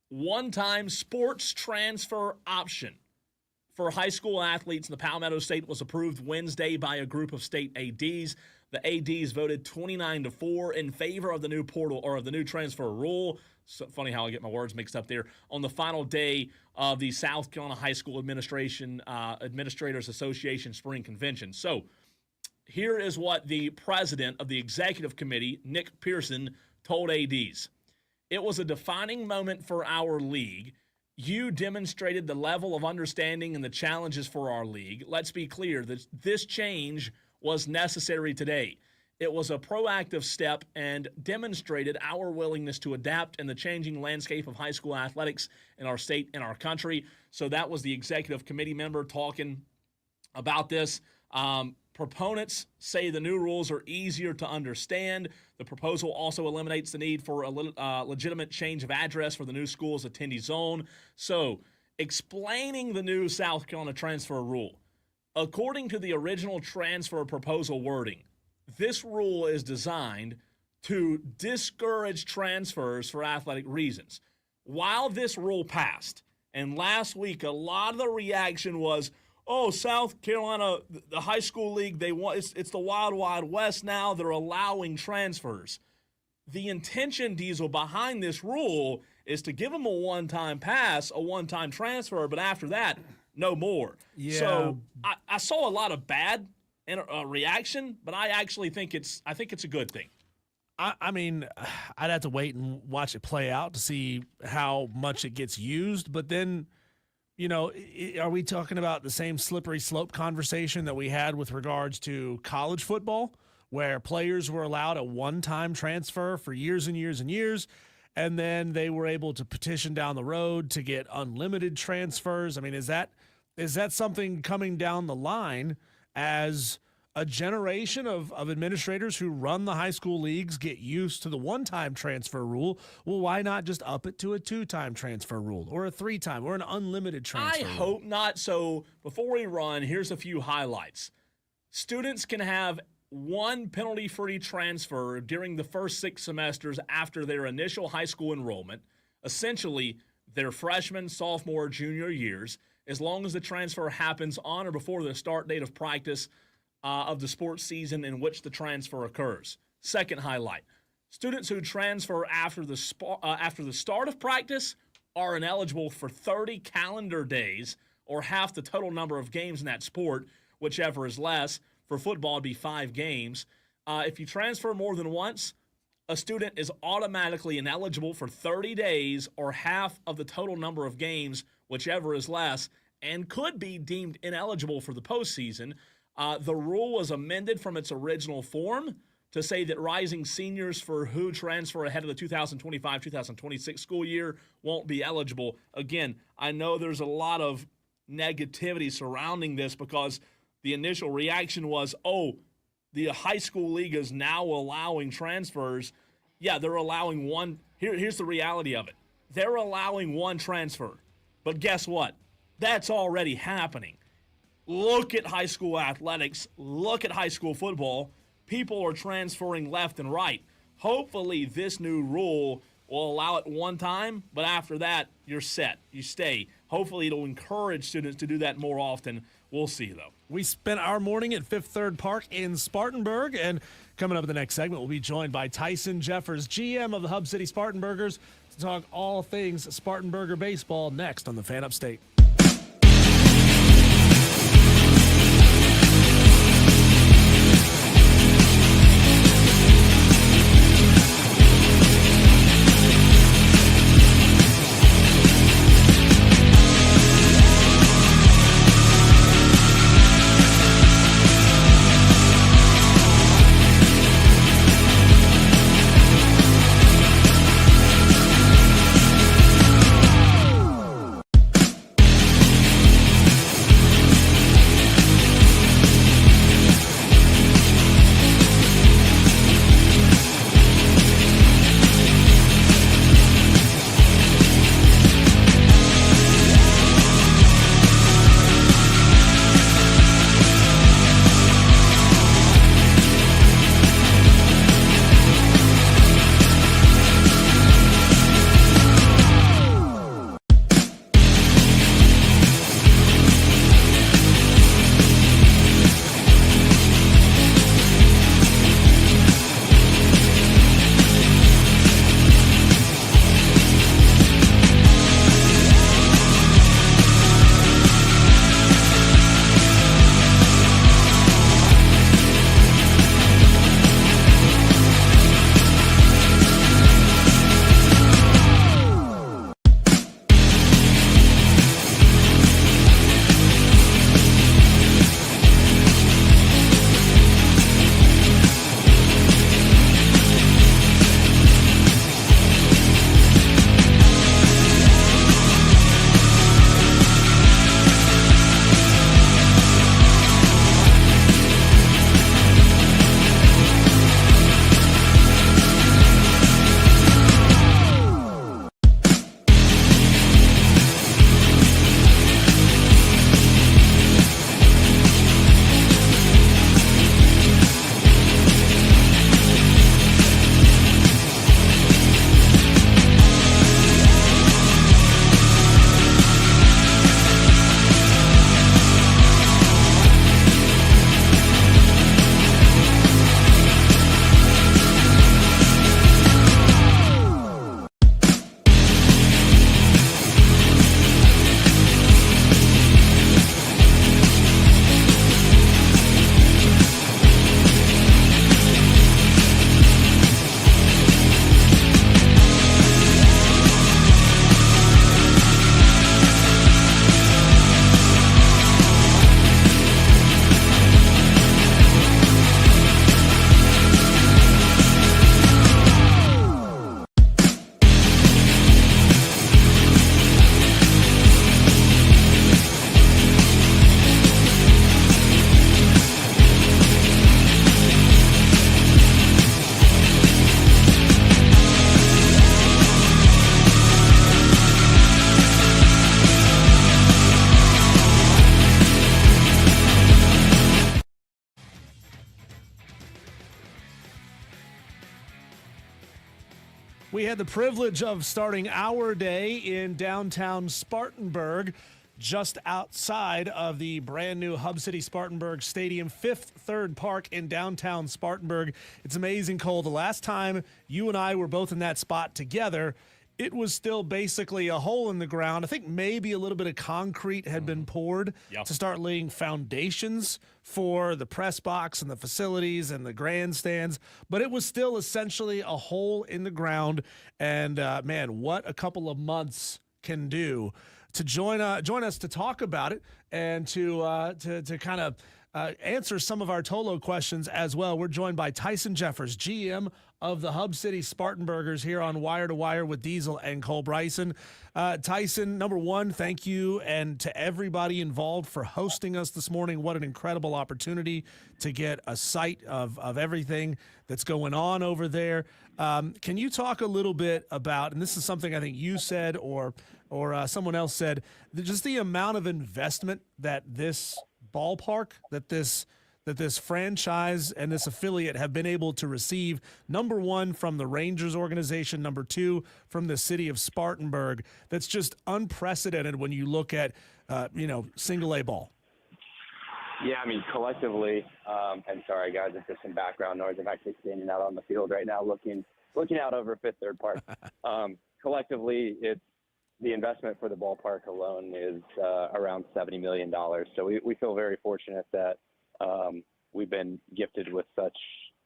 one-time sports transfer option for high school athletes in the Palmetto State was approved Wednesday by a group of state ADs. The ADs voted 29-4 in favor of the new portal or of the new transfer rule. So funny how I get my words mixed up there. On the final day of the South Carolina High School Administrators Association Spring Convention. So here is what the president of the executive committee, Nick Pearson, told ADs. It was a defining moment for our league. You demonstrated the level of understanding and the challenges for our league. Let's be clear that this change was necessary today. It was a proactive step and demonstrated our willingness to adapt in the changing landscape of high school athletics in our state and our country. So that was the executive committee member talking about this. Proponents say the new rules are easier to understand. The proposal also eliminates the need for a legitimate change of address for the new school's attendee zone. So, explaining the new South Carolina transfer rule. According to the original transfer proposal wording, this rule is designed to discourage transfers for athletic reasons. While this rule passed, and last week a lot of the reaction was, oh, South Carolina, the high school league, it's the wild, wild west now. They're allowing transfers. The intention, Diesel, behind this rule is to give them a one-time pass, a one-time transfer, but after that, no more. Yeah. So I saw a lot of bad reaction, but I actually think it's a good thing. I mean, I'd have to wait and watch it play out to see how much it gets used, but then, you know, are we talking about the same slippery slope conversation that we had with regards to college football, where players were allowed a one-time transfer for years and years and years, and then they were able to petition down the road to get unlimited transfers? I mean, is that something coming down the line as a generation of administrators who run the high school leagues get used to the one-time transfer rule? Well, why not just up it to a two-time transfer rule or a three-time or an unlimited transfer I rule? hope not. So before we run, here's a few highlights. Students can have one penalty-free transfer during the first 6 semesters after their initial high school enrollment, essentially their freshman, sophomore, junior years, as long as the transfer happens on or before the start date of practice of the sports season in which the transfer occurs. Second highlight, students who transfer after the start of practice are ineligible for 30 calendar days or half the total number of games in that sport, whichever is less. For football, it'd be 5 games. If you transfer more than once, a student is automatically ineligible for 30 days or half of the total number of games, whichever is less, and could be deemed ineligible for the postseason. The rule was amended from its original form to say that rising seniors for who transfer ahead of the 2025-2026 school year won't be eligible. Again, I know there's a lot of negativity surrounding this because the initial reaction was, oh, the high school league is now allowing transfers. Yeah, they're allowing one. Here's the reality of it. They're allowing one transfer. But guess what? That's already happening. Look at high school athletics. Look at high school football. People are transferring left and right. Hopefully this new rule will allow it one time, but after that, you're set. You stay. Hopefully it'll encourage students to do that more often. We'll see, though. We spent our morning at Fifth Third Park in Spartanburg, and coming up in the next segment, we'll be joined by Tyson Jeffers, GM of the Hub City Spartanburgers, to talk all things Spartanburger baseball next on the Fan Upstate. had the privilege of starting our day in downtown Spartanburg, just outside of the brand new Hub City Spartanburg Stadium, Fifth Third Park in downtown Spartanburg. It's amazing, Cole. The last time you and I were both in that spot together, it was still basically a hole in the ground. I think maybe a little bit of concrete had been poured to start laying foundations for the press box and the facilities and the grandstands, but it was still essentially a hole in the ground. And man, what a couple of months can do. To join us to talk about it and to kind of answer some of our Tolo questions as well. We're joined by Tyson Jeffers, GM of the Hub City Spartanburgers, here on Wire to Wire with Diesel and Cole Bryson. Tyson, number one, thank you, and to everybody involved for hosting us this morning. What an incredible opportunity to get a sight of everything that's going on over there. Can you talk a little bit about, and this is something I think you said or someone else said, just the amount of investment that this ballpark, that this franchise and this affiliate have been able to receive, number one, from the Rangers organization, number two, from the city of Spartanburg. That's just unprecedented when you look at, single A ball. Yeah, I mean, collectively, and sorry, guys, if there's some background noise, I'm actually standing out on the field right now looking out over Fifth Third Park. Collectively, it's the investment for the ballpark alone is around $70 million. So we feel very fortunate that we've been gifted with such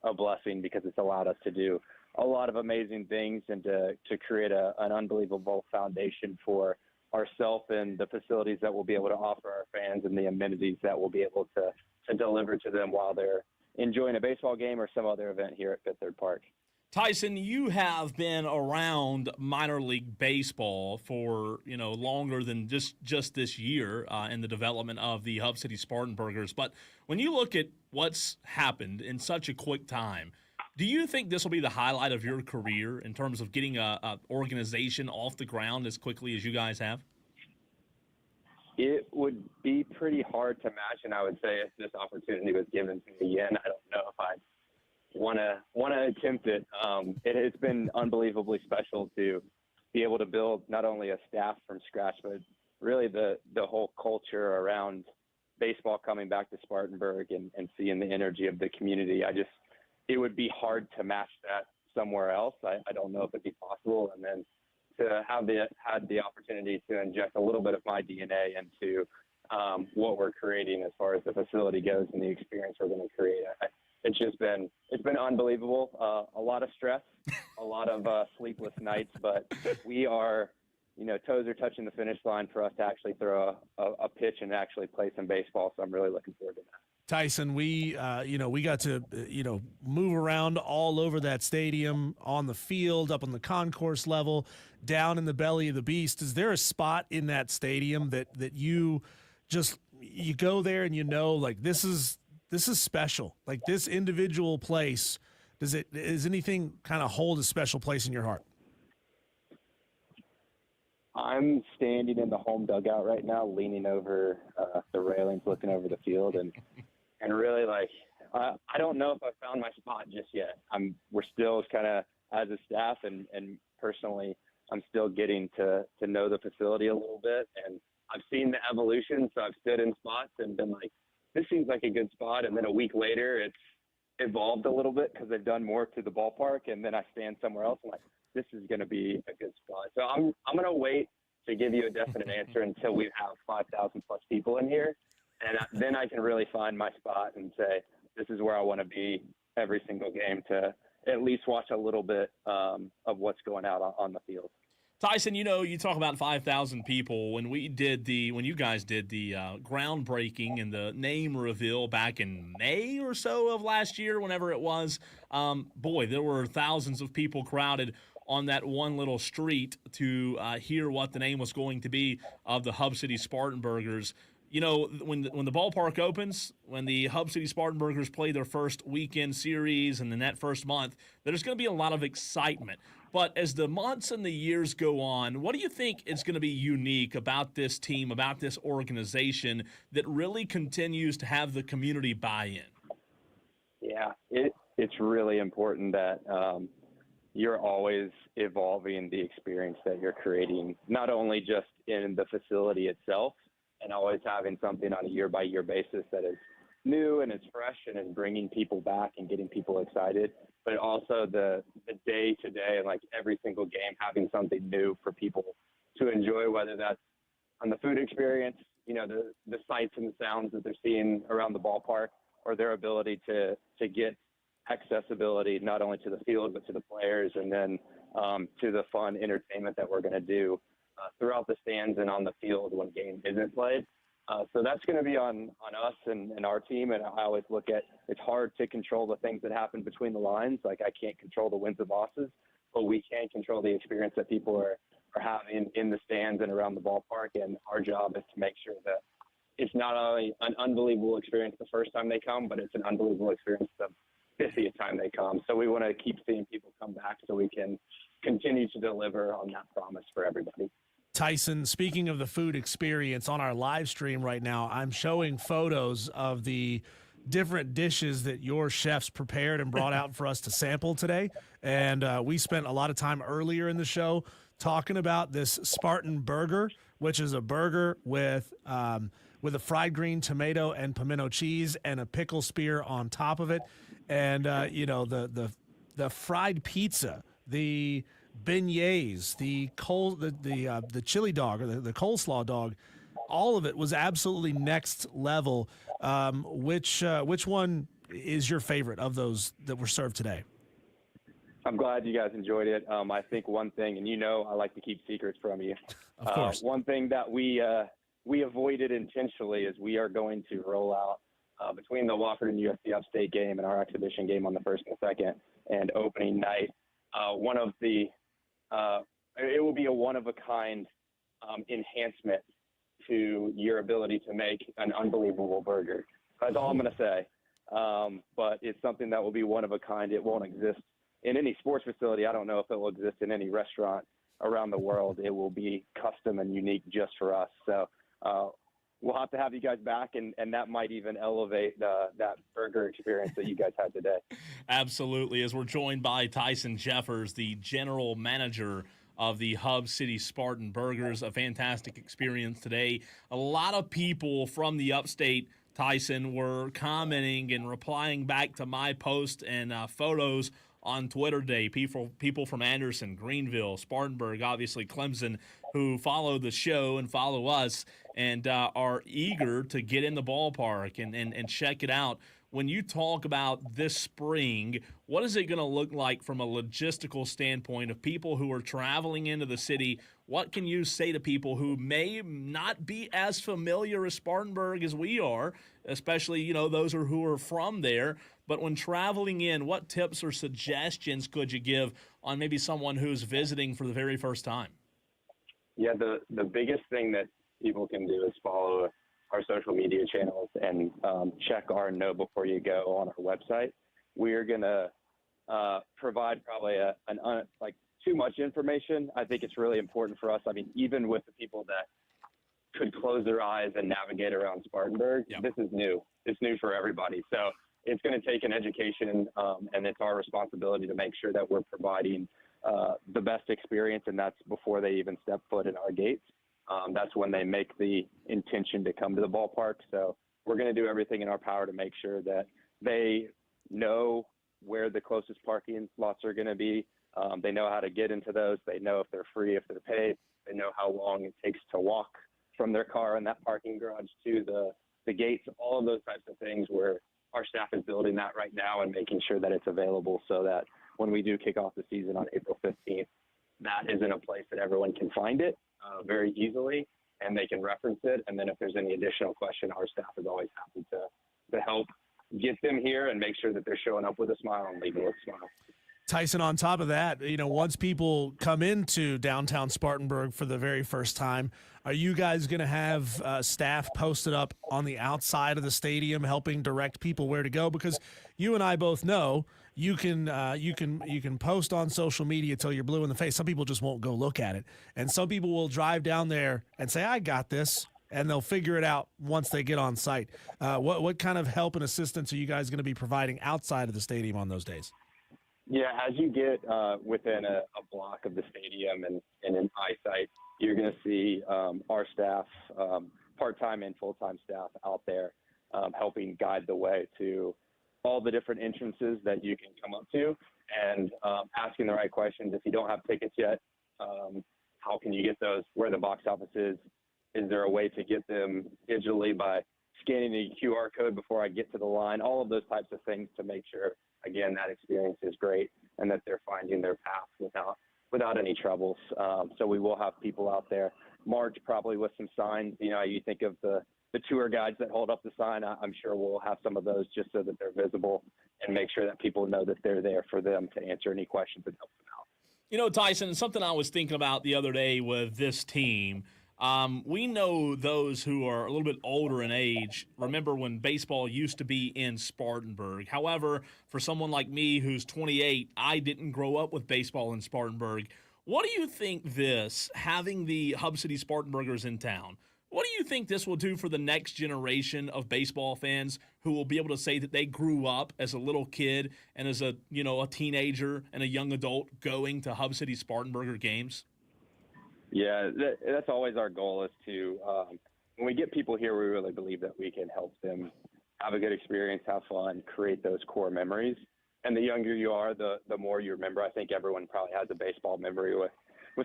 a blessing, because it's allowed us to do a lot of amazing things and to create an unbelievable foundation for ourselves and the facilities that we'll be able to offer our fans and the amenities that we'll be able to deliver to them while they're enjoying a baseball game or some other event here at Fifth Third Park. Tyson, you have been around minor league baseball for, longer than just this year in the development of the Hub City Spartanburgers. But when you look at what's happened in such a quick time, do you think this will be the highlight of your career in terms of getting a organization off the ground as quickly as you guys have? It would be pretty hard to imagine, I would say, if this opportunity was given to me again. I don't know if I'd want to attempt it. It's been unbelievably special to be able to build not only a staff from scratch, but really the whole culture around baseball coming back to Spartanburg and seeing the energy of the community. It would be hard to match that somewhere else. I don't know if it'd be possible. And then to have had the opportunity to inject a little bit of my DNA into what we're creating as far as the facility goes and the experience we're going to create. It's been unbelievable. A lot of stress, a lot of sleepless nights, but we are, toes are touching the finish line for us to actually throw a pitch and actually play some baseball. So I'm really looking forward to that. Tyson, we got to, move around all over that stadium, on the field, up on the concourse level, down in the belly of the beast. Is there a spot in that stadium that you go there and like this is special? Like this individual place, does anything kind of hold a special place in your heart? I'm standing in the home dugout right now, leaning over the railings, looking over the field, and really, I don't know if I found my spot just yet. We're still kind of, as a staff and personally, I'm still getting to know the facility a little bit, and I've seen the evolution. So I've stood in spots and been like, this seems like a good spot, and then a week later, it's evolved a little bit because they've done more to the ballpark, and then I stand somewhere else and like, this is going to be a good spot. So I'm going to wait to give you a definite answer until we have 5,000 plus people in here. And then I can really find my spot and say, this is where I want to be every single game, to at least watch a little bit of what's going out on the field. Tyson, you talk about 5,000 people. When you guys did the groundbreaking and the name reveal back in May or so of last year, whenever it was, there were thousands of people crowded on that one little street to hear what the name was going to be of the Hub City Spartanburgers. When the ballpark opens, when the Hub City Spartanburgers play their first weekend series, and in that first month, there's going to be a lot of excitement. But as the months and the years go on, what do you think is going to be unique about this team, about this organization that really continues to have the community buy-in? Yeah, it's really important that you're always evolving the experience that you're creating, not only just in the facility itself and always having something on a year-by-year basis that is new and it's fresh and is bringing people back and getting people excited, but also the day-to-day and like every single game having something new for people to enjoy, whether that's on the food experience, you know, the sights and the sounds that they're seeing around the ballpark, or their ability to get accessibility not only to the field but to the players, and then to the fun entertainment that we're going to do throughout the stands and on the field when game isn't played. So that's going to be on us and our team. And I always look at, it's hard to control the things that happen between the lines. Like, I can't control the wins and losses, but we can control the experience that people are having in the stands and around the ballpark. And our job is to make sure that it's not only an unbelievable experience the first time they come, but it's an unbelievable experience the 50th time they come. So we want to keep seeing people come back so we can continue to deliver on that promise for everybody. Tyson, speaking of the food experience, on our live stream right now, I'm showing photos of the different dishes that your chefs prepared and brought out for us to sample today. And we spent a lot of time earlier in the show talking about this Spartan burger, which is a burger with a fried green tomato and pimento cheese and a pickle spear on top of it. And, you know, the fried pizza, the beignets, the chili dog, or the coleslaw dog, all of it was absolutely next level. Which one is your favorite of those that were served today? I'm glad you guys enjoyed it. I think one thing, and you know I like to keep secrets from you. Of course. One thing that we avoided intentionally is we are going to roll out between the Wofford and USC Upstate game and our exhibition game on the 1st and 2nd and opening night. It will be a one-of-a-kind enhancement to your ability to make an unbelievable burger. That's all I'm going to say. But it's something that will be one of a kind. It won't exist in any sports facility. I don't know if it will exist in any restaurant around the world. It will be custom and unique just for us. So we'll have to have you guys back, and that might even elevate that burger experience that you guys had today. Absolutely. As we're joined by Tyson Jeffers, the general manager of the Hub City Spartanburgers, a fantastic experience today. A lot of people from the upstate, Tyson, were commenting and replying back to my post and photos on Twitter today. People from Anderson, Greenville, Spartanburg, obviously Clemson, who follow the show and follow us and are eager to get in the ballpark and check it out. When you talk about this spring, what is it going to look like from a logistical standpoint of people who are traveling into the city? What can you say to people who may not be as familiar as Spartanburg as we are, especially, you know, those who are from there? But when traveling in, what tips or suggestions could you give on maybe someone who's visiting for the very first time? Yeah, the biggest thing that people can do is follow our social media channels and check our Know Before You Go on our website. We're going to provide probably too much information. I think it's really important for us. I mean, even with the people that could close their eyes and navigate around Spartanburg, This is new. It's new for everybody. So it's going to take an education, and it's our responsibility to make sure that we're providing the best experience, and that's before they even step foot in our gates. That's when they make the intention to come to the ballpark. So we're going to do everything in our power to make sure that they know where the closest parking lots are going to be. They know how to get into those. They know if they're free, if they're paid. They know how long it takes to walk from their car in that parking garage to the gates, all of those types of things, where our staff is building that right now and making sure that it's available so that when we do kick off the season on April 15th, that is in a place that everyone can find it very easily and they can reference it. And then if there's any additional question, our staff is always happy to help get them here and make sure that they're showing up with a smile and leaving with a smile. Tyson, on top of that, you know, once people come into downtown Spartanburg for the very first time, are you guys going to have staff posted up on the outside of the stadium helping direct people where to go? Because you and I both know you can post on social media till you're blue in the face. Some people just won't go look at it, and some people will drive down there and say, "I got this," and they'll figure it out once they get on site. What kind of help and assistance are you guys going to be providing outside of the stadium on those days? Yeah, as you get within a block of the stadium and in eyesight, you're going to see our staff, part-time and full-time staff out there helping guide the way to all the different entrances that you can come up to and asking the right questions. If you don't have tickets yet, how can you get those? Where the box office is? Is there a way to get them digitally by scanning the QR code before I get to the line? All of those types of things to make sure, again, that experience is great and that they're finding their path without any troubles. So we will have people out there march probably with some signs. You know, you think of the tour guides that hold up the sign. I'm sure we'll have some of those just so that they're visible and make sure that people know that they're there for them to answer any questions and help them out. You know, Tyson, something I was thinking about the other day with this team. We know those who are a little bit older in age remember when baseball used to be in Spartanburg. However, for someone like me who's 28, I didn't grow up with baseball in Spartanburg. What do you think having the Hub City Spartanburgers in town, what do you think this will do for the next generation of baseball fans who will be able to say that they grew up as a little kid and as a teenager and a young adult going to Hub City Spartanburger games? Yeah, that's always our goal, is to, when we get people here, we really believe that we can help them have a good experience, have fun, create those core memories. And the younger you are, the more you remember. I think everyone probably has a baseball memory with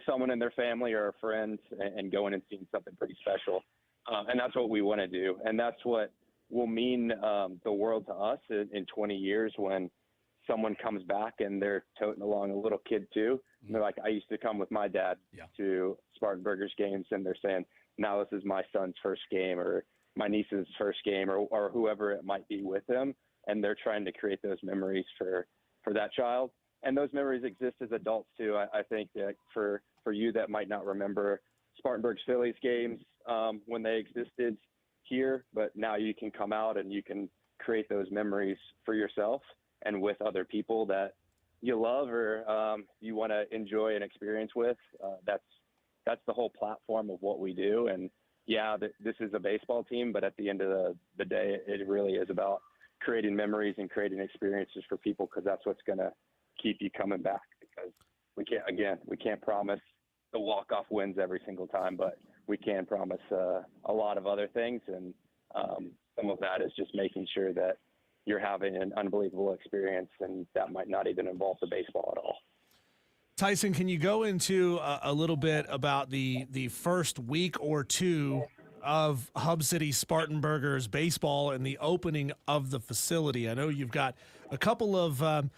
someone in their family or a friend and going and seeing something pretty special. And that's what we want to do. And that's what will mean the world to us in 20 years when someone comes back and they're toting along a little kid too. And they're like, I used to come with my dad to Spartanburgers games, and they're saying, now this is my son's first game or my niece's first game or whoever it might be with them. And they're trying to create those memories for that child. And those memories exist as adults too. I think that for you that might not remember Spartanburg's Phillies games when they existed here, but now you can come out and you can create those memories for yourself and with other people that you love or you want to enjoy an experience with. That's the whole platform of what we do. And yeah, this is a baseball team, but at the end of the day, it really is about creating memories and creating experiences for people, because that's what's going to keep you coming back. Because we can't promise the walk-off wins every single time, but we can promise a lot of other things. And some of that is just making sure that you're having an unbelievable experience, and that might not even involve the baseball at all. Tyson, can you go into a little bit about the first week or two of Hub City Spartanburgers baseball and the opening of the facility? I know you've got a couple of,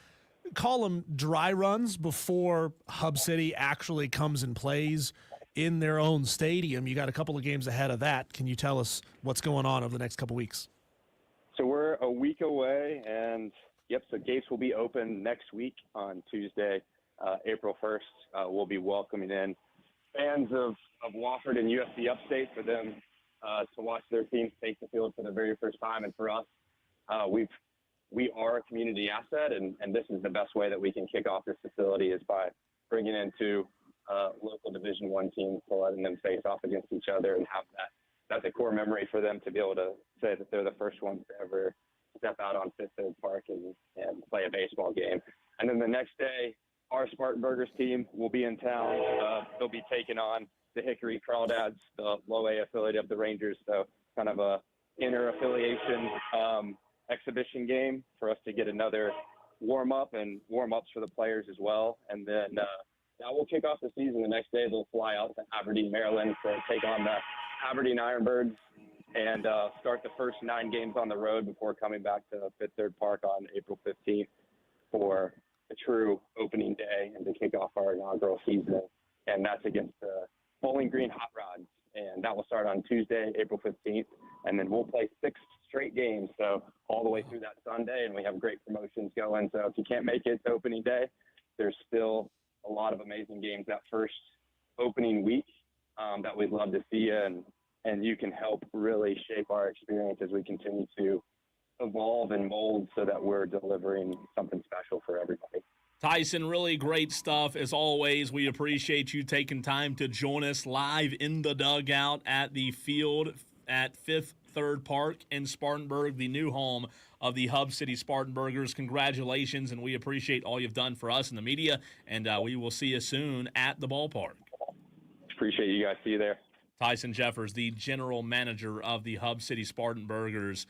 call them dry runs before Hub City actually comes and plays in their own stadium. You got a couple of games ahead of that. Can you tell us what's going on over the next couple weeks? So we're a week away, and so gates will be open next week on Tuesday, April 1st. We'll be welcoming in fans of Wofford and USC Upstate for them to watch their team take the field for the very first time. And for us, we are a community asset, and this is the best way that we can kick off this facility is by bringing in two local Division I teams, to letting them face off against each other and have that. That's a core memory for them to be able to say that they're the first ones to ever step out on Fifth Third Park and play a baseball game. And then the next day, our Spartanburgers team will be in town. They'll be taking on the Hickory Crawdads, the low A affiliate of the Rangers. So kind of a inter-affiliation exhibition game for us to get another warm-up and warm-ups for the players as well. And then that will kick off the season. The next day, they'll fly out to Aberdeen, Maryland to take on the Aberdeen Ironbirds and start the first 9 games on the road before coming back to Fifth Third Park on April 15th for a true opening day and to kick off our inaugural season. And that's against the Bowling Green Hot Rods. And that will start on Tuesday, April 15th. And then we'll play 6 straight games, so all the way through that Sunday. And we have great promotions going. So if you can't make it to opening day, there's still a lot of amazing games that first opening week that we'd love to see you, and you can help really shape our experience as we continue to evolve and mold so that we're delivering something special for everybody. Tyson, really great stuff. As always, we appreciate you taking time to join us live in the dugout at the field at Fifth Third Park in Spartanburg, the new home of the Hub City Spartanburgers. Congratulations, and we appreciate all you've done for us in the media, and we will see you soon at the ballpark. Appreciate you guys. See you there. Tyson Jeffers, the general manager of the Hub City Spartanburgers.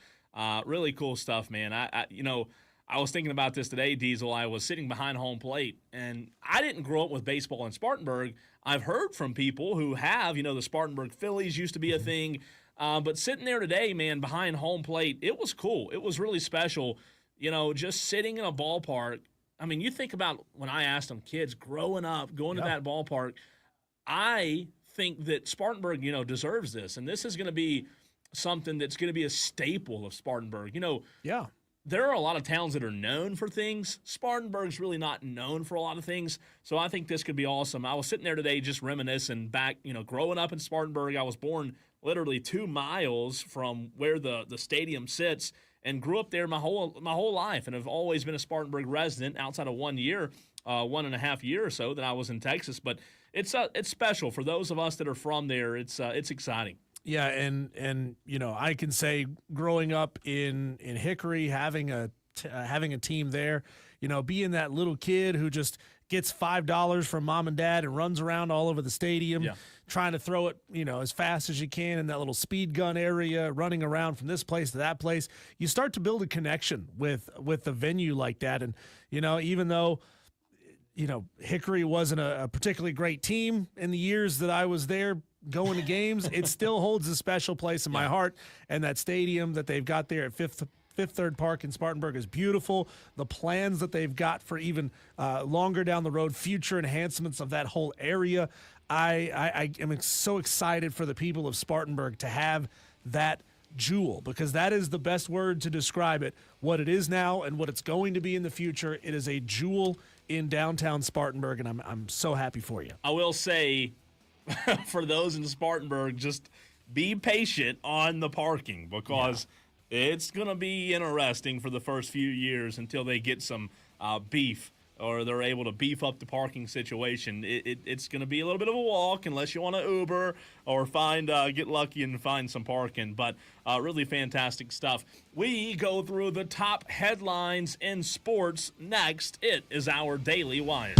Really cool stuff, man. I was thinking about this today, Diesel. I was sitting behind home plate, and I didn't grow up with baseball in Spartanburg. I've heard from people who have, the Spartanburg Phillies used to be a thing. But sitting there today, man, behind home plate, it was cool. It was really special, just sitting in a ballpark. I mean, you think about when I asked them, kids growing up, going to that ballpark, I think that Spartanburg, deserves this. And this is going to be something that's going to be a staple of Spartanburg. There are a lot of towns that are known for things. Spartanburg's really not known for a lot of things. So I think this could be awesome. I was sitting there today just reminiscing back, growing up in Spartanburg. I was born literally 2 miles from where the stadium sits and grew up there my whole life, and have always been a Spartanburg resident outside of 1 year, 1.5 years or so that I was in Texas. But it's special for those of us that are from there. It's exciting. Yeah, and I can say growing up in Hickory, having a team there, being that little kid who just gets $5 from mom and dad and runs around all over the stadium, trying to throw it, as fast as you can in that little speed gun area, running around from this place to that place. You start to build a connection with the venue like that, and even though Hickory wasn't a particularly great team in the years that I was there going to games, it still holds a special place in my heart. And that stadium that they've got there at Fifth Third Park in Spartanburg is beautiful. The plans that they've got for even longer down the road, future enhancements of that whole area. I am so excited for the people of Spartanburg to have that jewel, because that is the best word to describe it. What it is now and what it's going to be in the future, it is a jewel in downtown Spartanburg, and I'm so happy for you. I will say, for those in Spartanburg, just be patient on the parking, because it's going to be interesting for the first few years until they get some beef, or they're able to beef up the parking situation. It's going to be a little bit of a walk unless you want to Uber or get lucky and find some parking. But really fantastic stuff. We go through the top headlines in sports next. It is our Daily Wires.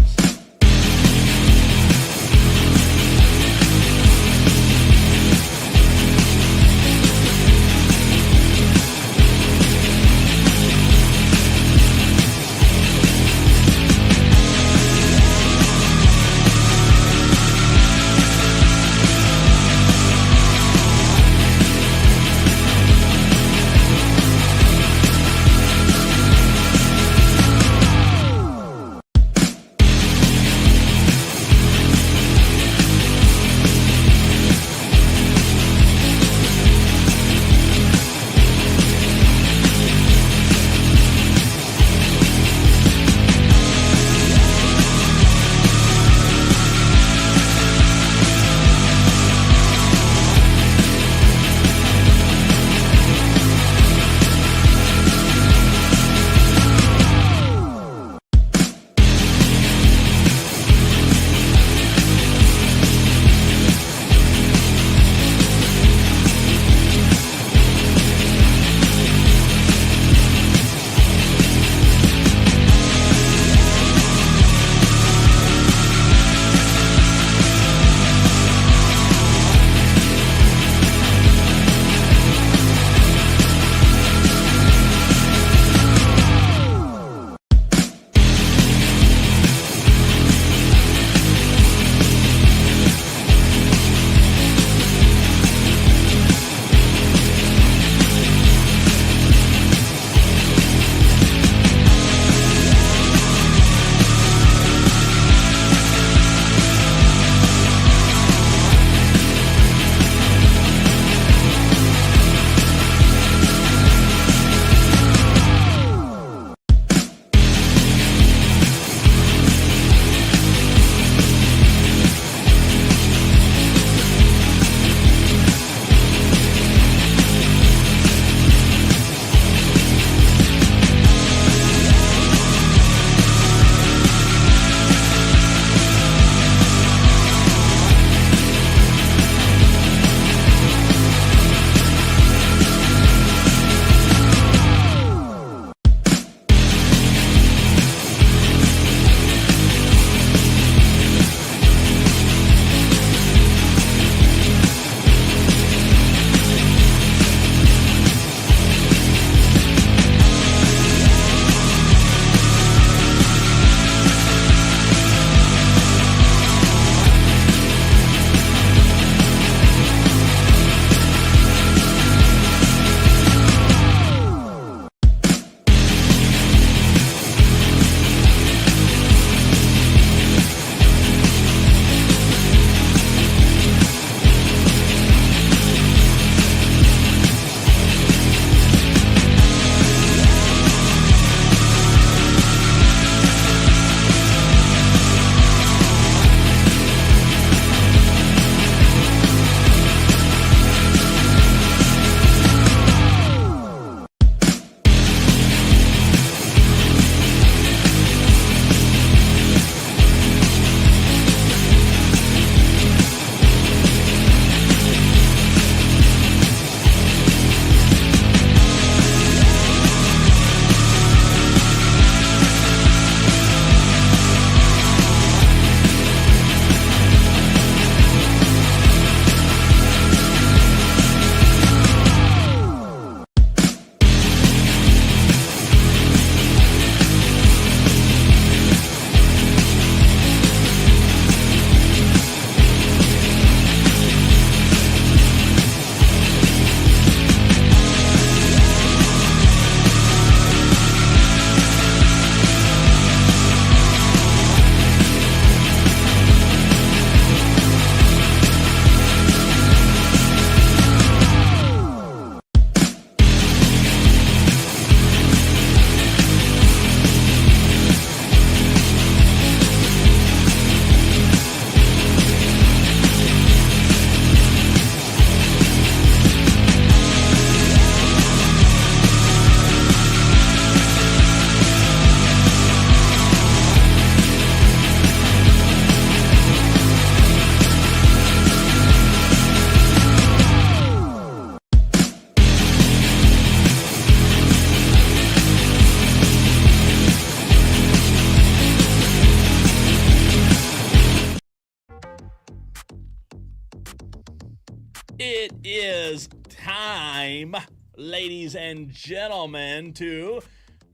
It is time, ladies and gentlemen, to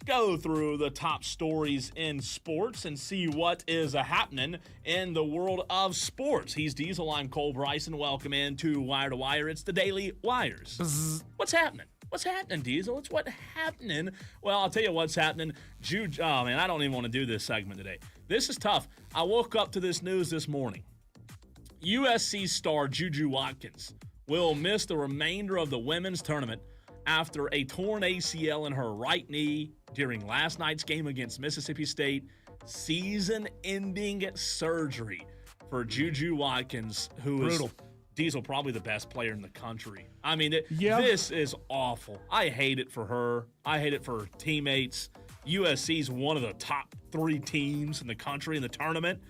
go through the top stories in sports and see what is happening in the world of sports. He's Diesel, I'm Cole Bryson. Welcome into Wire to Wire. It's the Daily Wires. What's happening? What's happening, Diesel? It's what's happening. Well, I'll tell you what's happening. Oh, man, I don't even want to do this segment today. This is tough. I woke up to this news this morning. USC star Juju Watkins will miss the remainder of the women's tournament after a torn ACL in her right knee during last night's game against Mississippi State. Season-ending surgery for Juju Watkins, who is Diesel, probably the best player in the country. I mean, This is awful. I hate it for her. I hate it for her teammates. USC's one of the top 3 teams in the country in the tournament,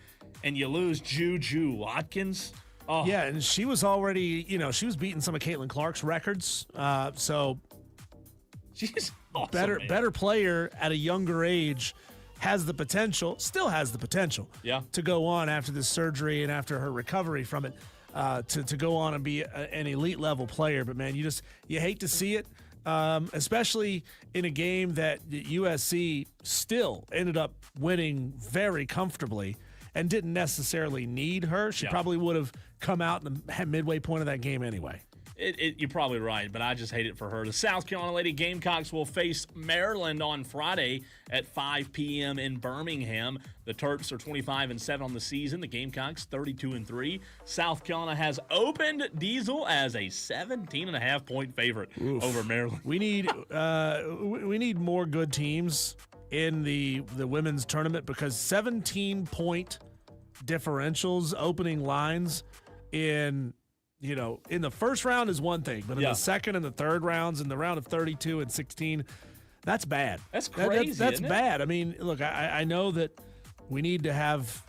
and you lose Juju Watkins. Oh. Yeah, and she was already, she was beating some of Caitlin Clark's records. So she's awesome, better player at a younger age, still has the potential to go on after this surgery and after her recovery from it, to go on and be an elite level player. But man, you hate to see it, especially in a game that USC still ended up winning very comfortably and didn't necessarily need her. She probably would have come out in the midway point of that game anyway. You're probably right, but I just hate it for her. The South Carolina Lady Gamecocks will face Maryland on Friday at 5 p.m. in Birmingham. The Terps are 25-7 on the season. The Gamecocks 32-3. South Carolina has opened Diesel as a 17.5-point favorite over Maryland. We need more good teams in the women's tournament, because 17-point differentials, opening lines in the first round is one thing, but in the second and the third rounds, in the round of 32 and 16, that's bad. That's crazy. That's bad. I mean, look, I know that we need to have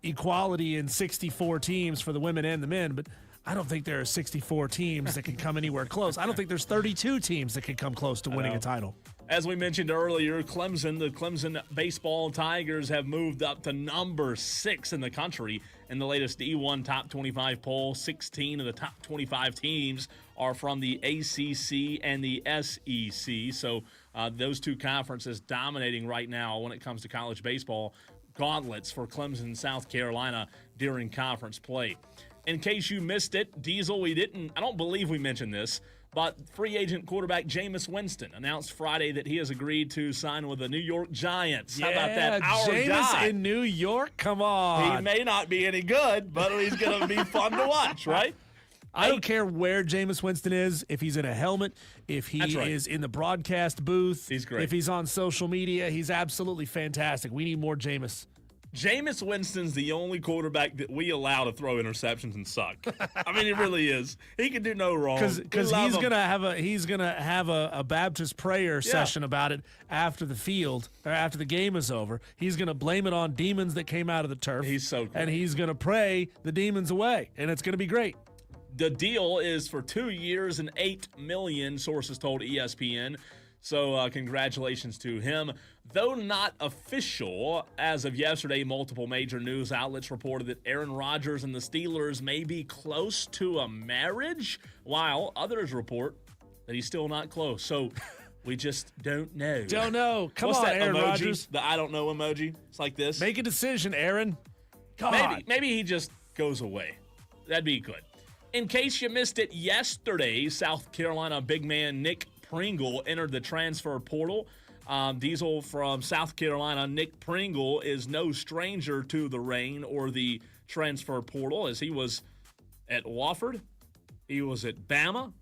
equality in 64 teams for the women and the men, but I don't think there are 64 teams that can come anywhere close. I don't think there's 32 teams that can come close to winning a title. As we mentioned earlier, the Clemson baseball Tigers have moved up to number 6 in the country in the latest D1 Top 25 poll. 16 of the top 25 teams are from the ACC and the SEC. So those two conferences dominating right now when it comes to college baseball gauntlets for Clemson and South Carolina during conference play. In case you missed it, Diesel, I don't believe we mentioned this, but free agent quarterback Jameis Winston announced Friday that he has agreed to sign with the New York Giants. How about that? Our Jameis guy in New York? Come on. He may not be any good, but he's going to be fun to watch, right? I don't care where Jameis Winston is, if he's in a helmet, if he is in the broadcast booth. He's great. If he's on social media, he's absolutely fantastic. We need more Jameis. Jameis Winston's the only quarterback that we allow to throw interceptions and suck. I mean, he really is. He can do no wrong. Because he's gonna have a Baptist prayer session about it after after the game is over. He's gonna blame it on demons that came out of the turf. He's so cool. And he's gonna pray the demons away, and it's gonna be great. The deal is for 2 years and $8 million, sources told ESPN. So congratulations to him. Though not official, as of yesterday, multiple major news outlets reported that Aaron Rodgers and the Steelers may be close to a marriage, while others report that he's still not close. So we just don't know. Don't know. What's on, that Aaron emoji? Rodgers. The I don't know emoji. It's like this. Make a decision, Aaron. God. Maybe he just goes away. That'd be good. In case you missed it yesterday, South Carolina big man Nick Pringle entered the transfer portal. Diesel from South Carolina, Nick Pringle is no stranger to the reign or the transfer portal, as he was at Wofford, he was at Bama,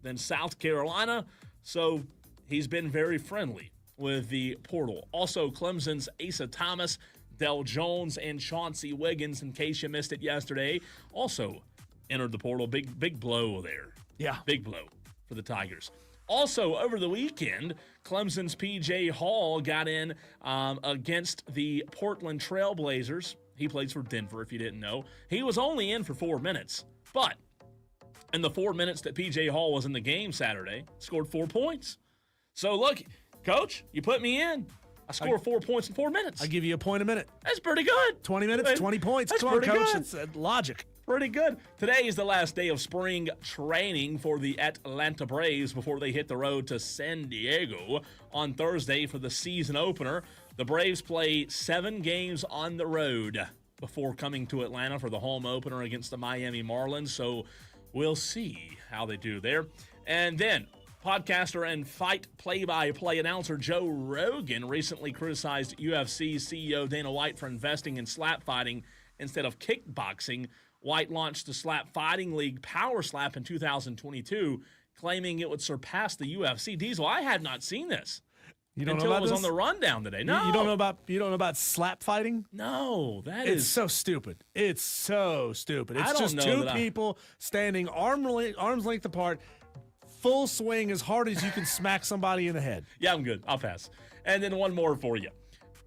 then South Carolina, so he's been very friendly with the portal. Also, Clemson's Asa Thomas, Del Jones, and Chauncey Wiggins, in case you missed it yesterday, also entered the portal. Big blow there. Yeah. Big blow for the Tigers. Also, over the weekend, Clemson's P.J. Hall got in against the Portland Trail Blazers. He plays for Denver, if you didn't know. He was only in for 4 minutes, but in the 4 minutes that P.J. Hall was in the game Saturday, scored 4 points. So, look, Coach, you put me in. I scored 4 points in 4 minutes. I give you a point a minute. That's pretty good. 20 minutes, 20 points. That's Come on, pretty Coach. good. It's logic. Pretty good. Today is the last day of spring training for the Atlanta Braves before they hit the road to San Diego on Thursday for the season opener. The Braves play 7 games on the road before coming to Atlanta for the home opener against the Miami Marlins, so we'll see how they do there. And then podcaster and fight play-by-play announcer Joe Rogan recently criticized UFC CEO Dana White for investing in slap fighting instead of kickboxing. White launched the Slap Fighting League Power Slap in 2022, claiming it would surpass the UFC. Diesel, I had not seen this until it was on the rundown today. No, you don't know about slap fighting? No, It's so stupid. It's so stupid. It's just two people standing arm's length apart, full swing as hard as you can smack somebody in the head. Yeah, I'm good. I'll pass. And then one more for you.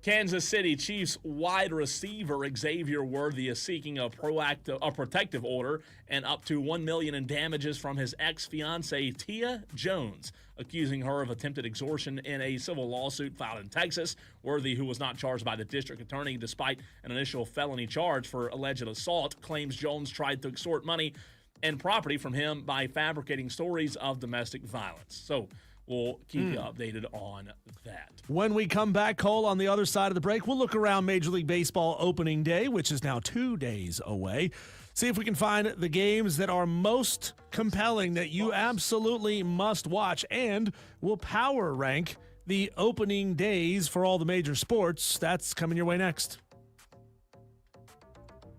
Kansas City Chiefs wide receiver Xavier Worthy is seeking a protective order and up to $1 million in damages from his ex-fiancee Tia Jones, accusing her of attempted extortion in a civil lawsuit filed in Texas. Worthy, who was not charged by the district attorney despite an initial felony charge for alleged assault, claims Jones tried to extort money and property from him by fabricating stories of domestic violence. So we'll keep you updated on that. When we come back, Cole, on the other side of the break, we'll look around Major League Baseball opening day, which is now 2 days away. See if we can find the games that are most compelling that you absolutely must watch. And we'll power rank the opening days for all the major sports. That's coming your way next.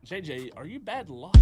JJ, are you bad luck?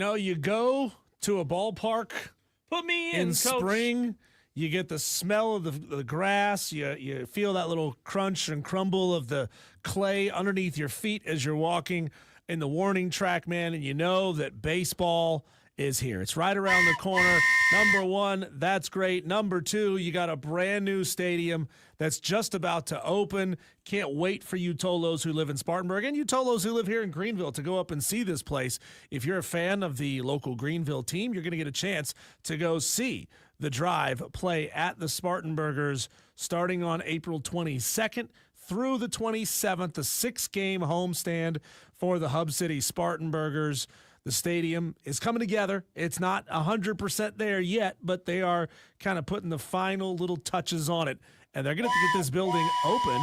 You go to a ballpark Put me in Coach. spring. You get the smell of the grass. You feel that little crunch and crumble of the clay underneath your feet as you're walking in the warning track, man, and you know that baseball is here. It's right around the corner. Number one, that's great. Number two, you got a brand new stadium that's just about to open. Can't wait for you Tolos who live in Spartanburg and you Tolos who live here in Greenville to go up and see this place. If you're a fan of the local Greenville team, you're going to get a chance to go see the Drive play at the Spartanburgers starting on April 22nd through the 27th, a 6-game homestand for the Hub City Spartanburgers. The stadium is coming together. It's not 100% there yet, but they are kind of putting the final little touches on it. And they're going to get this building open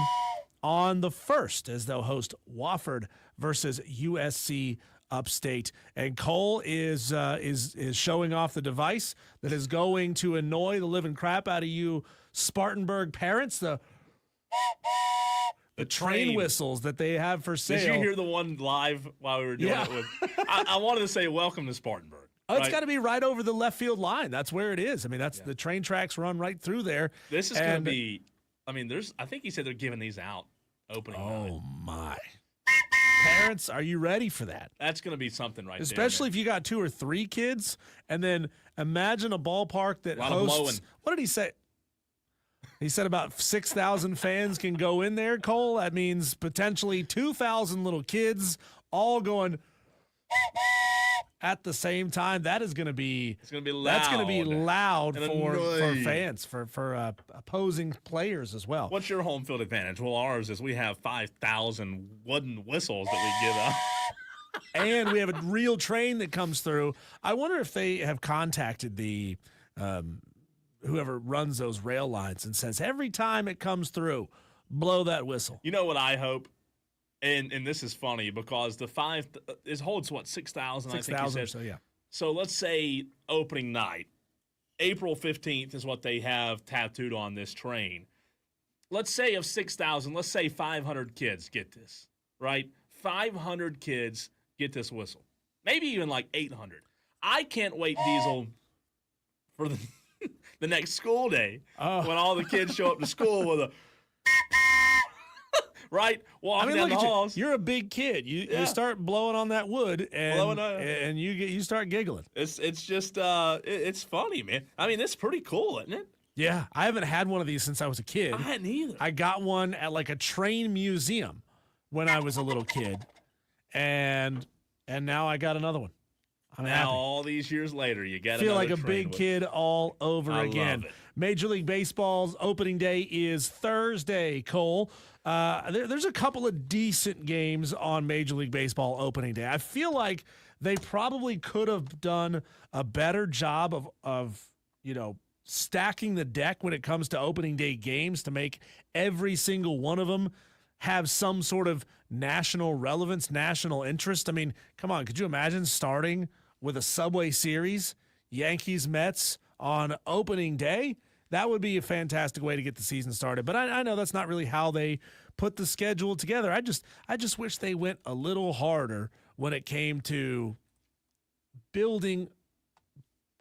on the 1st as they'll host Wofford versus USC Upstate. And Cole is showing off the device that is going to annoy the living crap out of you Spartanburg parents, the train whistles that they have for sale. Did you hear the one live while we were doing it? I wanted to say welcome to Spartanburg. Oh, it's got to be right over the left field line. That's where it is. I mean, the train tracks run right through there. This is going to be, I think he said they're giving these out opening night. Oh, my. Parents, are you ready for that? That's going to be something right Especially if you got 2 or 3 kids, and then imagine a ballpark that hosts. What did he say? He said about 6,000 fans can go in there, Cole. That means potentially 2,000 little kids all going at the same time. That is going to be. It's going to be loud. That's going to be loud and for fans, for opposing players as well. What's your home field advantage? Well, ours is we have 5,000 wooden whistles that we give out. And we have a real train that comes through. I wonder if they have contacted the whoever runs those rail lines and says every time it comes through, blow that whistle. You know what I hope? And this is funny because the 5 holds what 6,000. 6,000 or so, yeah. So let's say opening night, April 15th is what they have tattooed on this train. Let's say of 6,000, let's say 500 kids get this, right? 500 kids get this whistle. Maybe even like 800. I can't wait, Diesel, for the next school day when all the kids show up to school with a right walking down the halls. You're a big kid. You start blowing on that wood and you start giggling. It's just it's funny, man. I mean, it's pretty cool, isn't it? Yeah, I haven't had one of these since I was a kid. I hadn't either. I got one at like a train museum when I was a little kid, and now I got another one. I'm happy. All these years later, you got feel like a big kid all over again. Love it. Major League Baseball's opening day is Thursday, Cole. There's a couple of decent games on Major League Baseball opening day. I feel like they probably could have done a better job of stacking the deck when it comes to opening day games to make every single one of them have some sort of national relevance, national interest. I mean, come on, could you imagine starting with a Subway Series, Yankees, Mets on opening day? That would be a fantastic way to get the season started. But I know that's not really how they put the schedule together. I just wish they went a little harder when it came to building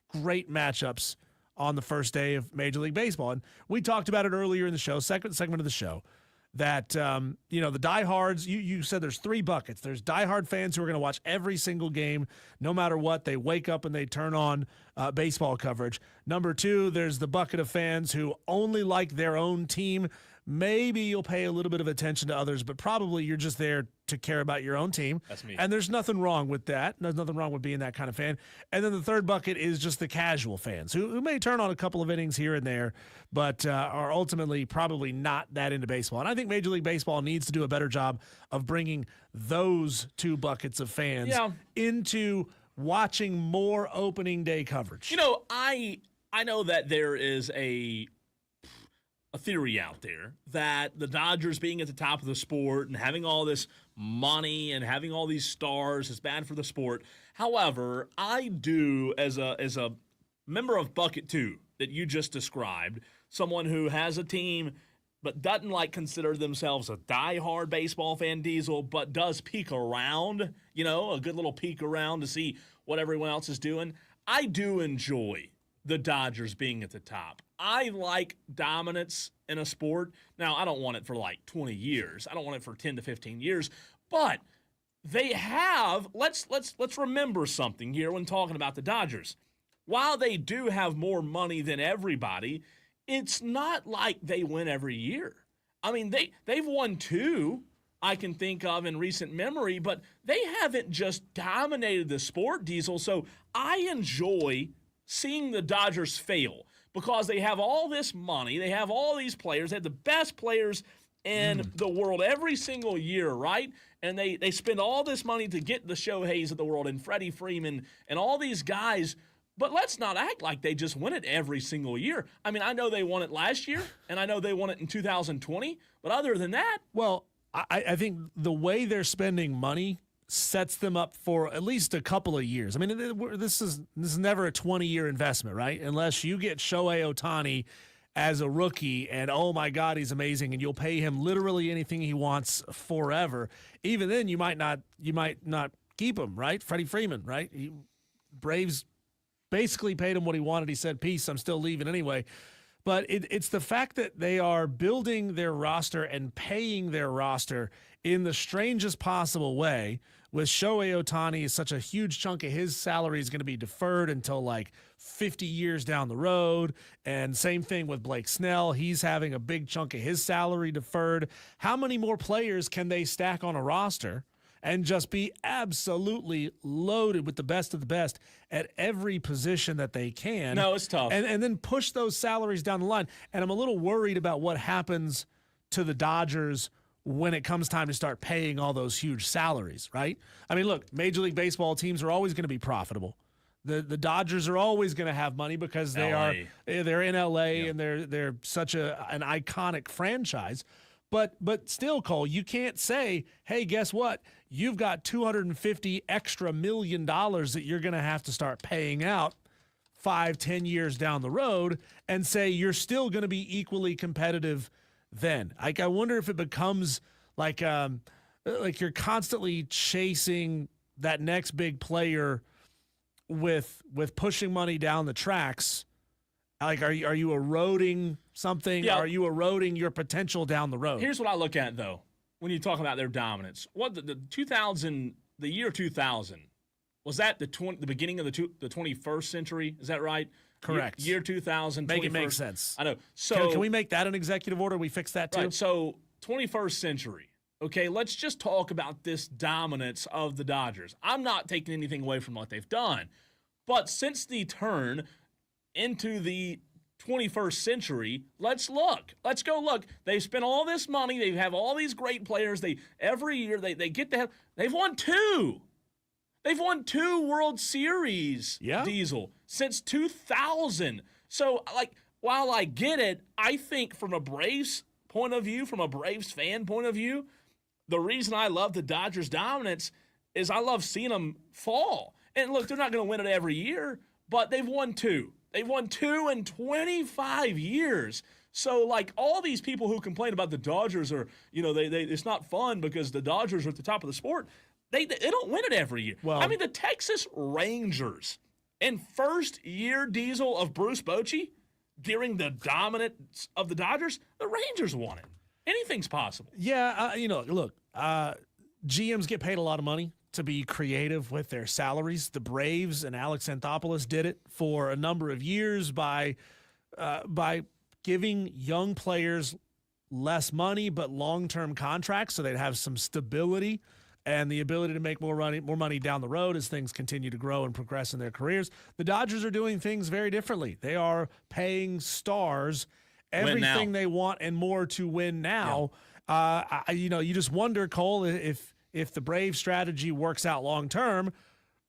great matchups on the first day of Major League Baseball. And we talked about it earlier in the show, second segment of the show, that, the diehards, you said there's 3 buckets. There's diehard fans who are going to watch every single game, no matter what. They wake up and they turn on baseball coverage. Number 2, there's the bucket of fans who only like their own team. Maybe you'll pay a little bit of attention to others, but probably you're just there to care about your own team. That's me. And there's nothing wrong with that. There's nothing wrong with being that kind of fan. And then the third bucket is just the casual fans who may turn on a couple of innings here and there, but are ultimately probably not that into baseball. And I think Major League Baseball needs to do a better job of bringing those 2 buckets of fans into watching more opening day coverage. I know that there is a theory out there that the Dodgers being at the top of the sport and having all this money and having all these stars is bad for the sport. However, I do, as a member of Bucket 2 that you just described, someone who has a team but doesn't like consider themselves a diehard baseball fan, Diesel, but does peek around, a good little peek around to see what everyone else is doing. I do enjoy the Dodgers being at the top. I like dominance in a sport. Now, I don't want it for like 20 years. I don't want it for 10 to 15 years, but they have, let's remember something here when talking about the Dodgers. While they do have more money than everybody, it's not like they win every year. I mean, they've won 2 I can think of in recent memory, but they haven't just dominated the sport, Diesel. So I enjoy seeing the Dodgers fail because they have all this money. They have all these players. They have the best players in the world every single year, right? And they spend all this money to get the Shoheis of the world and Freddie Freeman and all these guys. But let's not act like they just win it every single year. I mean, I know they won it last year, and I know they won it in 2020. But other than that, well, I think the way they're spending money sets them up for at least a couple of years. I mean, this is never a 20-year investment, right? Unless you get Shohei Ohtani as a rookie and, oh, my God, he's amazing, and you'll pay him literally anything he wants forever. Even then, you might not keep him, right? Freddie Freeman, right? Braves basically paid him what he wanted. He said, peace, I'm still leaving anyway. But it's the fact that they are building their roster and paying their roster in the strangest possible way. With Shohei Ohtani, such a huge chunk of his salary is going to be deferred until like 50 years down the road. And same thing with Blake Snell. He's having a big chunk of his salary deferred. How many more players can they stack on a roster and just be absolutely loaded with the best of the best at every position that they can? No, it's tough. And then push those salaries down the line. And I'm a little worried about what happens to the Dodgers when it comes time to start paying all those huge salaries, right? I mean, look, Major League Baseball teams are always going to be profitable. The Dodgers are always going to have money because they're in LA and they're such an iconic franchise. But still, Cole, you can't say, hey, guess what? You've got $250 extra million that you're going to have to start paying out 5-10 years down the road and say you're still going to be equally competitive then. Like, I wonder if it becomes like you're constantly chasing that next big player with pushing money down the tracks. Like, are you eroding something? Yeah. Are you eroding your potential down the road? Here's what I look at, though, when you talk about their dominance. What the year 2000, was that the beginning of the 21st century? Is that right? Correct. Year 2000. Make it 21st. make sense. I know. So can we make that an executive order? We fix that too? Right. So 21st century. Okay, let's just talk about this dominance of the Dodgers. I'm not taking anything away from what they've done. But since the turn into the 21st century, let's go look. They've spent all this money. They have all these great players. Every year they get to have. They've won 2. They've won 2 World Series, Diesel, since 2000. So, like, while I get it, I think from a Braves point of view, from a Braves fan point of view, the reason I love the Dodgers' dominance is I love seeing them fall. And look, they're not going to win it every year, but they've won 2. They've won 2 in 25 years. So, like, all these people who complain about the Dodgers are, it's not fun because the Dodgers are at the top of the sport. They don't win it every year. Well, I mean, the Texas Rangers in first year, Diesel, of Bruce Bochy during the dominance of the Dodgers, the Rangers won it. Anything's possible. Yeah, look, GMs get paid a lot of money to be creative with their salaries. The Braves and Alex Anthopoulos did it for a number of years by giving young players less money but long-term contracts so they'd have some stability and the ability to make more money down the road as things continue to grow and progress in their careers. The Dodgers are doing things very differently. They are paying stars everything they want and more to win now. Yeah. You just wonder, Cole, if the Brave strategy works out long term,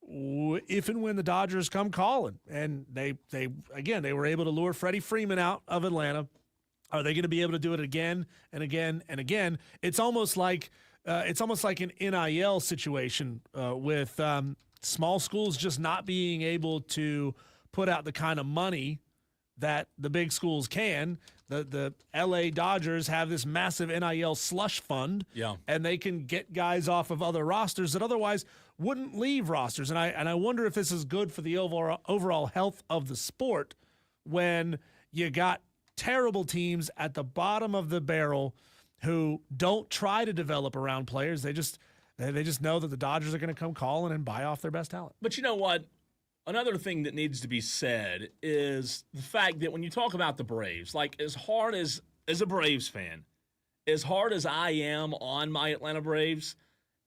if and when the Dodgers come calling, and they were able to lure Freddie Freeman out of Atlanta, are they going to be able to do it again and again and again? It's almost like an NIL situation with small schools just not being able to put out the kind of money that the big schools can The LA Dodgers have this massive NIL slush fund, and they can get guys off of other rosters that otherwise wouldn't leave rosters. And I wonder if this is good for the overall health of the sport when you got terrible teams at the bottom of the barrel who don't try to develop around players. They just know that the Dodgers are going to come calling and buy off their best talent. But you know what? Another thing that needs to be said is the fact that when you talk about the Braves, like as hard as a Braves fan, as hard as I am on my Atlanta Braves,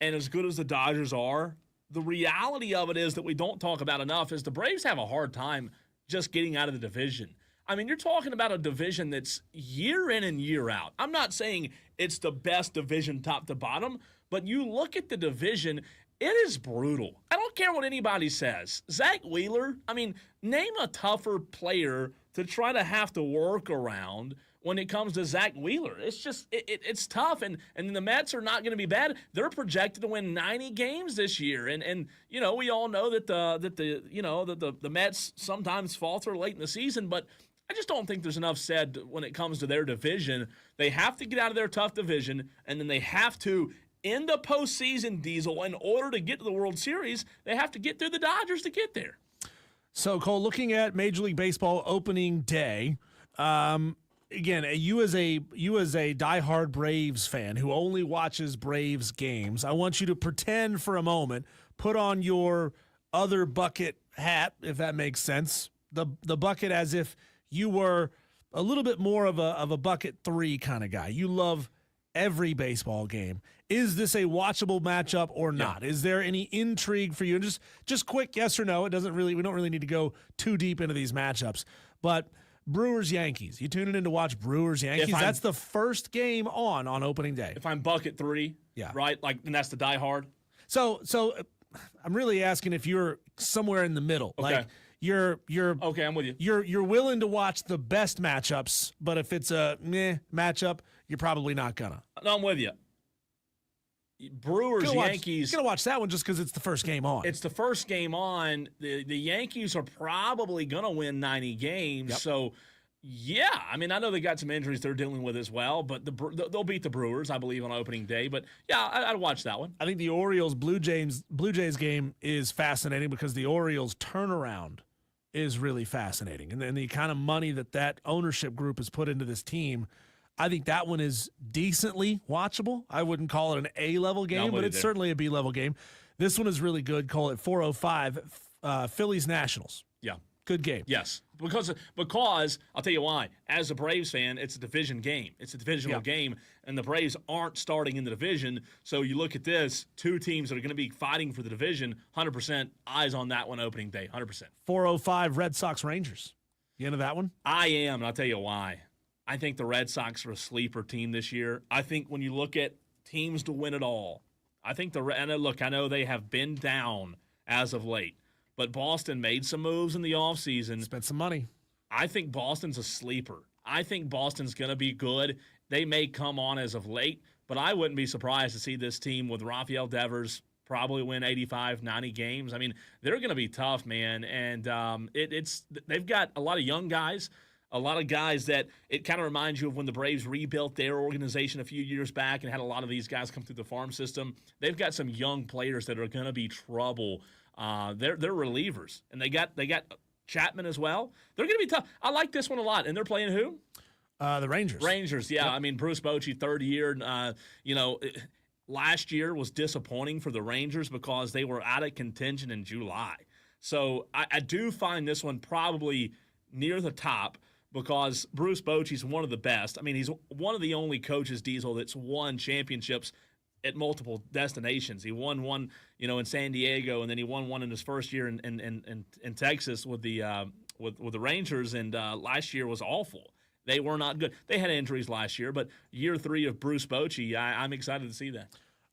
and as good as the Dodgers are, the reality of it is that we don't talk about enough is the Braves have a hard time just getting out of the division. I mean, you're talking about a division that's year in and year out. I'm not saying it's the best division top to bottom, but you look at the division, it is brutal. I don't care what anybody says. Zach Wheeler, I mean, name a tougher player to try to have to work around when it comes to Zach Wheeler. It's just, it's tough, and the Mets are not going to be bad. They're projected to win 90 games this year, and you know, we all know that the Mets sometimes falter late in the season, but I just don't think there's enough said when it comes to their division. They have to get out of their tough division, and then they have to, in the postseason, Diesel, in order to get to the World Series, they have to get through the Dodgers to get there. So, Cole, looking at Major League Baseball opening day, again, you as a diehard Braves fan who only watches Braves games, I want you to pretend for a moment, put on your other bucket hat, if that makes sense, the bucket as if you were a little bit more of a bucket 3 kind of guy. You love every baseball game. Is this a watchable matchup or not? Is there any intrigue for you? And just quick yes or no. We don't really need to go too deep into these matchups. But Brewers Yankees. You tuning in to watch Brewers Yankees. That's the first game on opening day. If I'm bucket 3, right? Like, and that's the diehard. So I'm really asking if you're somewhere in the middle. Okay. Like you're okay, I'm with you. You're willing to watch the best matchups, but if it's a matchup, you're probably not gonna. No, I'm with you. Brewers, Yankees. You're going to watch that one just because it's the first game on. It's the first game on. The Yankees are probably going to win 90 games. Yep. So, yeah. I mean, I know they got some injuries they're dealing with as well, but they'll beat the Brewers, I believe, on opening day. But, yeah, I'd watch that one. I think the Orioles-Blue Jays game is fascinating because the Orioles' turnaround is really fascinating. And then the kind of money that ownership group has put into this team, I think that one is decently watchable. I wouldn't call it an A-level game, but it's certainly a B-level game. This one is really good. Call it 4:05. Phillies-Nationals. Yeah. Good game. Yes. Because I'll tell you why. As a Braves fan, it's a division game. It's a divisional game, and the Braves aren't starting in the division. So you look at this, two teams that are going to be fighting for the division, 100% eyes on that one opening day, 100%. 4:05 Red Sox-Rangers. You into that one? I am, and I'll tell you why. I think the Red Sox are a sleeper team this year. I think when you look at teams to win it all, I think I know they have been down as of late, but Boston made some moves in the offseason. Spent some money. I think Boston's a sleeper. I think Boston's going to be good. They may come on as of late, but I wouldn't be surprised to see this team with Rafael Devers probably win 85, 90 games. I mean, they're going to be tough, man, and they've got a lot of young guys. A lot of guys that it kind of reminds you of when the Braves rebuilt their organization a few years back and had a lot of these guys come through the farm system. They've got some young players that are going to be trouble. They're relievers, and they got Chapman as well. They're going to be tough. I like this one a lot. And they're playing who? The Rangers. Rangers, yeah. Yep. I mean, Bruce Bochy, third year. Last year was disappointing for the Rangers because they were out of contention in July. So I do find this one probably near the top, because Bruce Bochy's one of the best. I mean, he's one of the only coaches, Diesel, that's won championships at multiple destinations. He won one, in San Diego, and then he won one in his first year in Texas with the Rangers, and last year was awful. They were not good. They had injuries last year, but year 3 of Bruce Bochy, I'm excited to see that.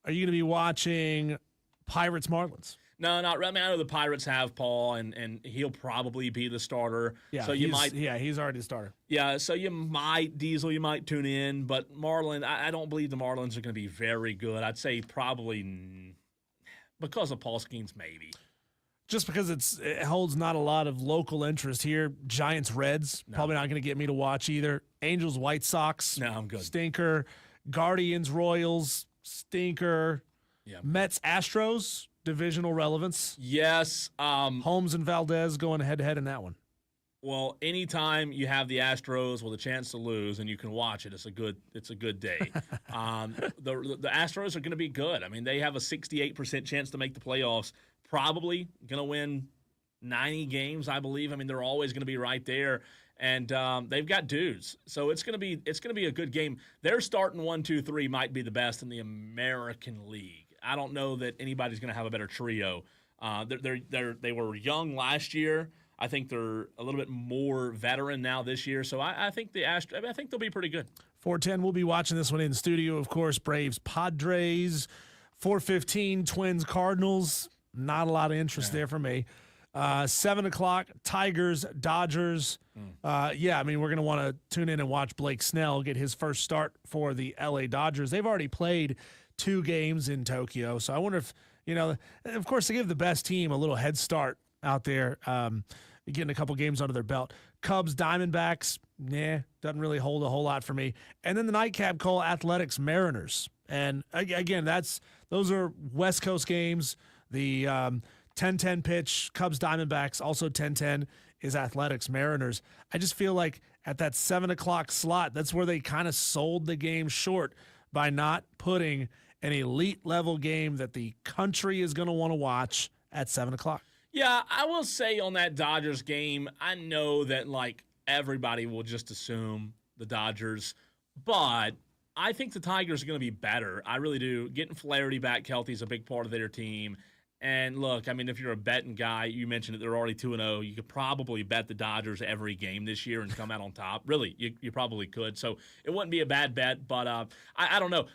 Are you going to be watching Pirates-Marlins? No, not really. I mean, I know the Pirates have Paul, and he'll probably be the starter. Yeah, so he's already the starter. Yeah, so you might tune in, but I don't believe the Marlins are going to be very good. I'd say probably because of Paul Skeens, maybe. just because it holds not a lot of local interest here. Giants Reds, probably not going to get me to watch either. Angels White Sox, No, I'm good. stinker. Guardians Royals, stinker. Yeah. Mets Astros, divisional relevance. Yes. Holmes and Valdez going head to head in that one. Well, anytime you have the Astros with a chance to lose and you can watch it, it's a good day. The Astros are going to be good. I mean, they have a 68% chance to make the playoffs. Probably going to win 90 games, I believe. I mean, they're always going to be right there, and they've got dudes. So it's going to be a good game. Their starting 1, 2, 3 might be the best in the American League. I don't know that anybody's going to have a better trio. They were young last year. I think they're a little bit more veteran now this year. So I think I think they'll be pretty good. 4:10, we'll be watching this one in studio, of course. Braves, Padres. 4:15, Twins, Cardinals. Not a lot of interest there for me. 7 o'clock, Tigers, Dodgers. I mean, we're going to want to tune in and watch Blake Snell get his first start for the L.A. Dodgers. They've already played 2 games in Tokyo. So I wonder if, of course, they give the best team a little head start out there, getting a couple games under their belt. Cubs, Diamondbacks, doesn't really hold a whole lot for me. And then the nightcap call, Athletics, Mariners. And again, those are West Coast games. The 10-10 pitch, Cubs, Diamondbacks, also 10-10 is Athletics, Mariners. I just feel like at that 7 o'clock slot, that's where they kind of sold the game short by not putting an elite level game that the country is going to want to watch at 7 o'clock. Yeah, I will say on that Dodgers game, I know that everybody will just assume the Dodgers, but I think the Tigers are going to be better. I really do. Getting Flaherty back healthy is a big part of their team. And look, I mean, if you're a betting guy, you mentioned that they're already 2-0. You could probably bet the Dodgers every game this year and come out on top. Really, you probably could. So it wouldn't be a bad bet. But I don't know.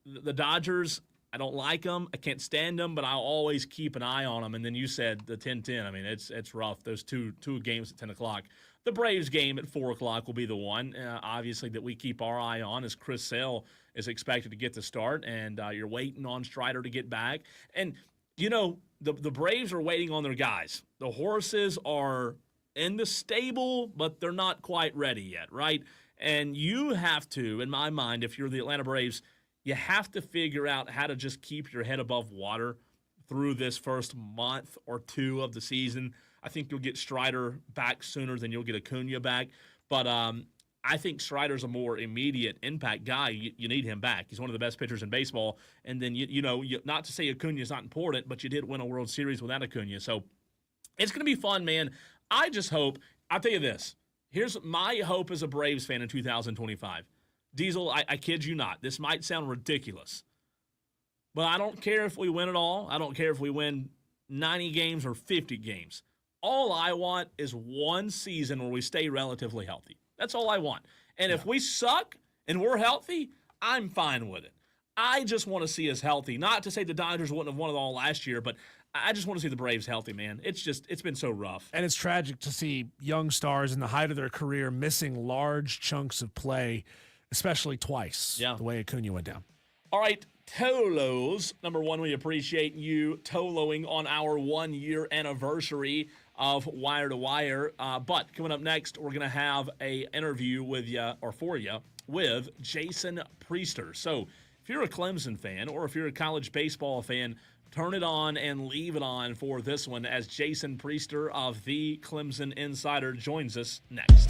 The Dodgers, I don't like them. I can't stand them, but I'll always keep an eye on them. And then you said the 10-10. I mean, it's rough. Those two games at 10 o'clock. The Braves game at 4 o'clock will be the one, obviously, that we keep our eye on as Chris Sale is expected to get the start. And you're waiting on Strider to get back. And the Braves are waiting on their guys. The horses are in the stable, but they're not quite ready yet, right? And you have to, in my mind, if you're the Atlanta Braves, you have to figure out how to just keep your head above water through this first month or 2 of the season. I think you'll get Strider back sooner than you'll get Acuna back. But I think Strider's a more immediate impact guy. You need him back. He's one of the best pitchers in baseball. And then, not to say Acuna's not important, but you did win a World Series without Acuna. So it's going to be fun, man. I just hope – I'll tell you this. Here's my hope as a Braves fan in 2025. Diesel, I kid you not. This might sound ridiculous. But I don't care if we win it all. I don't care if we win 90 games or 50 games. All I want is one season where we stay relatively healthy. That's all I want. And if we suck and we're healthy, I'm fine with it. I just want to see us healthy. Not to say the Dodgers wouldn't have won it all last year, but I just want to see the Braves healthy, man. It's been so rough. And it's tragic to see young stars in the height of their career missing large chunks of play, especially twice, the way Acuna went down. All right, Tolos. Number one, we appreciate you Toloing on our 1-year anniversary of Wire to Wire. But coming up next, we're going to have a interview with you, or for you, with Jason Priester. So if you're a Clemson fan or if you're a college baseball fan, turn it on and leave it on for this one as Jason Priester of the Clemson Insider joins us next.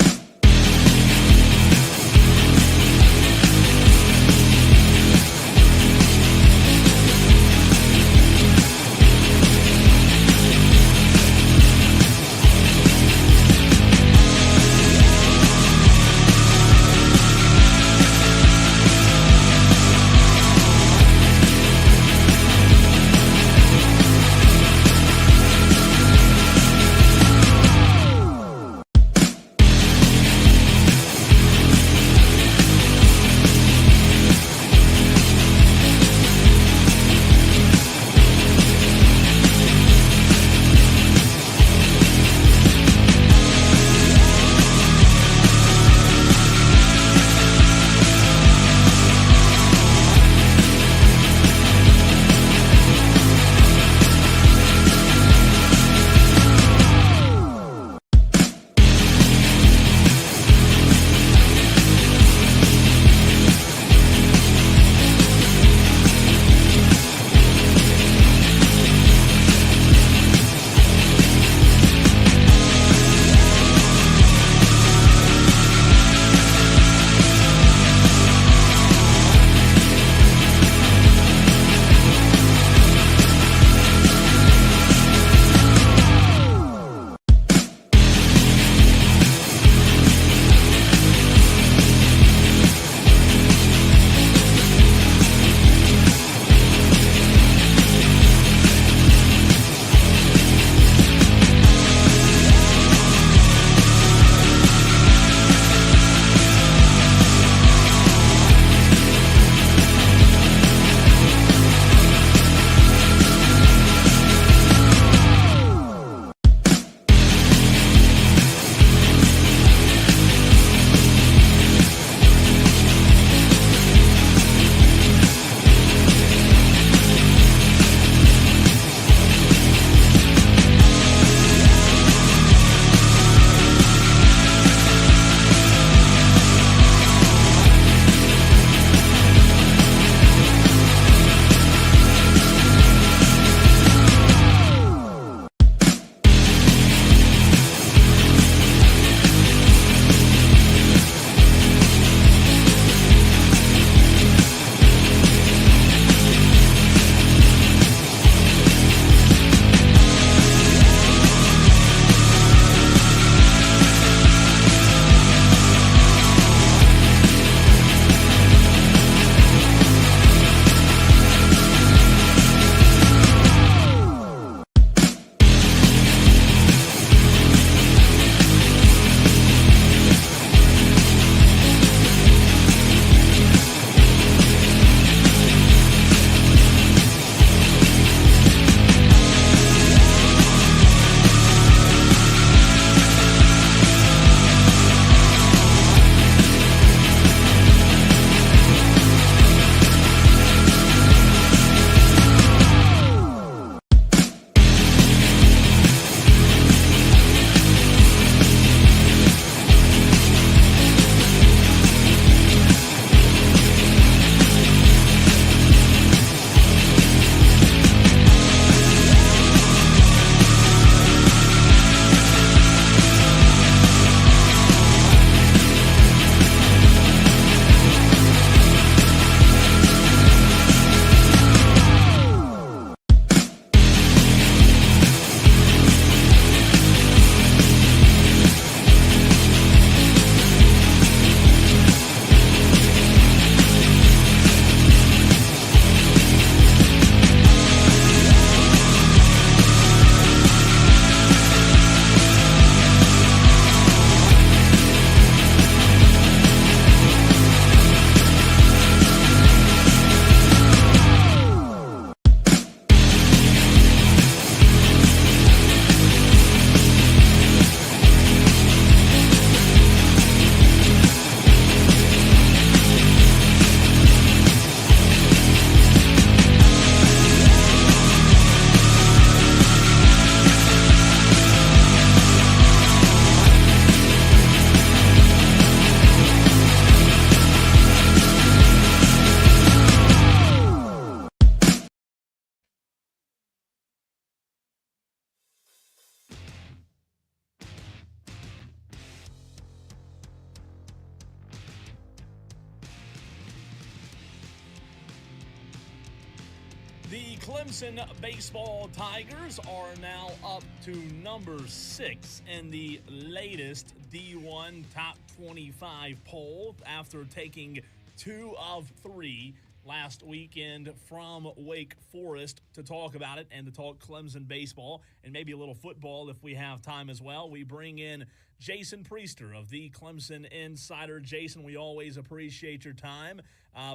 The Clemson baseball Tigers are now up to number 6 in the latest D1 Top 25 poll after taking 2 of 3 last weekend from Wake Forest. To talk about it and to talk Clemson baseball and maybe a little football if we have time as well, we bring in Jason Priester of the Clemson Insider. Jason, we always appreciate your time,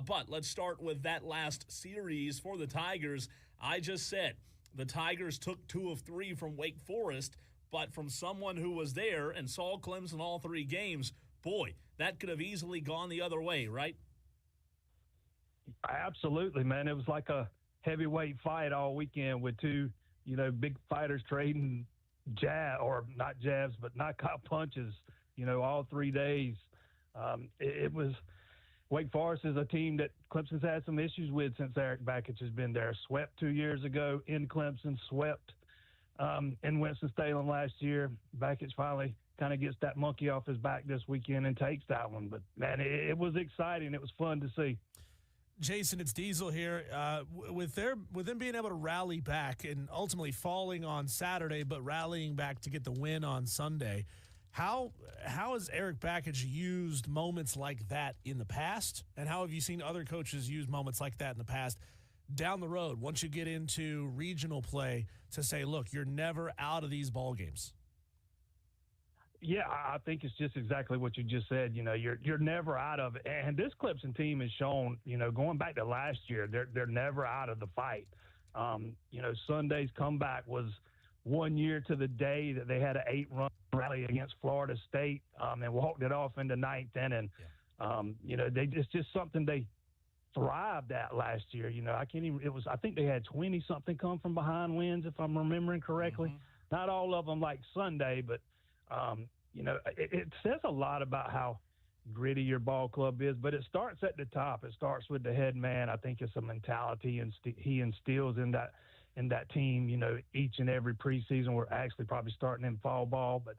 but let's start with that last series for the Tigers. I just said the Tigers took 2 of 3 from Wake Forest, but from someone who was there and saw Clemson all 3 games, boy, that could have easily gone the other way, right? Absolutely, man. It was like a heavyweight fight all weekend with 2, big fighters trading not jabs, but knockout punches, all 3 days. It was Wake Forest is a team that Clemson's had some issues with since Eric Bakich has been there. Swept 2 years ago in Clemson, swept in Winston-Salem last year. Bakich finally kind of gets that monkey off his back this weekend and takes that one. But, man, it was exciting. It was fun to see. Jason, it's Diesel here. With them being able to rally back and ultimately falling on Saturday, but rallying back to get the win on Sunday, how has Eric Bakich used moments like that in the past, and how have you seen other coaches use moments like that in the past down the road once you get into regional play to say, look, you're never out of these ball games? Yeah, I think it's just exactly what you just said. You're never out of it. And this Clemson team has shown, going back to last year, they're never out of the fight. Sunday's comeback was 1 year to the day that they had an 8-run rally against Florida State and walked it off into 9th inning. Yeah. It's just something they thrived at last year. I think they had 20-something come from behind wins, if I'm remembering correctly. Mm-hmm. Not all of them like Sunday, but it says a lot about how gritty your ball club is, but it starts at the top. It starts with the head man. I think it's a mentality he instills in that team, each and every preseason. We're actually probably starting in fall ball, but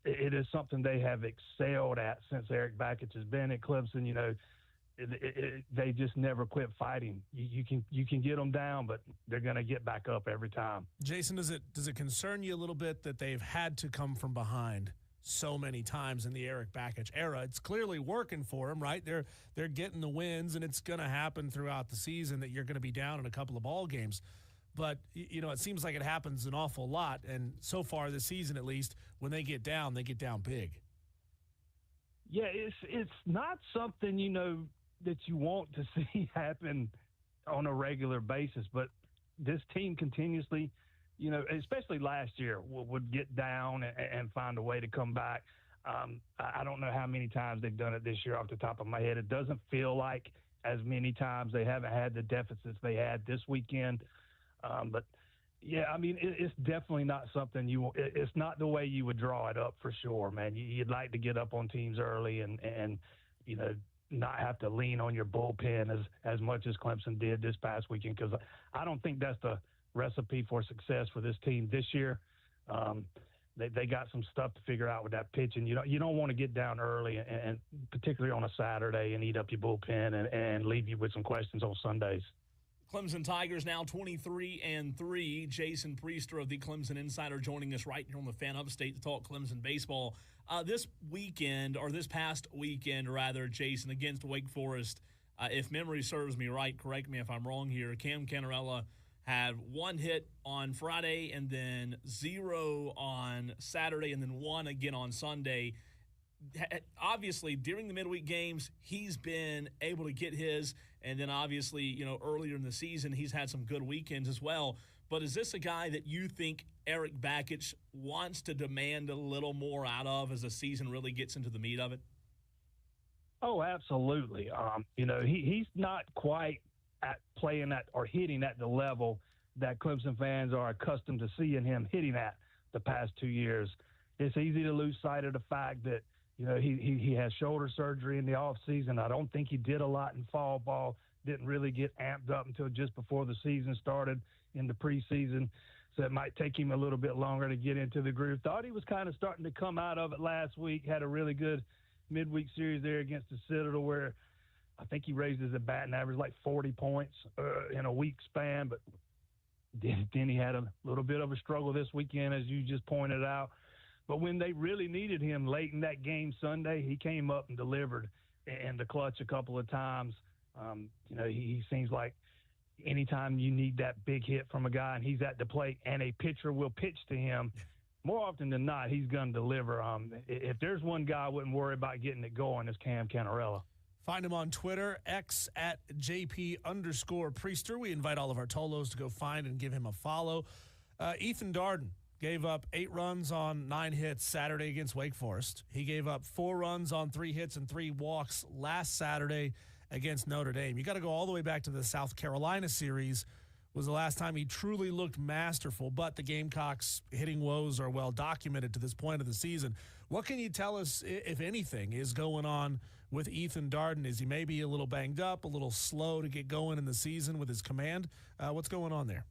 it is something they have excelled at since Eric Bakich has been at Clemson. They just never quit fighting. You can get them down, but they're going to get back up every time. Jason, does it concern you a little bit that they've had to come from behind so many times in the Eric Bakich era? It's clearly working for them, right? They're getting the wins, and it's going to happen throughout the season that you're going to be down in a couple of ball games. But, it seems like it happens an awful lot, and so far this season at least, when they get down big. Yeah, it's not something, that you want to see happen on a regular basis, but this team continuously, especially last year, would get down and find a way to come back. I don't know how many times they've done it this year off the top of my head. It doesn't feel like as many times. They haven't had the deficits they had this weekend. But yeah, it's definitely not something it's not the way you would draw it up for sure, man. You'd like to get up on teams early and not have to lean on your bullpen as much as Clemson did this past weekend, because I don't think that's the recipe for success for this team this year. They got some stuff to figure out with that pitching. You don't want to get down early, and particularly on a Saturday, and eat up your bullpen and leave you with some questions on Sundays. Clemson Tigers now 23-3. Jason Priester of the Clemson Insider joining us right here on the Fan Upstate to talk Clemson baseball. This past weekend, Jason, against Wake Forest, if memory serves me right, correct me if I'm wrong here, Cam Canarella had 1 hit on Friday and then 0 on Saturday and then 1 again on Sunday. Obviously, during the midweek games, he's been able to get his, and then obviously, earlier in the season, he's had some good weekends as well. But is this a guy that you think Eric Bakich wants to demand a little more out of as the season really gets into the meat of it? Oh, absolutely. He's not quite at playing at or hitting at the level that Clemson fans are accustomed to seeing him hitting at the past 2 years. It's easy to lose sight of the fact that he has shoulder surgery in the off season. I don't think he did a lot in fall ball. Didn't really get amped up until just before the season started in the preseason. So it might take him a little bit longer to get into the groove. Thought he was kind of starting to come out of it last week. Had a really good midweek series there against the Citadel where I think he raised his batting average like 40 points in a week span, but then he had a little bit of a struggle this weekend, as you just pointed out. But when they really needed him late in that game Sunday, he came up and delivered in the clutch a couple of times. He seems like anytime you need that big hit from a guy and he's at the plate and a pitcher will pitch to him, more often than not, he's going to deliver. If there's one guy I wouldn't worry about getting it going, it's Cam Canarella. Find him on Twitter, X at JP_Priester. We invite all of our Tolos to go find and give him a follow. Ethan Darden gave up 8 runs on 9 hits Saturday against Wake Forest. He gave up 4 runs on 3 hits and 3 walks last Saturday against Notre Dame. You got to go all the way back to the South Carolina series was the last time he truly looked masterful, but the Gamecocks' hitting woes are well documented to this point of the season. What can you tell us, if anything, is going on with Ethan Darden? Is he maybe a little banged up, a little slow to get going in the season with his command? What's going on there?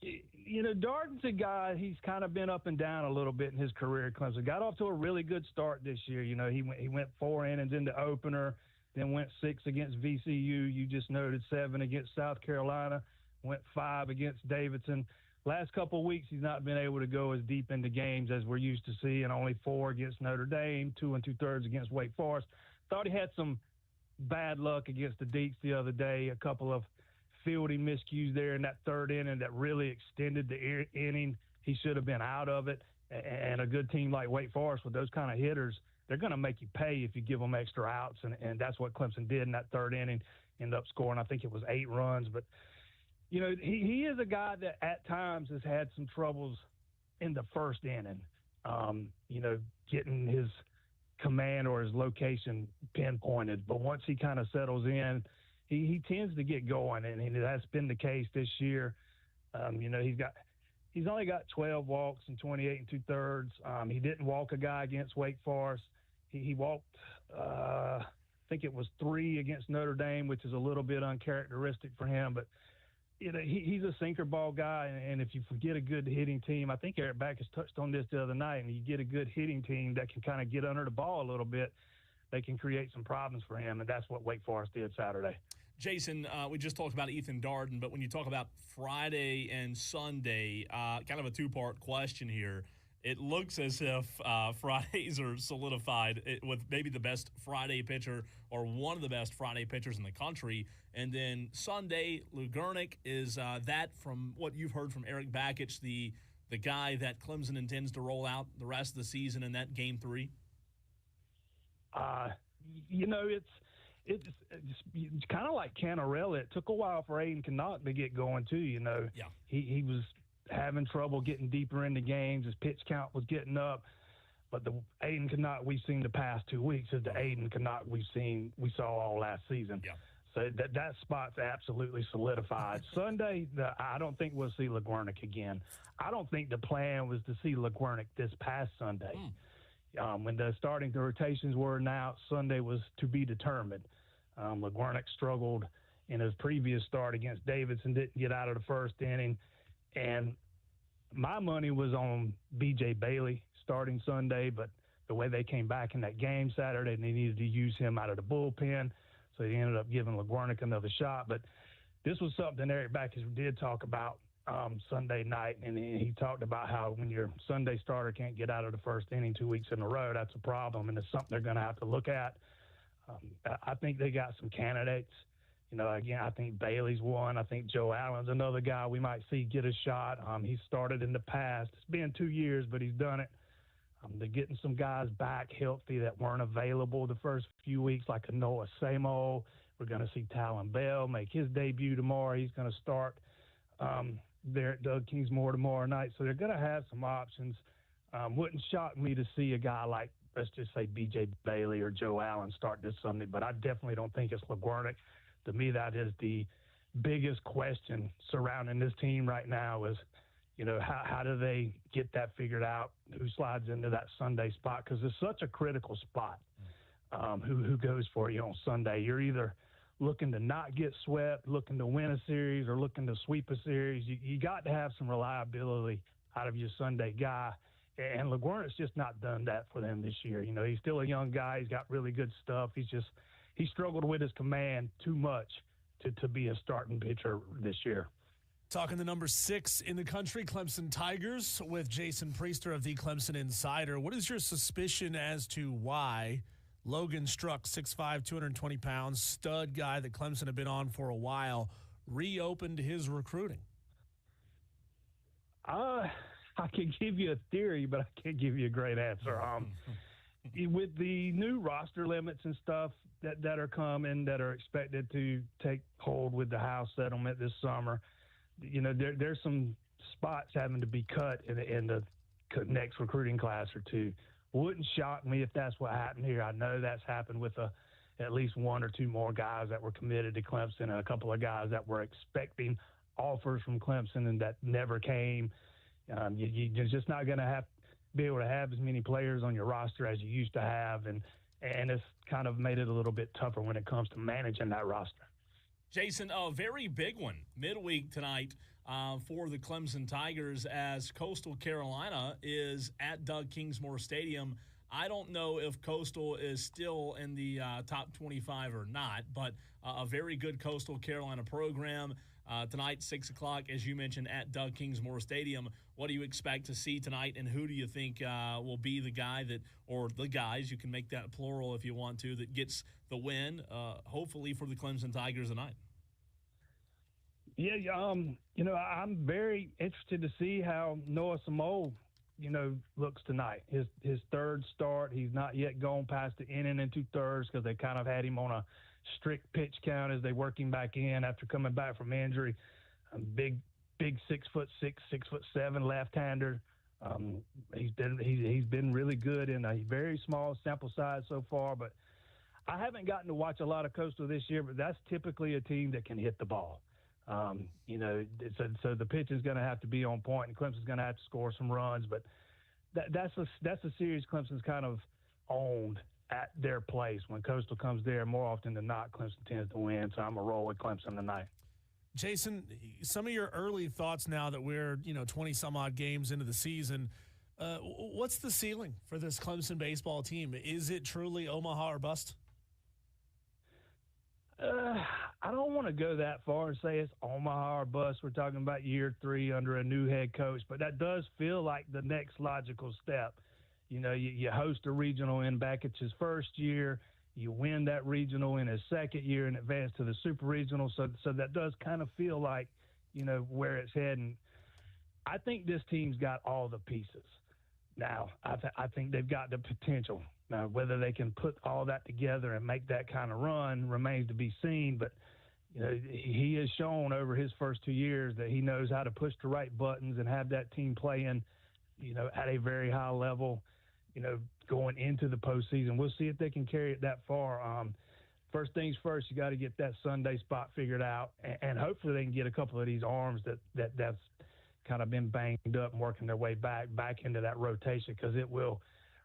Darden's a guy, he's kind of been up and down a little bit in his career at Clemson. Got off to a really good start this year. He went 4 innings in the opener, then went 6 against VCU. You just noted 7 against South Carolina, went 5 against Davidson. Last couple of weeks, he's not been able to go as deep into games as we're used to seeing, only 4 against Notre Dame, 2 2/3 against Wake Forest. Thought he had some bad luck against the Deacs the other day, a couple of fielding miscues there in that 3rd inning that really extended the inning. He should have been out of it. And a good team like Wake Forest with those kind of hitters, they're going to make you pay if you give them extra outs. And that's what Clemson did in that 3rd inning, ended up scoring, I think it was 8 runs. But, he is a guy that at times has had some troubles in the 1st inning, getting his command or his location pinpointed. But once he kind of settles in, he tends to get going, and that's been the case this year. He's only got 12 walks and 28 2/3. He didn't walk a guy against Wake Forest. He walked, I think it was 3 against Notre Dame, which is a little bit uncharacteristic for him. But he's a sinker ball guy, and if you forget a good hitting team, I think Eric Backus touched on this the other night, and you get a good hitting team that can kind of get under the ball a little bit, they can create some problems for him, and that's what Wake Forest did Saturday. Jason, we just talked about Ethan Darden, but when you talk about Friday and Sunday, kind of a 2-part question here. It looks as if Fridays are solidified with maybe the best Friday pitcher or one of the best Friday pitchers in the country. And then Sunday, Lugernick, is that, from what you've heard from Eric Bakich, the guy that Clemson intends to roll out the rest of the season in that Game 3? It's kind of like Canarella. It took a while for Aiden Knock to get going too. Yeah. He was having trouble getting deeper into games. His pitch count was getting up, but the Aiden Knock we've seen the past 2 weeks is the Aiden Knock we saw all last season. Yeah. So that spot's absolutely solidified. Sunday, I don't think we'll see Lugernick again. I don't think the plan was to see Lugernick this past Sunday. When the rotations were announced, Sunday was to be determined. Lugernick struggled in his previous start against Davidson, didn't get out of the 1st inning. And my money was on B.J. Bailey starting Sunday, but the way they came back in that game Saturday, they needed to use him out of the bullpen, so they ended up giving Lugernick another shot. But this was something Eric Backus did talk about Sunday night, and he talked about how when your Sunday starter can't get out of the 1st inning 2 weeks in a row, that's a problem, and it's something they're going to have to look at. I think they got some candidates. Again, I think Bailey's one. I think Joe Allen's another guy we might see get a shot. He's started in the past. It's been 2 years, but he's done it. They're getting some guys back healthy that weren't available the first few weeks, like a Noah Samo. We're going to see Talon Bell make his debut tomorrow. He's going to start there at Doug Kingsmore tomorrow night. So they're going to have some options. Wouldn't shock me to see a guy like, let's just say, B.J. Bailey or Joe Allen start this Sunday, but I definitely don't think it's Lugernick. To me, that is the biggest question surrounding this team right now is, how do they get that figured out? Who slides into that Sunday spot? Because it's such a critical spot. Who goes for you on Sunday? You're either looking to not get swept, looking to win a series, or looking to sweep a series. You got to have some reliability out of your Sunday guy. And Lugernick's just not done that for them this year. He's still a young guy. He's got really good stuff. he struggled with his command too much to be a starting pitcher this year. Talking the number 6 in the country, Clemson Tigers, with Jason Priester of the Clemson Insider. What is your suspicion as to why Logan Struck, 6'5", 220 pounds, stud guy that Clemson had been on for a while, reopened his recruiting? I can give you a theory, but I can't give you a great answer. With the new roster limits and stuff that are coming, that are expected to take hold with the House settlement this summer, there's some spots having to be cut in the next recruiting class or two. Wouldn't shock me if that's what happened here. I know that's happened with at least one or two more guys that were committed to Clemson and a couple of guys that were expecting offers from Clemson and that never came. You're just not going to be able to have as many players on your roster as you used to have, and it's kind of made it a little bit tougher when it comes to managing that roster. Jason, a very big one midweek tonight for the Clemson Tigers as Coastal Carolina is at Doug Kingsmore Stadium. I don't know if Coastal is still in the top 25 or not, but a very good Coastal Carolina program. Tonight, 6 o'clock, as you mentioned, at Doug Kingsmore Stadium. What do you expect to see tonight, and who do you think will be the guy or the guys, you can make that plural if you want to, that gets the win, hopefully, for the Clemson Tigers tonight? Yeah, I'm very interested to see how Noah Samoa, looks tonight. His third start, he's not yet gone past the inning and 2/3 because they kind of had him on a strict pitch count as they work him back in after coming back from injury. Big 6'6", 6'7" left-hander. He's been really good in a very small sample size so far, but I haven't gotten to watch a lot of Coastal this year, but that's typically a team that can hit the ball. So the pitch is going to have to be on point, and Clemson's going to have to score some runs. But that's a series Clemson's kind of owned at their place. When Coastal comes there, more often than not, Clemson tends to win. So I'm going to roll with Clemson tonight. Jason, some of your early thoughts now that we're 20-some-odd games into the season, what's the ceiling for this Clemson baseball team? Is it truly Omaha or bust? I don't want to go that far and say it's Omaha or bust. We're talking about year 3 under a new head coach, but that does feel like the next logical step. You host a regional in Bakic's first year, you win that regional in his second year and advance to the super regional. So that does kind of feel like, where it's heading. I think this team's got all the pieces. Now, I think they've got the potential. Now, whether they can put all that together and make that kind of run remains to be seen. But, he has shown over his first 2 years that he knows how to push the right buttons and have that team playing, at a very high level, going into the postseason. We'll see if they can carry it that far. First things first, you got to get that Sunday spot figured out, and hopefully they can get a couple of these arms that's kind of been banged up and working their way back into that rotation, because it will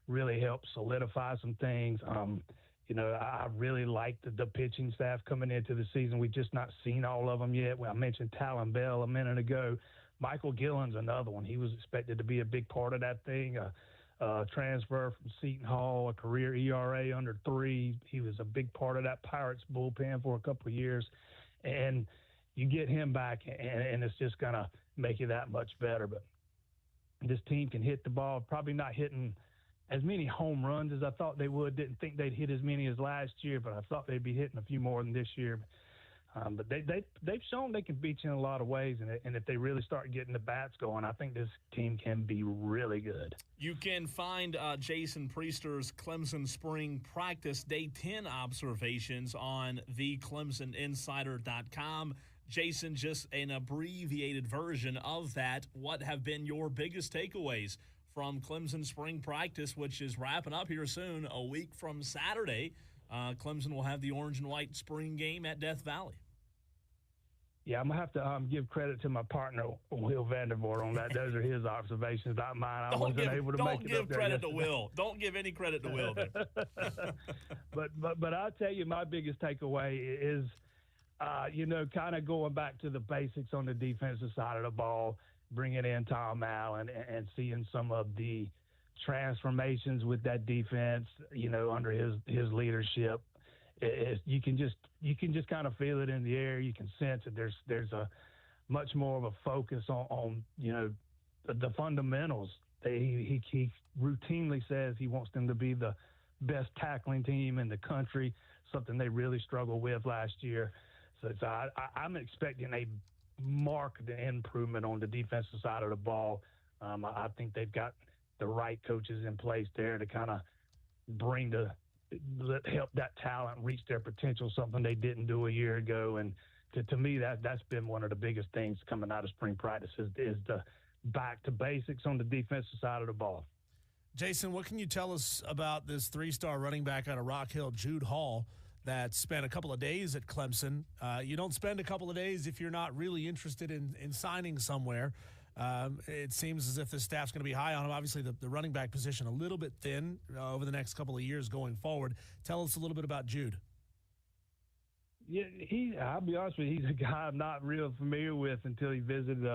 really help solidify some things. I really like the pitching staff coming into the season. We've just not seen all of them yet. Well, I mentioned Talon Bell a minute ago. Michael Gillen's another one. He was expected to be a big part of that thing. Transfer from Seton Hall, a career ERA under 3. He was a big part of that Pirates bullpen for a couple of years. And you get him back, and it's just going to make you that much better. But this team can hit the ball, probably not hitting as many home runs as I thought they would. Didn't think they'd hit as many as last year, but I thought they'd be hitting a few more than this year. But they've shown they can beat you in a lot of ways, and if they really start getting the bats going, I think this team can be really good. You can find Jason Priester's Clemson Spring Practice Day 10 observations on theclemsoninsider.com. Jason, just an abbreviated version of that. What have been your biggest takeaways from Clemson Spring Practice, which is wrapping up here soon, a week from Saturday? Clemson will have the orange and white spring game at Death Valley. Yeah, I'm going to have to give credit to my partner, Will Vandervoort, on that. Those are his observations, not mine. I wasn't able to make it up there. Don't give credit to Will. Don't give any credit to Will there. But I'll tell you, my biggest takeaway is, kind of going back to the basics on the defensive side of the ball, bringing in Tom Allen and seeing some of the transformations with that defense, under his leadership. you can just kind of feel it in the air. You can sense that there's a much more of a focus on the fundamentals. He routinely says he wants them to be the best tackling team in the country, something they really struggled with last year. So I'm expecting a marked improvement on the defensive side of the ball. I think they've got the right coaches in place there to kind of help that talent reach their potential, something they didn't do a year ago. And to me, that's been one of the biggest things coming out of spring practice is the back to basics on the defensive side of the ball. Jason, what can you tell us about this 3-star running back out of Rock Hill, Jude Hall, that spent a couple of days at Clemson? You don't spend a couple of days if you're not really interested in signing somewhere. It seems as if the staff's going to be high on him. Obviously, the running back position a little bit thin over the next couple of years going forward. Tell us a little bit about Jude. Yeah, I'll be honest with you, he's a guy I'm not real familiar with until he visited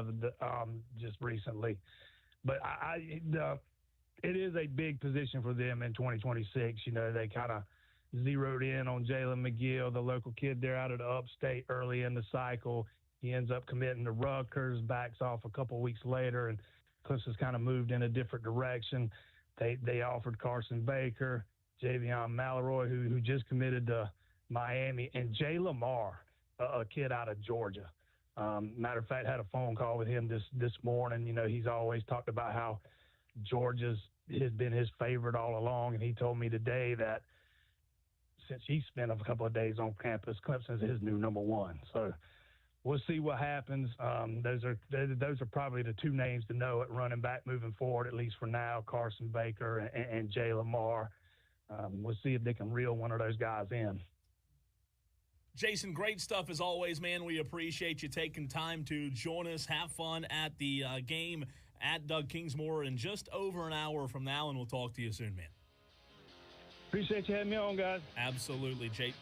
just recently. But it is a big position for them in 2026. They kind of zeroed in on Jalen McGill, the local kid there out of the upstate early in the cycle. He ends up committing to Rutgers, backs off a couple weeks later, and Clemson's kind of moved in a different direction. They offered Carson Baker, Javion Mallory, who just committed to Miami, and Jay Lamar, a kid out of Georgia. Matter of fact, had a phone call with him this morning. He's always talked about how Georgia's has been his favorite all along, and he told me today that since he spent a couple of days on campus, Clemson's his new number one. So we'll see what happens. Those are probably the two names to know at running back moving forward, at least for now, Carson Baker and Jay Lamar. We'll see if they can reel one of those guys in. Jason, great stuff as always, man. We appreciate you taking time to join us. Have fun at the game at Doug Kingsmore in just over an hour from now, and we'll talk to you soon, man. Appreciate you having me on, guys. Absolutely, Jake.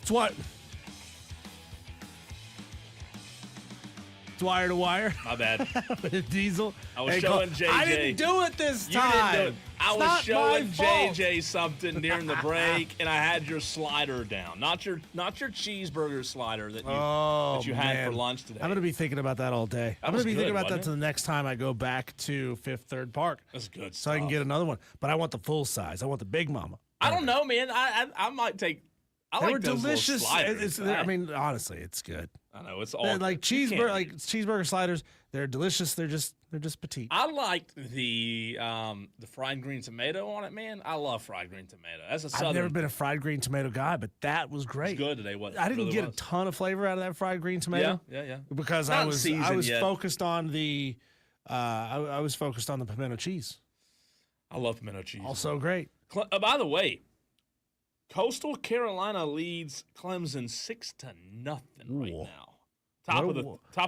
It's what? It's wire to wire. My bad. With Diesel. I was Hey, showing Cole, JJ. I didn't do it this You time. didn't do it. I It's was not showing my fault. JJ something during the break, and I had your slider down. Not your cheeseburger slider that you had man. for lunch today. I'm going to be thinking about that all day. I'm going was to be thinking good, about that wasn't to the next time I go back to Fifth Third Park. That's good So stuff. I can get another one. But I want the full size. I want the Big Mama. I don't know, man. I might take. I They like were those delicious. little sliders. I mean, honestly, it's good. I know it's all They're like you can't- cheeseburger sliders. They're delicious. They're just petite. I liked the fried green tomato on it, man. I love fried green tomato. That's a southern. I've never been a fried green tomato guy, but that was great. It's good today. What I didn't really get was. a ton of flavor out of that fried green tomato. Yeah. Because Not I in was season yet. focused on the I was focused on the pimento cheese. I love pimento cheese. Also great. By the way, Coastal Carolina leads Clemson 6-0 right Ooh. now. Top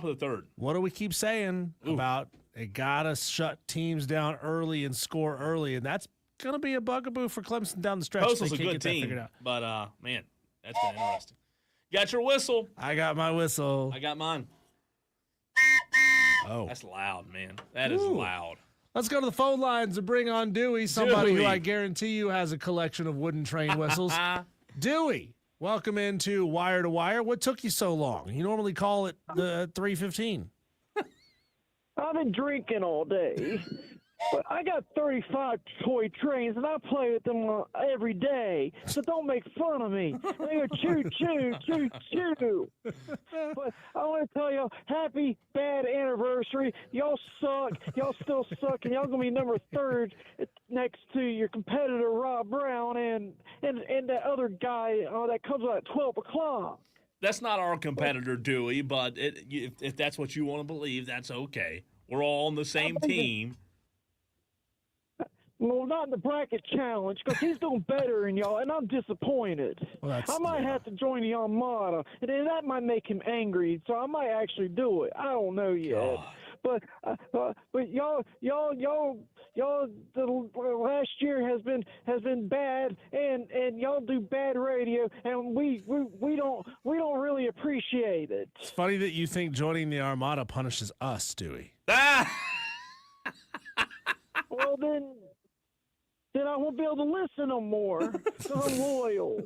of the third. What do we keep saying about they gotta shut teams down early and score early, and that's gonna be a bugaboo for Clemson down the stretch. Coastal's They a can't good get that figured team, out. but man, that's been interesting. You got your whistle. I got my whistle. I got mine. Oh, That's loud, man. That is loud. let's go to the phone lines and bring on Dewey, somebody who Dewey. I guarantee you has a collection of wooden train whistles. Dewey, welcome into Wire to Wire. What took you so long? You normally call it the 3:15. I've been drinking all day, but I got 35 toy trains and I play with them every day. So don't make fun of me. They go choo choo choo choo. But I want to tell y'all, happy bad anniversary. Y'all suck. Y'all still suck, and y'all gonna be number third next to your competitor Rob Brown and that other guy that comes out at 12 o'clock. That's not our competitor, Dewey, but if that's what you want to believe, that's okay. We're all on the same team. Well, not in the bracket challenge, because he's doing better than y'all, and I'm disappointed. Well, I might have to join the Armada, and then that might make him angry, so I might actually do it. I don't know yet. But y'all, the last year has been bad, and y'all do bad radio, and we don't really appreciate it. It's funny that you think joining the Armada punishes us, Dewey. Well, then I won't be able to listen no more. 'Cause I'm loyal.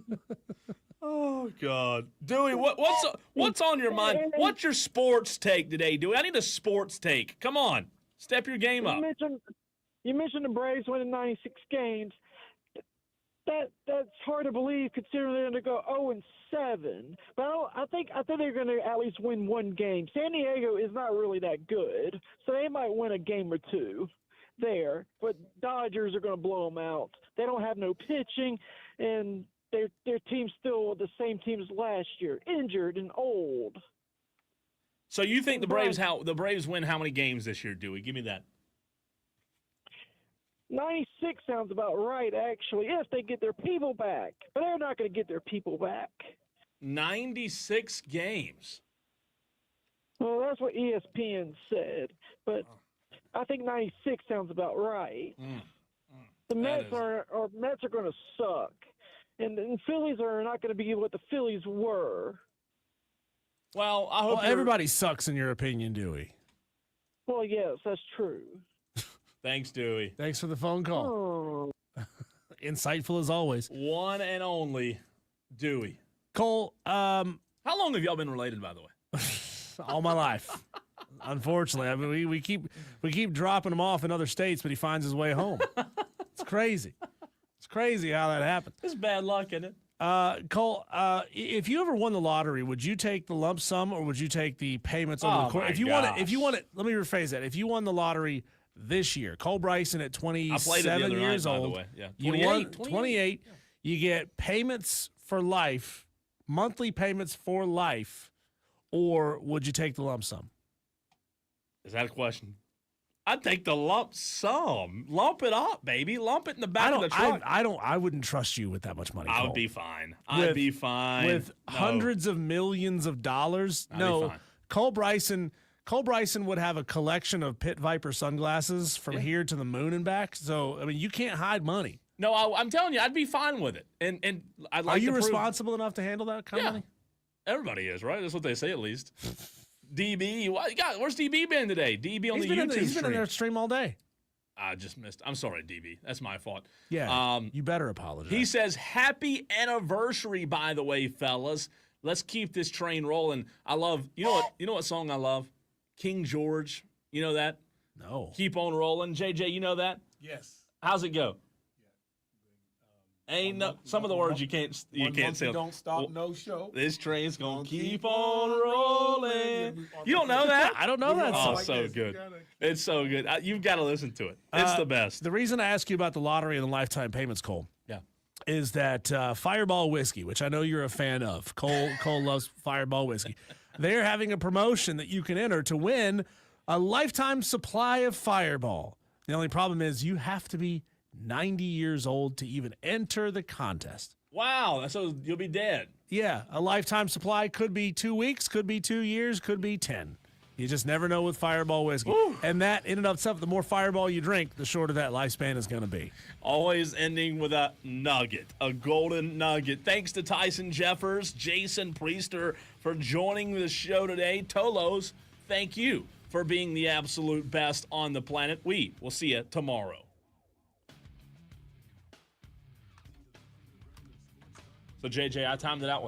Oh God, Dewey, what's on your mind? What's your sports take today, Dewey? I need a sports take. Come on, step your game up. You mentioned the Braves winning 96 games. That's hard to believe considering they're going to go 0-7. But I think they're going to at least win one game. San Diego is not really that good, so they might win a game or two there. But Dodgers are going to blow them out. They don't have no pitching, and their team's still the same team as last year, injured and old. So you think the Braves win how many games this year, Dewey? Give me that. 96 sounds about right, actually, if they get their people back. But they're not going to get their people back. 96 games. Well, that's what ESPN said. But I think 96 sounds about right. The Mets are going to suck. And Phillies are not going to be what the Phillies were. Well, I hope everybody sucks in your opinion, Dewey. Well, yes, that's true. Thanks, Dewey. Thanks for the phone call. Oh. Insightful as always. One and only Dewey. Cole, How long have y'all been related, by the way? all my life. Unfortunately, I mean, we keep dropping him off in other states, but he finds his way home. It's crazy. It's crazy how that happened. It's bad luck, isn't it? Cole, if you ever won the lottery, would you take the lump sum or would you take the payments over the course? my If you won it, let me rephrase that. If you won the lottery this year, Cole Bryson at 27 years old, by the way. Yeah. you won 28. You get payments for life, monthly payments for life, or would you take the lump sum? Is that a question? I'd take the lump sum. Lump it up, baby. Lump it in the back of the truck. I wouldn't trust you with that much money. I Cole. would be fine. I'd be fine. With hundreds of millions of dollars. I'd be No, fine. Cole Bryson would have a collection of Pit Viper sunglasses from here to the moon and back. So I mean, you can't hide money. No, I'm telling you, I'd be fine with it. And I'd like Are you to prove- responsible enough to handle that kind of money? Everybody is, right? That's what they say at least. DB, where's DB been today? DB on He's the been YouTube in stream. their stream all day. I just missed. I'm sorry, DB. That's my fault. Yeah, you better apologize. He says, happy anniversary, by the way, fellas. Let's keep this train rolling. I love, you know what song I love? King George. You know that? No. Keep on rolling. JJ, you know that? Yes. How's it go? Ain't no some of the words you can't say. Don't stop, no show. This train's gonna keep on rolling. You don't know that? I don't know that Oh, song. so good. It's so good. You've got to listen to it. It's the best. The reason I ask you about the lottery and the lifetime payments, Cole, is that Fireball Whiskey, which I know you're a fan of. Cole loves Fireball Whiskey. They're having a promotion that you can enter to win a lifetime supply of Fireball. The only problem is you have to be 90 years old to even enter the contest. Wow. So you'll be dead. Yeah, a lifetime supply could be 2 weeks, could be 2 years, could be 10. You just never know with Fireball Whiskey. Woo. And that, in and of itself, the more Fireball you drink, the shorter that lifespan is going to be. Always ending with a nugget, a golden nugget. Thanks to Tyson Jeffers, Jason Priester for joining the show today. Tolos, thank you for being the absolute best on the planet. We will see you tomorrow. So, JJ, I timed it out with